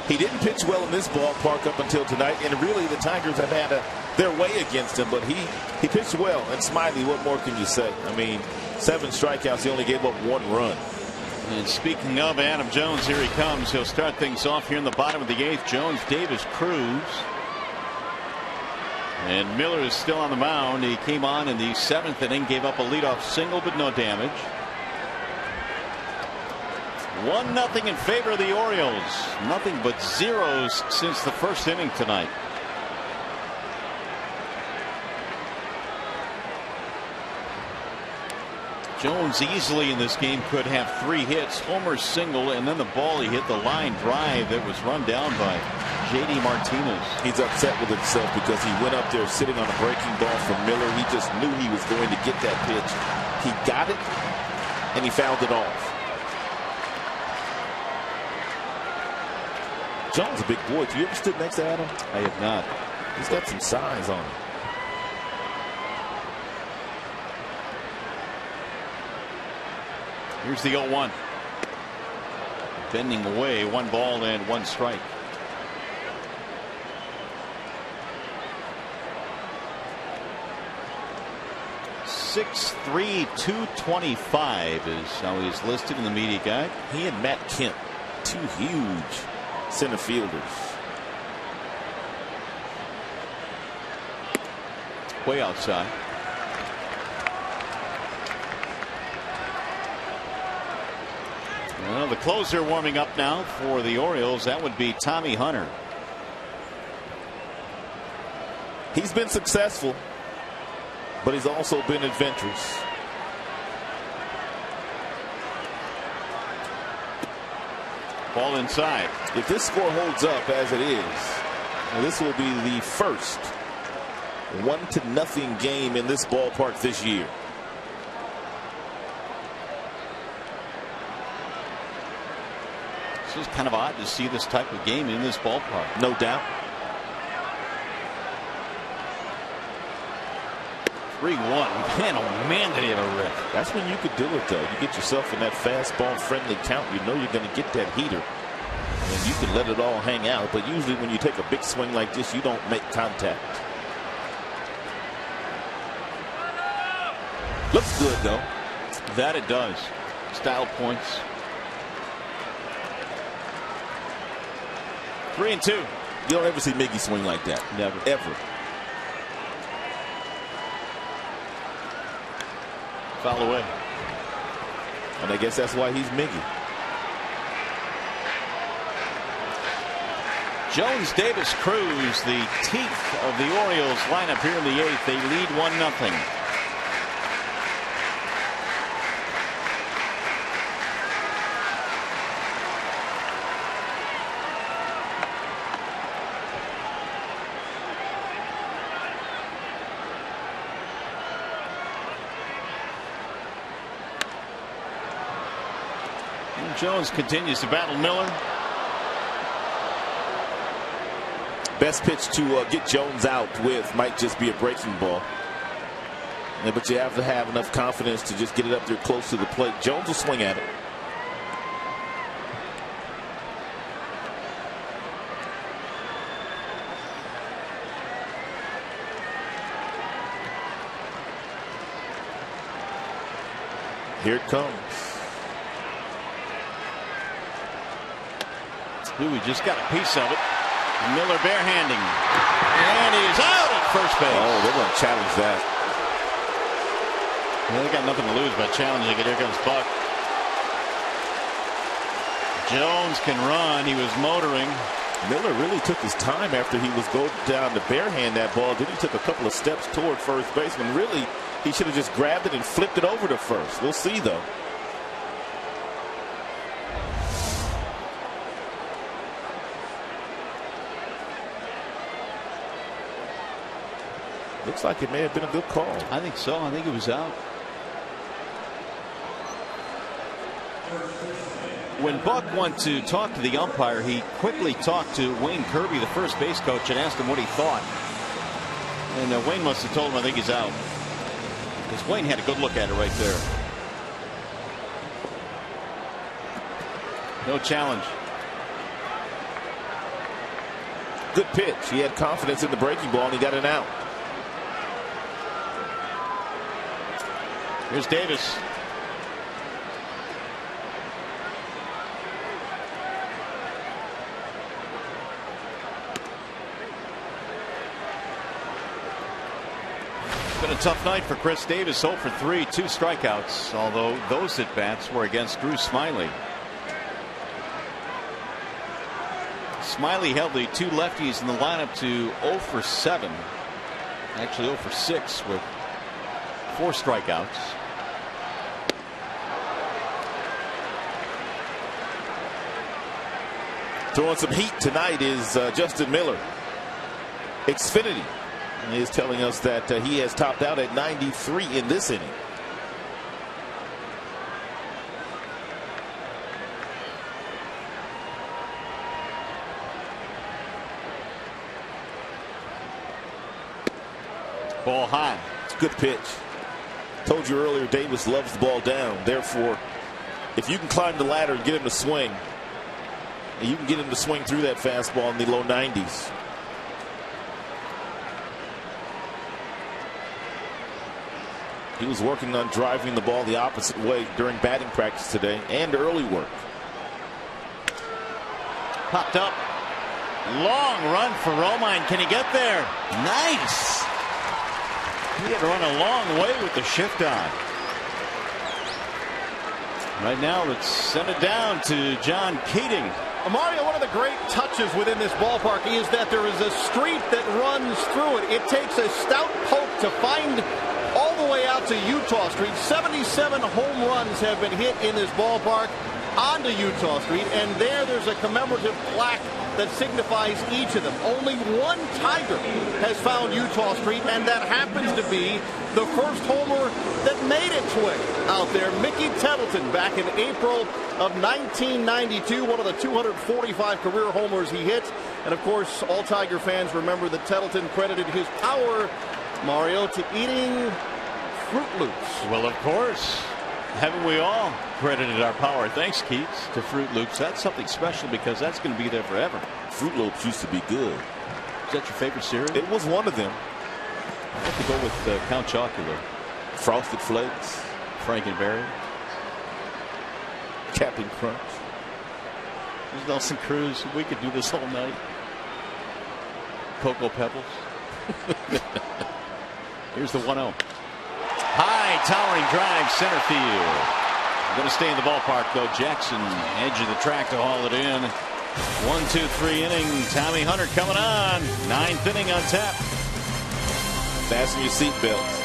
he didn't pitch well in this ballpark up until tonight, and really the Tigers have had their way against him. But he pitched well. And Smiley, what more can you say? I mean, 7 strikeouts. He only gave up 1 run. And speaking of Adam Jones, here he comes. He'll start things off here in the bottom of the 8th. Jones, Davis, Cruz. And Miller is still on the mound. He came on in the 7th inning, gave up a leadoff single, but no damage. 1-0 in favor of the Orioles. Nothing but zeros since the first inning tonight. Jones easily in this game could have 3 hits, homer, single, and then the ball he hit the line drive that was run down by J.D. Martinez. He's upset with himself because he went up there sitting on a breaking ball from Miller. He just knew he was going to get that pitch. He got it, and he fouled it off. Jones a big boy. Have you ever stood next to Adam? I have not. He's got some size on him. Here's the 0-1. Bending away, 1 ball and 1 strike. .6'3", 225 is how he's listed in the media guide. He and Matt Kemp, 2 huge center fielders. Way outside. Well, the closer warming up now for the Orioles. That would be Tommy Hunter. He's been successful, but he's also been adventurous. Ball inside. If this score holds up as it is, this will be the first 1-0 game in this ballpark this year. It's kind of odd to see this type of game in this ballpark. No doubt. 3-1. Man, oh man, did he have a rip. That's when you could do it, though. You get yourself in that fastball friendly count. You know you're going to get that heater. And you can let it all hang out. But usually when you take a big swing like this, you don't make contact. Looks good, though. That it does. Style points. 3-2. You don't ever see Miggy swing like that. Never. Ever. Foul away. And I guess that's why he's Miggy. Jones, Davis, Cruz, the teeth of the Orioles lineup here in the 8th. They lead 1-0. Jones continues to battle Miller. Best pitch to get Jones out with might just be a breaking ball. Yeah, but you have to have enough confidence to just get it up there close to the plate. Jones will swing at it. Here it comes. We just got a piece of it. Miller barehanding. And he's out at first base. Oh, they're going to challenge that. Well, they got nothing to lose by challenging it. Here comes Buck. Jones can run. He was motoring. Miller really took his time after he was going down to barehand that ball. Then he took a couple of steps toward first base. When really, he should have just grabbed it and flipped it over to first. We'll see, though. Looks like it may have been a good call. I think so. I think it was out. When Buck went to talk to the umpire, he quickly talked to Wayne Kirby, the first base coach, and asked him what he thought. And Wayne must have told him, I think he's out. Because Wayne had a good look at it right there. No challenge. Good pitch. He had confidence in the breaking ball, and he got an out. Here's Davis. It's been a tough night for Chris Davis. 0 for 3, 2 strikeouts, although those at-bats were against Drew Smyly. Smyly held the 2 lefties in the lineup to 0 for 7. Actually 0 for 6 with 4 strikeouts. Throwing some heat tonight is Justin Miller. Xfinity is telling us that he has topped out at 93 in this inning. Ball high. It's a good pitch. Told you earlier, Davis loves the ball down. Therefore, if you can climb the ladder and get him to swing, and you can get him to swing through that fastball in the low 90s. He was working on driving the ball the opposite way during batting practice today and early work. Popped up. Long run for Romine. Can he get there? Nice. He had to run a long way with the shift on. Right now, let's send it down to John Keating. Mario, one of the great touches within this ballpark is that there is a street that runs through it. It takes a stout poke to find all the way out to Utah Street. 77 home runs have been hit in this ballpark onto Utah Street, and there's a commemorative plaque that signifies each of them. Only one Tiger has found Utah Street, and that happens to be the first homer that made its way out there. Mickey Tettleton back in April of 1992, one of the 245 career homers he hit. And of course, all Tiger fans remember that Tettleton credited his power, Mario, to eating Fruit Loops. Well, of course. Haven't we all credited our power, thanks, Keats, to Fruit Loops? That's something special because that's going to be there forever. Fruit Loops used to be good. Is that your favorite cereal? It was one of them. I have to go with Count Chocula. Frosted Flakes. Frankenberry. Captain Crunch. There's Nelson Cruz. We could do this all night. Cocoa Pebbles. Here's the 1-0. High towering drive, center field. Going to stay in the ballpark, though. Jackson, edge of the track to haul it in. 1, 2, 3 inning. Tommy Hunter coming on. 9th inning on tap. Fasten your seatbelts.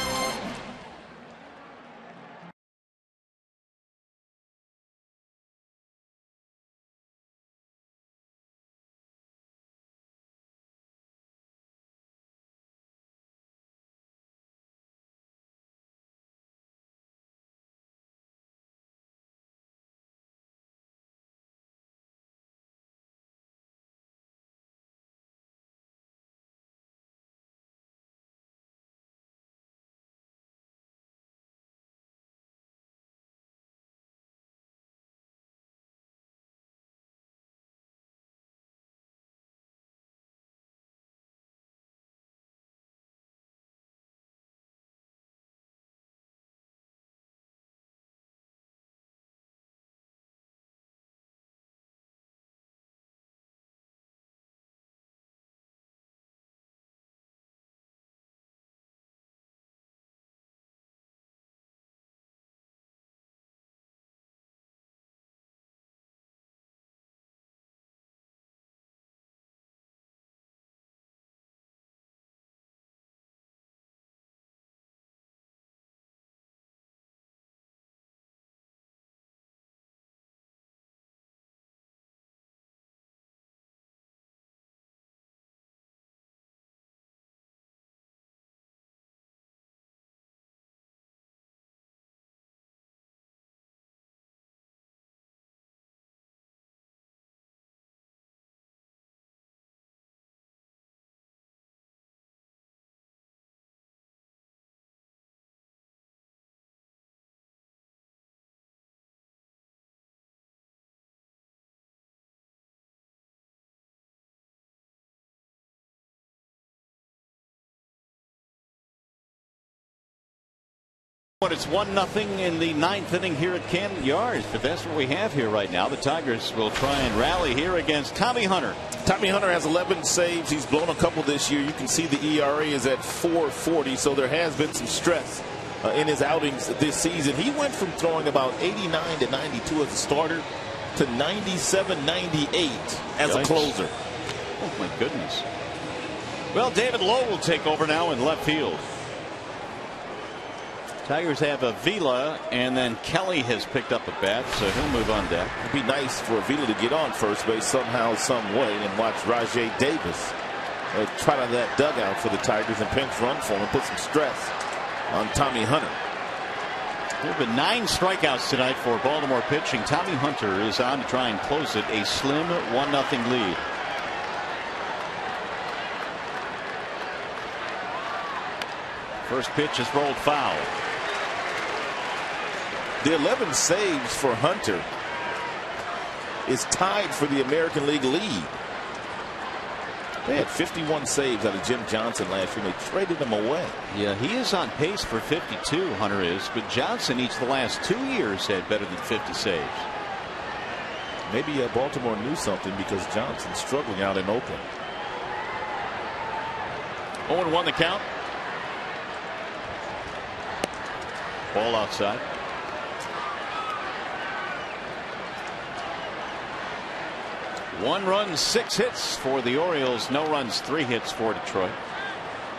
But it's 1-0 in the 9th inning here at Camden Yards, but that's what we have here right now. The Tigers will try and rally here against Tommy Hunter. Tommy Hunter has 11 saves. He's blown a couple this year. You can see the ERA is at 4.40, so there has been some stress in his outings this season. He went from throwing about 89 to 92 as a starter to 97, 98 as a closer. Oh, my goodness. Well, David Lowe will take over now in left field. Tigers have Avila, and then Kelly has picked up a bat, so he'll move on deck. It'd be nice for Avila to get on first base somehow, some way, and watch Rajai Davis try out of that dugout for the Tigers and pinch run for him and put some stress on Tommy Hunter. There have been 9 strikeouts tonight for Baltimore pitching. Tommy Hunter is on to try and close it, a slim 1-0 lead. First pitch is rolled foul. The 11 saves for Hunter is tied for the American League lead. They had 51 saves out of Jim Johnson last year, and they traded him away. Yeah, he is on pace for 52, Hunter is, but Johnson each of the last 2 years had better than 50 saves. Maybe Baltimore knew something because Johnson's struggling out in Oakland. 0-1 the count. Ball outside. One run, 6 hits for the Orioles. No runs, 3 hits for Detroit.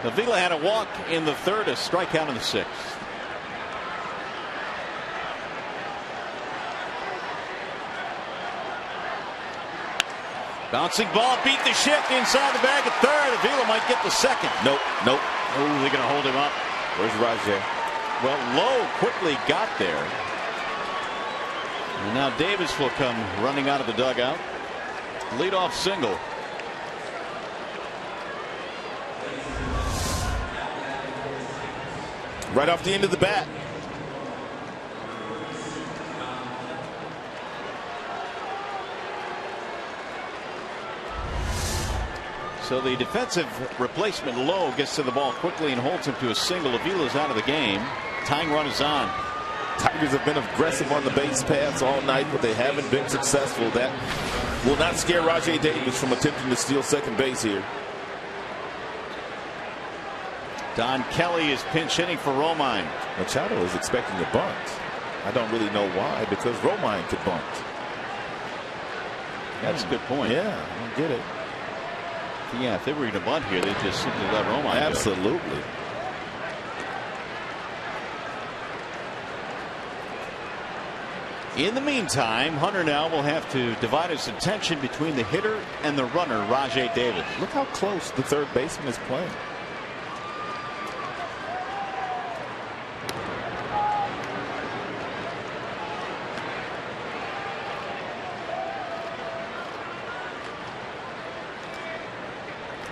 Avila had a walk in the 3rd, a strikeout in the 6th. Bouncing ball, beat the shift inside the bag at 3rd. Avila might get the 2nd. Nope. Oh, they're going to hold him up. Where's Rajai? Well, Lowe quickly got there. And now Davis will come running out of the dugout. Leadoff single. Right off the end of the bat. So the defensive replacement Lowe gets to the ball quickly and holds him to a single. Avila's out of the game. Tying run is on. Tigers have been aggressive on the base paths all night, but they haven't been successful. That will not scare Rajai Davis from attempting to steal second base here. Don Kelly is pinch hitting for Romine. Machado is expecting a bunt. I don't really know why, because Romine could bunt. That's a good point. Yeah, I don't get it. Yeah, if they were going to bunt here, they'd just simply let Romine go. Absolutely. In the meantime, Hunter now will have to divide his attention between the hitter and the runner, Rajai Davis. Look how close the third baseman is playing.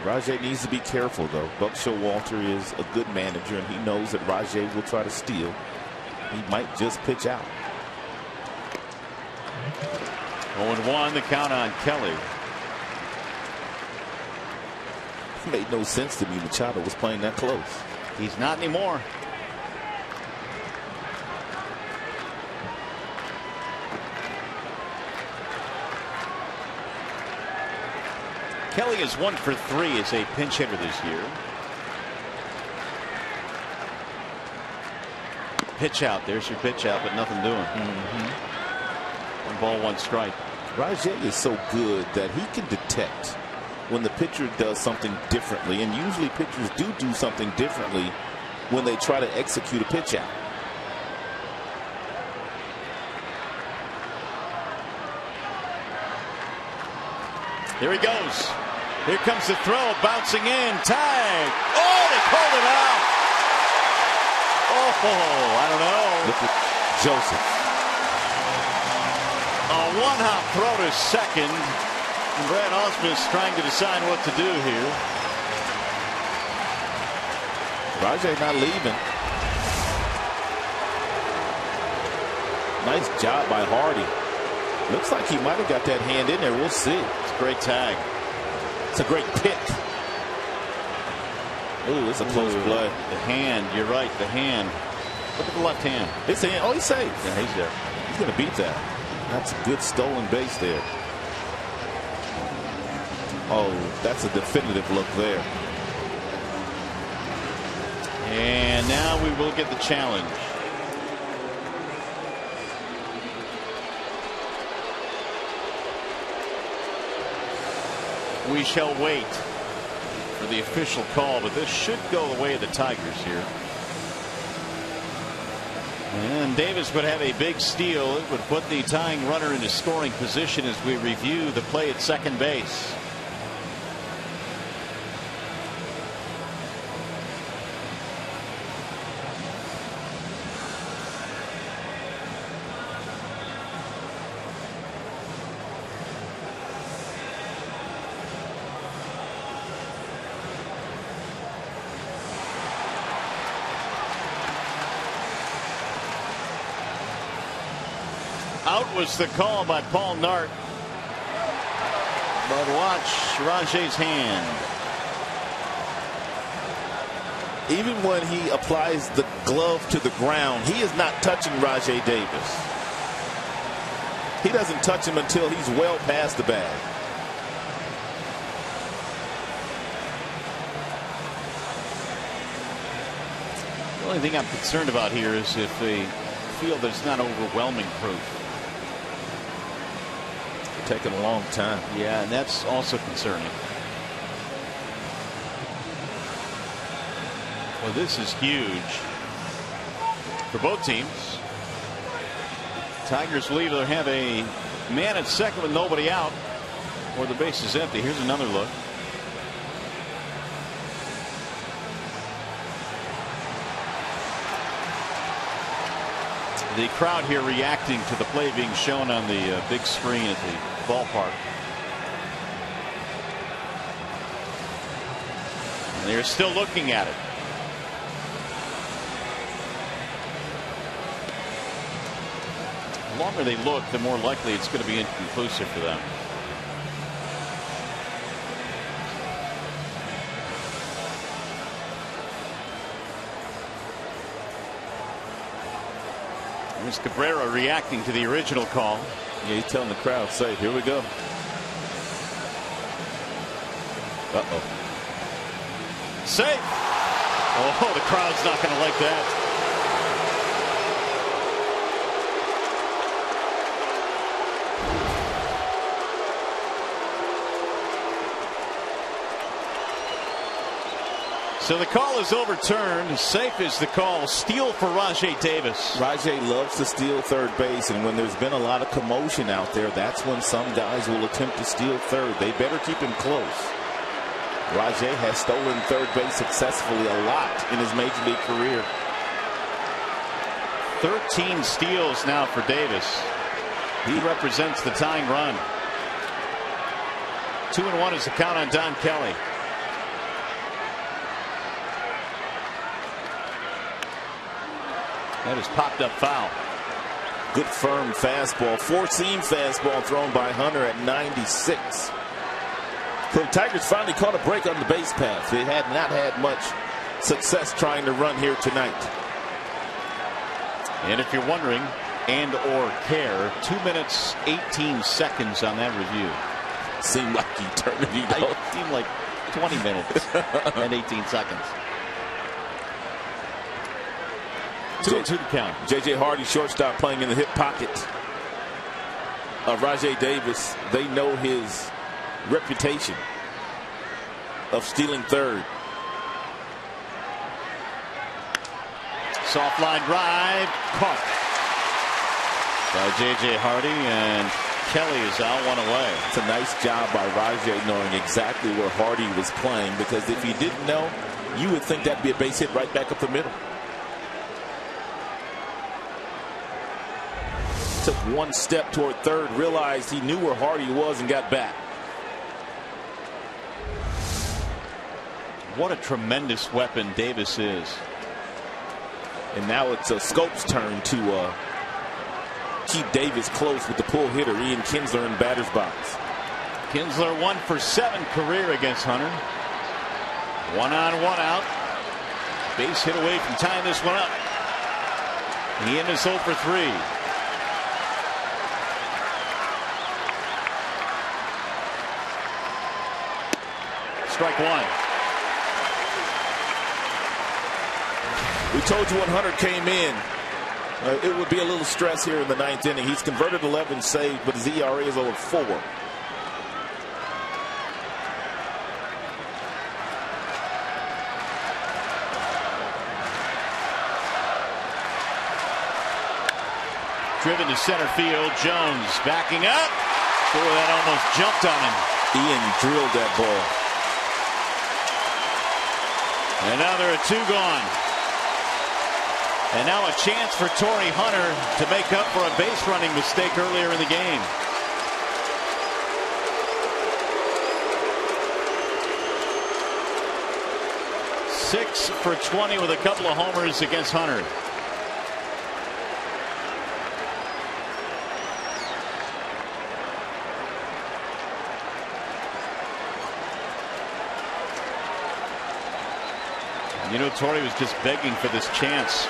Rajai needs to be careful, though. Buck Showalter is a good manager, and he knows that Rajai will try to steal. He might just pitch out. 0-1 the count on Kelly. It made no sense to me Machado was playing that close. He's not anymore. Kelly is 1 for 3 as a pinch hitter this year. Pitch out. There's your pitch out, but nothing doing. 1 ball, 1 strike. Rajai is so good that he can detect when the pitcher does something differently, and usually pitchers do something differently when they try to execute a pitch out. Here he goes. Here comes the throw, bouncing in, tag. Oh, they pulled it out. Oh, I don't know. Look at Joseph. A 1-hop throw to second. And Brad Ausmus trying to decide what to do here. Rajai not leaving. Nice job by Hardy. Looks like he might have got that hand in there. We'll see. It's a great tag. It's a great pick. Ooh, it's a close play. The hand, you're right, the hand. Look at the left hand. His hand. Oh, he's safe. Yeah, he's there. He's going to beat that. That's a good stolen base there. Oh, that's a definitive look there. And now we will get the challenge. We shall wait for the official call, but this should go the way of the Tigers here. And Davis would have a big steal. It would put the tying runner into scoring position as we review the play at second base. Out was the call by Paul Nart. But watch Rajay's hand. Even when he applies the glove to the ground, he is not touching Rajay Davis. He doesn't touch him until he's well past the bag. The only thing I'm concerned about here is if they feel that it's not overwhelming proof. Taking a long time. Yeah, and that's also concerning. Well, this is huge for both teams. Tigers will either have a man at second with nobody out, or the base is empty. Here's another look. The crowd here reacting to the play being shown on the big screen at the ballpark. And they're still looking at it. The longer they look, the more likely it's going to be inconclusive for them. Here's Cabrera reacting to the original call. Yeah, he's telling the crowd, safe. Here we go. Uh-oh. Safe. Oh, the crowd's not going to like that. So the call is overturned. Safe is the call. Steal for Rajay Davis. Rajay loves to steal third base, and when there's been a lot of commotion out there, that's when some guys will attempt to steal third. They better keep him close. Rajay has stolen third base successfully a lot in his major league career. 13 steals now for Davis. He represents the tying run. 2-1 is the count on Don Kelly. That is popped up foul. Good firm fastball, four-seam fastball thrown by Hunter at 96. So the Tigers finally caught a break on the base path. They had not had much success trying to run here tonight. And if you're wondering and or care, 2 minutes 18 seconds on that review. Seemed like eternity, though. It seemed like 20 minutes and 18 seconds. 2-2 to count. J.J. Hardy, shortstop, playing in the hip pocket of Rajay Davis. They know his reputation of stealing third. Soft line drive, caught by J.J. Hardy, and Kelly is out, one away. It's a nice job by Rajay knowing exactly where Hardy was playing, because if he didn't know, you would think that'd be a base hit right back up the middle. Took one step toward third, realized he knew where Hardy was, and got back. What a tremendous weapon Davis is. And now it's Scope's turn to keep Davis close with the pull hitter, Ian Kinsler, in batter's box. Kinsler 1 for 7 career against Hunter. 1 on, 1 out. Base hit away from tying this one up. He in his 0 for 3. Strike one. We told you when Hunter came in, it would be a little stress here in the 9th inning. He's converted 11 saves, but his ERA is over 4. Driven to center field. Jones backing up. Boy, that almost jumped on him. Ian drilled that ball. And now there are 2 gone. And now a chance for Torrey Hunter to make up for a base running mistake earlier in the game. Six for 20 with a couple of homers against Hunter. You know, Torrey was just begging for this chance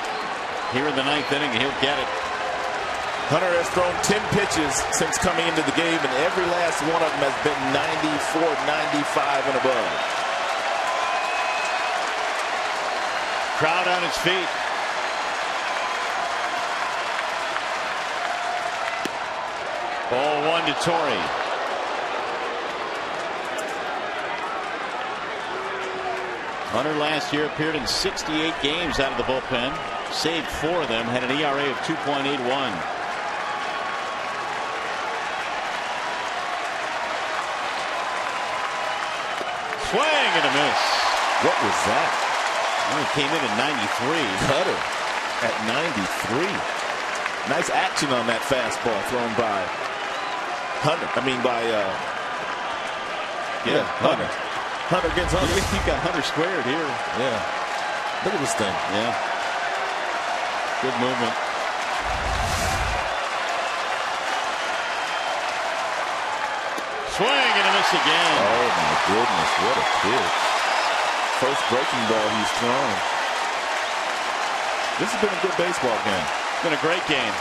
here in the 9th inning, and he'll get it. Hunter has thrown 10 pitches since coming into the game, and every last one of them has been 94, 95 and above. Crowd on its feet. Ball 1 to Torrey. Hunter last year appeared in 68 games out of the bullpen, saved 4 of them, had an ERA of 2.81. Swing and a miss. What was that? Well, he came in at 93. Cutter at 93. Nice action on that fastball thrown by Hunter. Hunter. Hunter gets Hunter. You got Hunter squared here. Yeah. Look at this thing. Yeah. Good movement. Swing and a miss again. Oh my goodness, what a pitch. First breaking ball he's thrown. This has been a good baseball game. It's been a great game.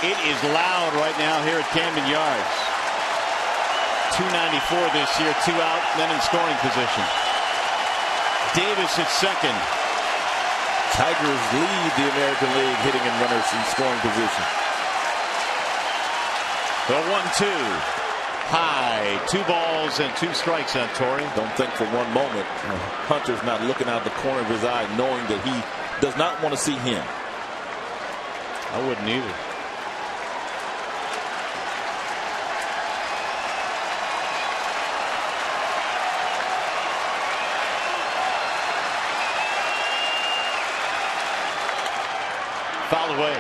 It is loud right now here at Camden Yards. 294 this year, 2 out, then in scoring position. Davis at second. Tigers lead the American League hitting and runners in scoring position. The 1-2. High. 2 balls and 2 strikes on Torrey. Don't think for one moment Hunter's not looking out the corner of his eye, knowing that he does not want to see him. I wouldn't either. Foul away.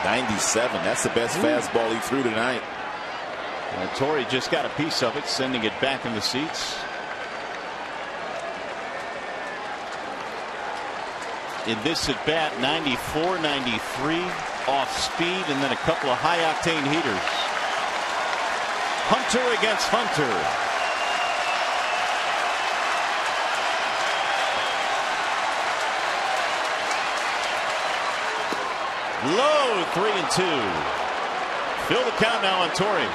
97. That's the best fastball he threw tonight. Torrey just got a piece of it, sending it back in the seats. In this at bat, 94, 93 off speed, and then a couple of high octane heaters. Hunter against Hunter. Low 3-2. Fill the count now on Torrey.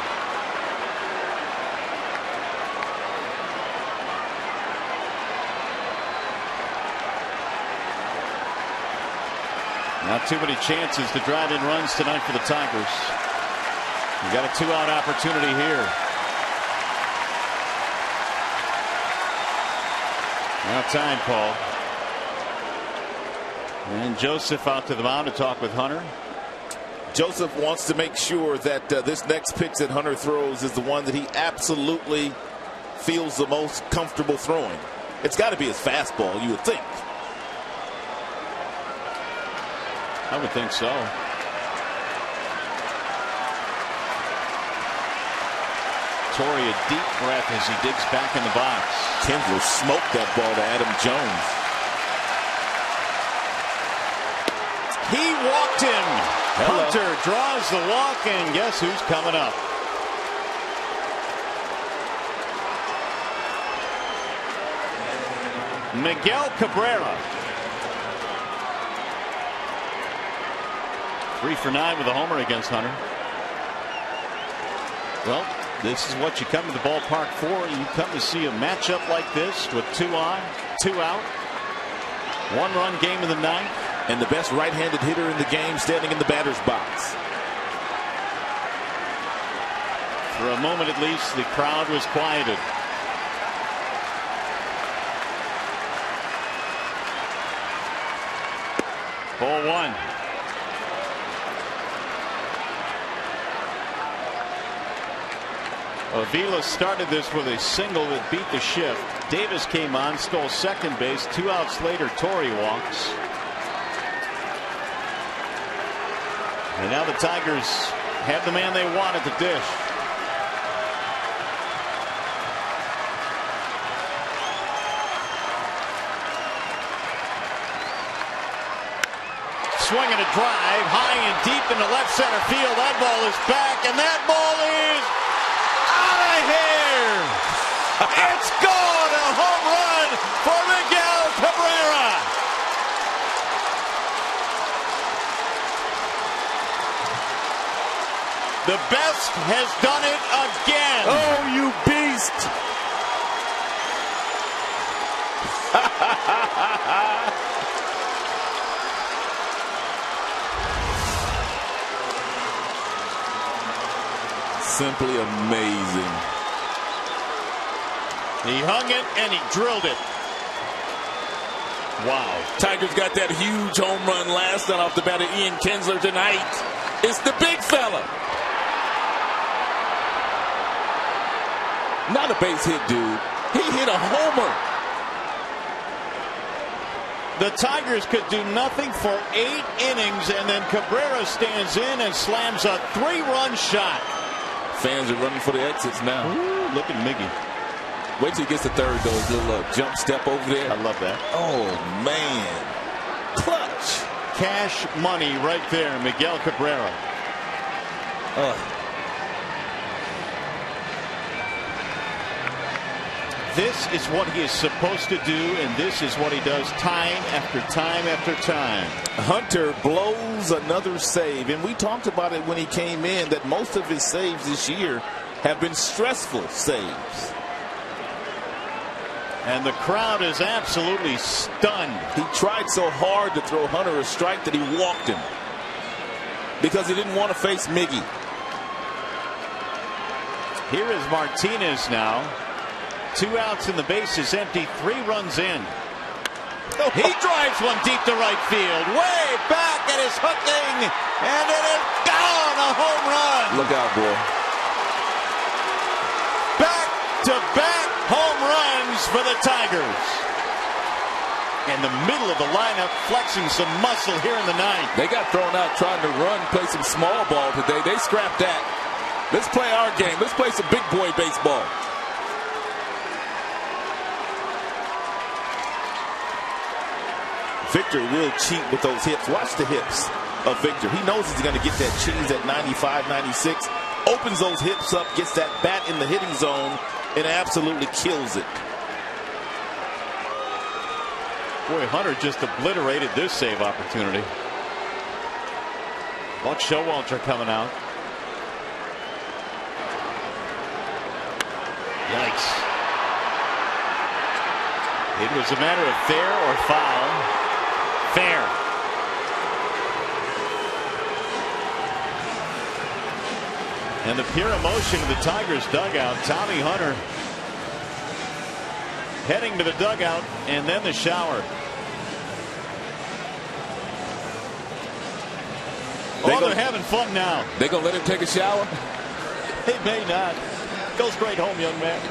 Not too many chances to drive in runs tonight for the Tigers. You got a 2-out opportunity here. Now time, Paul. And Joseph out to the mound to talk with Hunter. Joseph wants to make sure that this next pitch that Hunter throws is the one that he absolutely feels the most comfortable throwing. It's got to be his fastball, you would think. I would think so. Torrey a deep breath as he digs back in the box. Kinsler smoked that ball to Adam Jones. He walked him. Hello. Hunter draws the walk, and guess who's coming up? Miguel Cabrera. 3 for 9 with a homer against Hunter. Well, this is what you come to the ballpark for. You come to see a matchup like this with 2 on, 2 out. 1-run game in the 9th. And the best right-handed hitter in the game standing in the batter's box. For a moment at least, the crowd was quieted. Ball 1. Avila started this with a single that beat the shift. Davis came on, stole second base. 2 outs later, Torrey walks. And now the Tigers have the man they want at the dish. Swinging a drive high and deep into left center field. That ball is back, and that ball is out of here. It's gone. A home run for Miguel Cabrera. The best has done it again. Oh, you beast. Simply amazing. He hung it and he drilled it. Wow. Tigers got that huge home run last night off the bat of Ian Kinsler tonight. It's the big fella. Not a base hit, dude. He hit a homer. The Tigers could do nothing for 8 innings, and then Cabrera stands in and slams a 3-run shot. Fans are running for the exits now. Ooh, look at Miggy. Wait till he gets to third, though. His little jump step over there. I love that. Oh, man. Clutch. Cash money right there, Miguel Cabrera. This is what he is supposed to do, and this is what he does time after time after time. Hunter blows another save, and we talked about it when he came in that most of his saves this year have been stressful saves. And the crowd is absolutely stunned. He tried so hard to throw Hunter a strike that he walked him because he didn't want to face Miggy. Here is Martinez now. 2 outs and the base is empty. 3 runs in. He drives one deep to right field. Way back, and it's hooking. And it is gone. A home run. Look out, boy. Back-to-back home runs for the Tigers. In the middle of the lineup, flexing some muscle here in the 9th. They got thrown out trying to run, play some small ball today. They scrapped that. Let's play our game. Let's play some big boy baseball. Victor will cheat with those hips. Watch the hips of Victor. He knows he's going to get that cheese at 95, 96. Opens those hips up, gets that bat in the hitting zone, and absolutely kills it. Boy, Hunter just obliterated this save opportunity. Buck Showalter coming out. Yikes. It was a matter of fair or foul. Fair. And the pure emotion of the Tigers dugout. Tommy Hunter heading to the dugout and then the shower. They're having fun now. They gonna let him take a shower? They may not. Go straight home, young man.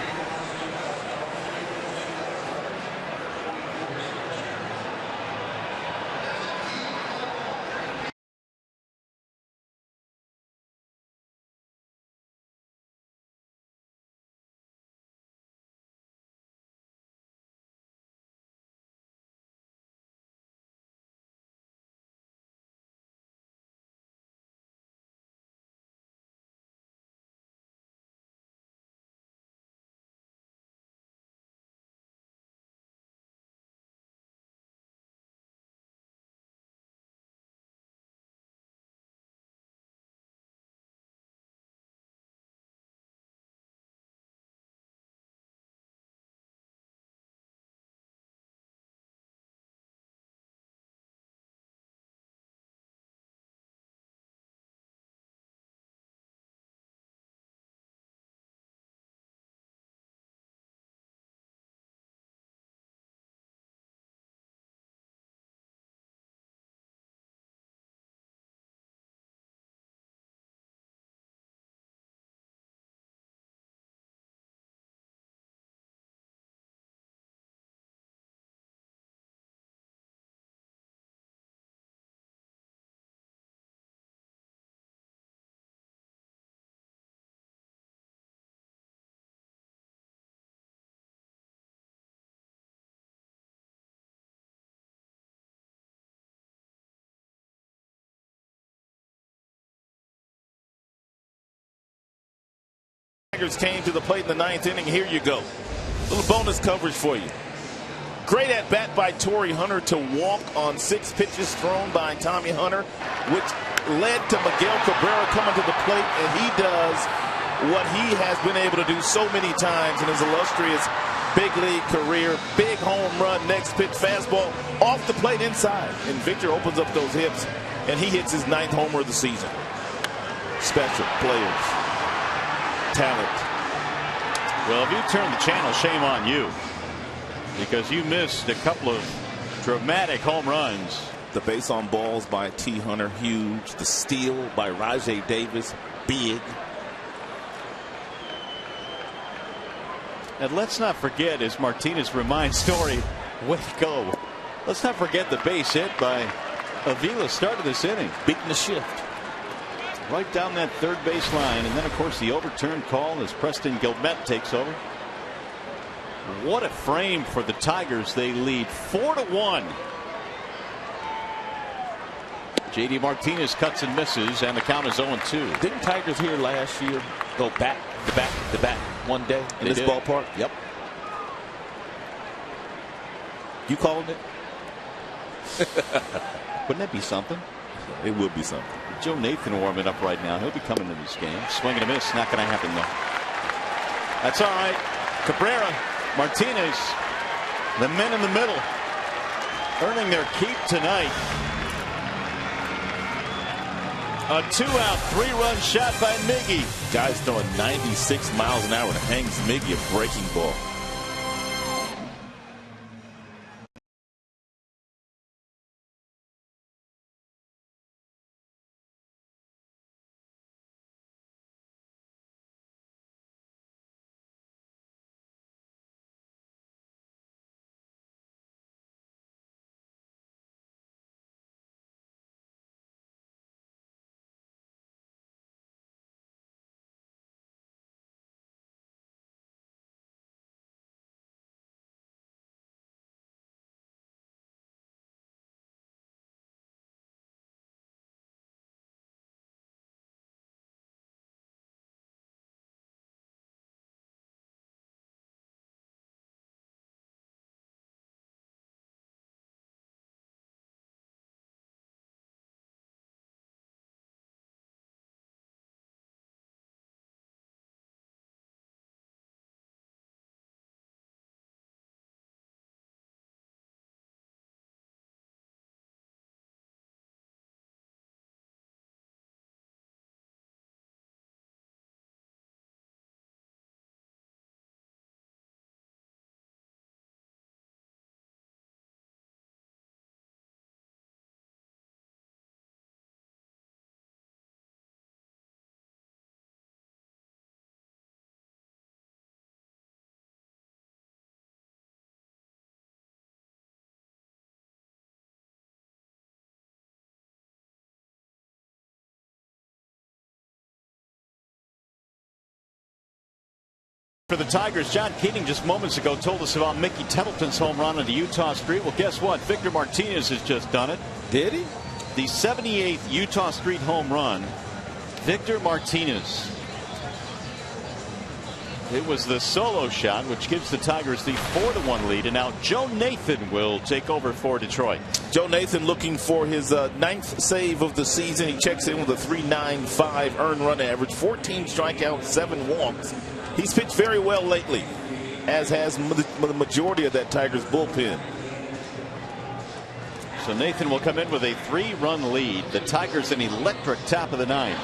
Tigers came to the plate in the 9th inning. Here you go. A little bonus coverage for you. Great at bat by Torrey Hunter to walk on 6 pitches thrown by Tommy Hunter, which led to Miguel Cabrera coming to the plate, and he does what he has been able to do so many times in his illustrious big league career. Big home run, next pitch, fastball off the plate inside, and Victor opens up those hips, and he hits his 9th homer of the season. Special players, talent. Well, if you turn the channel, shame on you, because you missed a couple of dramatic home runs. The base on balls by T. Hunter, huge. The steal by Rajay Davis, big. And let's not forget, as Martinez reminds Story, way to go. Let's not forget the base hit by Avila started this inning. Beating the shift. Right down that third base line. And then, of course, the overturned call as Preston Guillemette takes over. What a frame for the Tigers. They lead 4-1. J.D. Martinez cuts and misses, and the count is 0-2. Didn't Tigers here last year go back to back to back one day in this ballpark? Yep. You calling it? Wouldn't that be something? It would be something. Joe Nathan warming up right now. He'll be coming to this game. Swing and a miss. Not going to happen, though. That's all right. Cabrera, Martinez, the men in the middle, earning their keep tonight. A 2-out, 3-run shot by Miggy. Guy's throwing 96 miles an hour and hangs Miggy a breaking ball. For the Tigers, John Keating just moments ago told us about Mickey Templeton's home run on the Utah Street. Well, guess what? Victor Martinez has just done it. Did he? The 78th Utah Street home run. Victor Martinez. It was the solo shot, which gives the Tigers the 4-1 lead. And now Joe Nathan will take over for Detroit. Joe Nathan looking for his 9th save of the season. He checks in with a .395 earned run average, 14 strikeouts, 7 walks. He's pitched very well lately, as has the majority of that Tigers bullpen. So Nathan will come in with a 3-run lead. The Tigers an electric top of the 9th.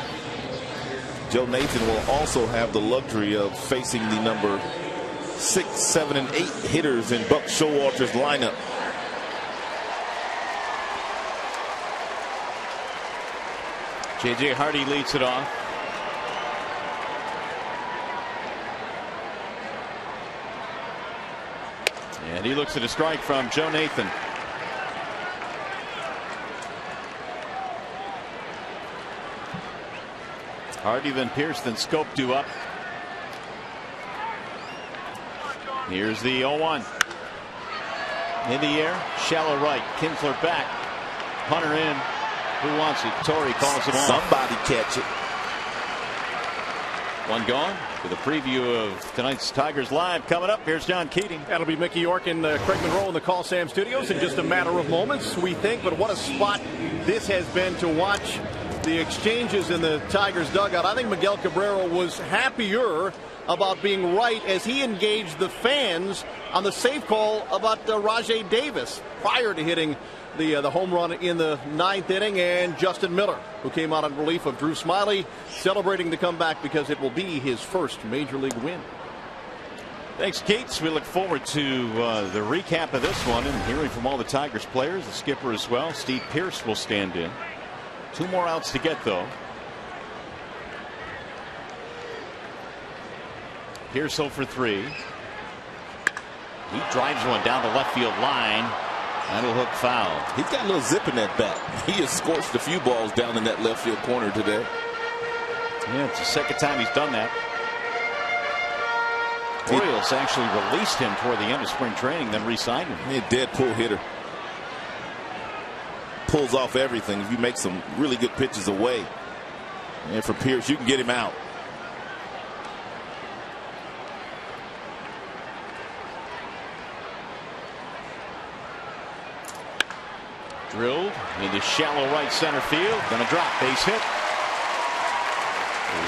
Joe Nathan will also have the luxury of facing the number 6, 7, and 8 hitters in Buck Showalter's lineup. J.J. Hardy leads it off. And he looks at a strike from Joe Nathan. Hardy, then Pierce, then Scope due up. Here's the 0-1. In the air, shallow right. Kinsler back. Hunter in. Who wants it? Torrey calls him off. Somebody catch it. One gone. With a preview of tonight's Tigers Live coming up, here's John Keating. That'll be Mickey York and Craig Monroe in the Call Sam Studios in just a matter of moments, we think. But what a spot this has been to watch the exchanges in the Tigers dugout. I think Miguel Cabrera was happier about being right as he engaged the fans on the save call about Rajay Davis prior to hitting the home run in the 9th inning, and Justin Miller, who came out in relief of Drew Smyly, celebrating the comeback because it will be his first major league win. Thanks, Keats. We look forward to the recap of this one and hearing from all the Tigers players, the skipper as well. Steve Pearce will stand in. 2 more outs to get, though. Pearce 0 for 3. He drives one down the left field line. That'll hook foul. He's got a little zip in that bat. He has scorched a few balls down in that left field corner today. Yeah, it's the second time he's done that. Orioles actually released him toward the end of spring training, then re-signed him. He's a dead pull hitter. Pulls off everything. If you make some really good pitches away, and for Pierce, you can get him out. Drilled into shallow right center field. Gonna drop. Base hit.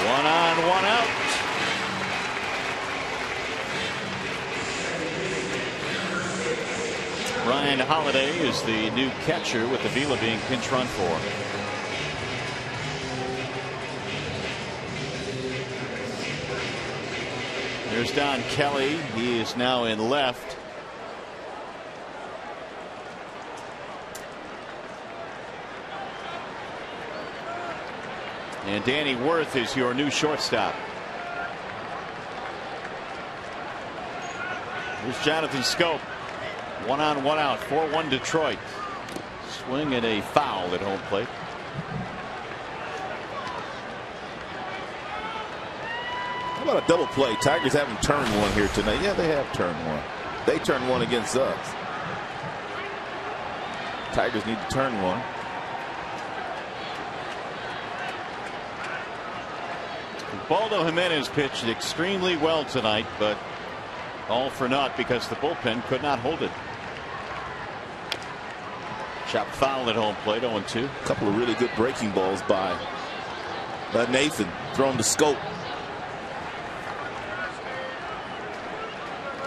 1 on, 1 out. Ryan Holiday is the new catcher, with Avila being pinch run for. There's Don Kelly. He is now in left. And Danny Worth is your new shortstop. Here's Jonathan Scope. 1 on, 1 out. 4-1 Detroit. Swing and a foul at home plate. How about a double play? Tigers haven't turned one here tonight. Yeah, they have turned one. They turned one against us. Tigers need to turn one. Baldo Jimenez pitched extremely well tonight, but all for naught because the bullpen could not hold it. Chop foul at home plate, 0-2. A couple of really good breaking balls by Nathan, thrown to Scope.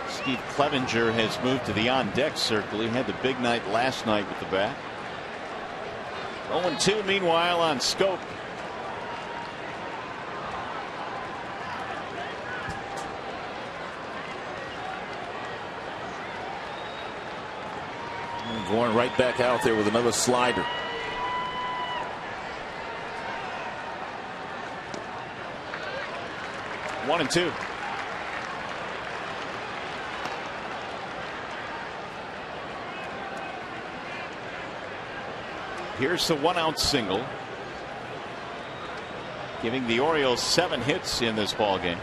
Steve Clevenger has moved to the on-deck circle. He had the big night last night with the bat. 0-2 meanwhile on Scope. Going right back out there with another slider. One and two. Here's the 1-out single, giving the Orioles 7 hits in this ball game.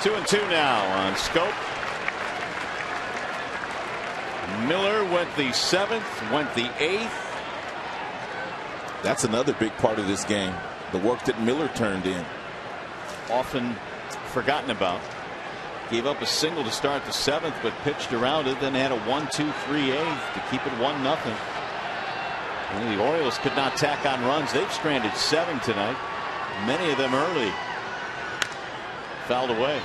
Two and two now on Scope. Miller went the 7th, went the 8th. That's another big part of this game. The work that Miller turned in. Often forgotten about. Gave up a single to start the 7th, but pitched around it, then had a 1-2-3-8 to keep it 1-0. And the Orioles could not tack on runs. They've stranded 7 tonight, many of them early. Fouled away.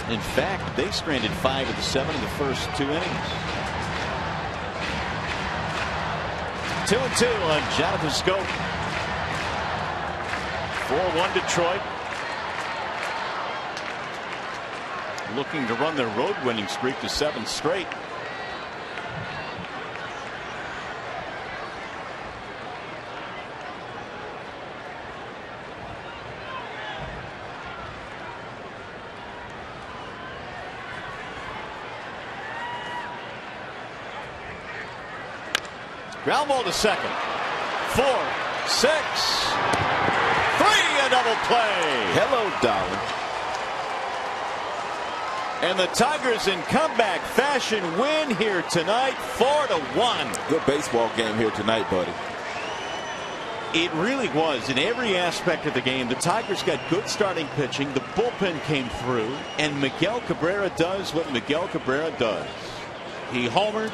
In fact, they stranded 5 of the 7 in the first 2 innings. 2-2 on Jonathan Scope. 4-1 Detroit. Looking to run their road winning streak to 7 straight. Ground ball to second. 4, 6, 3, a double play. Hello, darling. And the Tigers in comeback fashion win here tonight, 4-1. Good baseball game here tonight, buddy. It really was in every aspect of the game. The Tigers got good starting pitching. The bullpen came through, and Miguel Cabrera does what Miguel Cabrera does. He homered.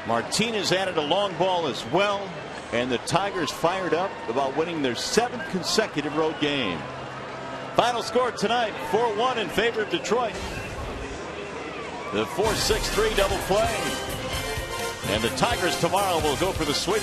Martinez added a long ball as well, and the Tigers fired up about winning their 7th consecutive road game. Final score tonight, 4-1 in favor of Detroit. The 4-6-3 double play. And the Tigers tomorrow will go for the sweep.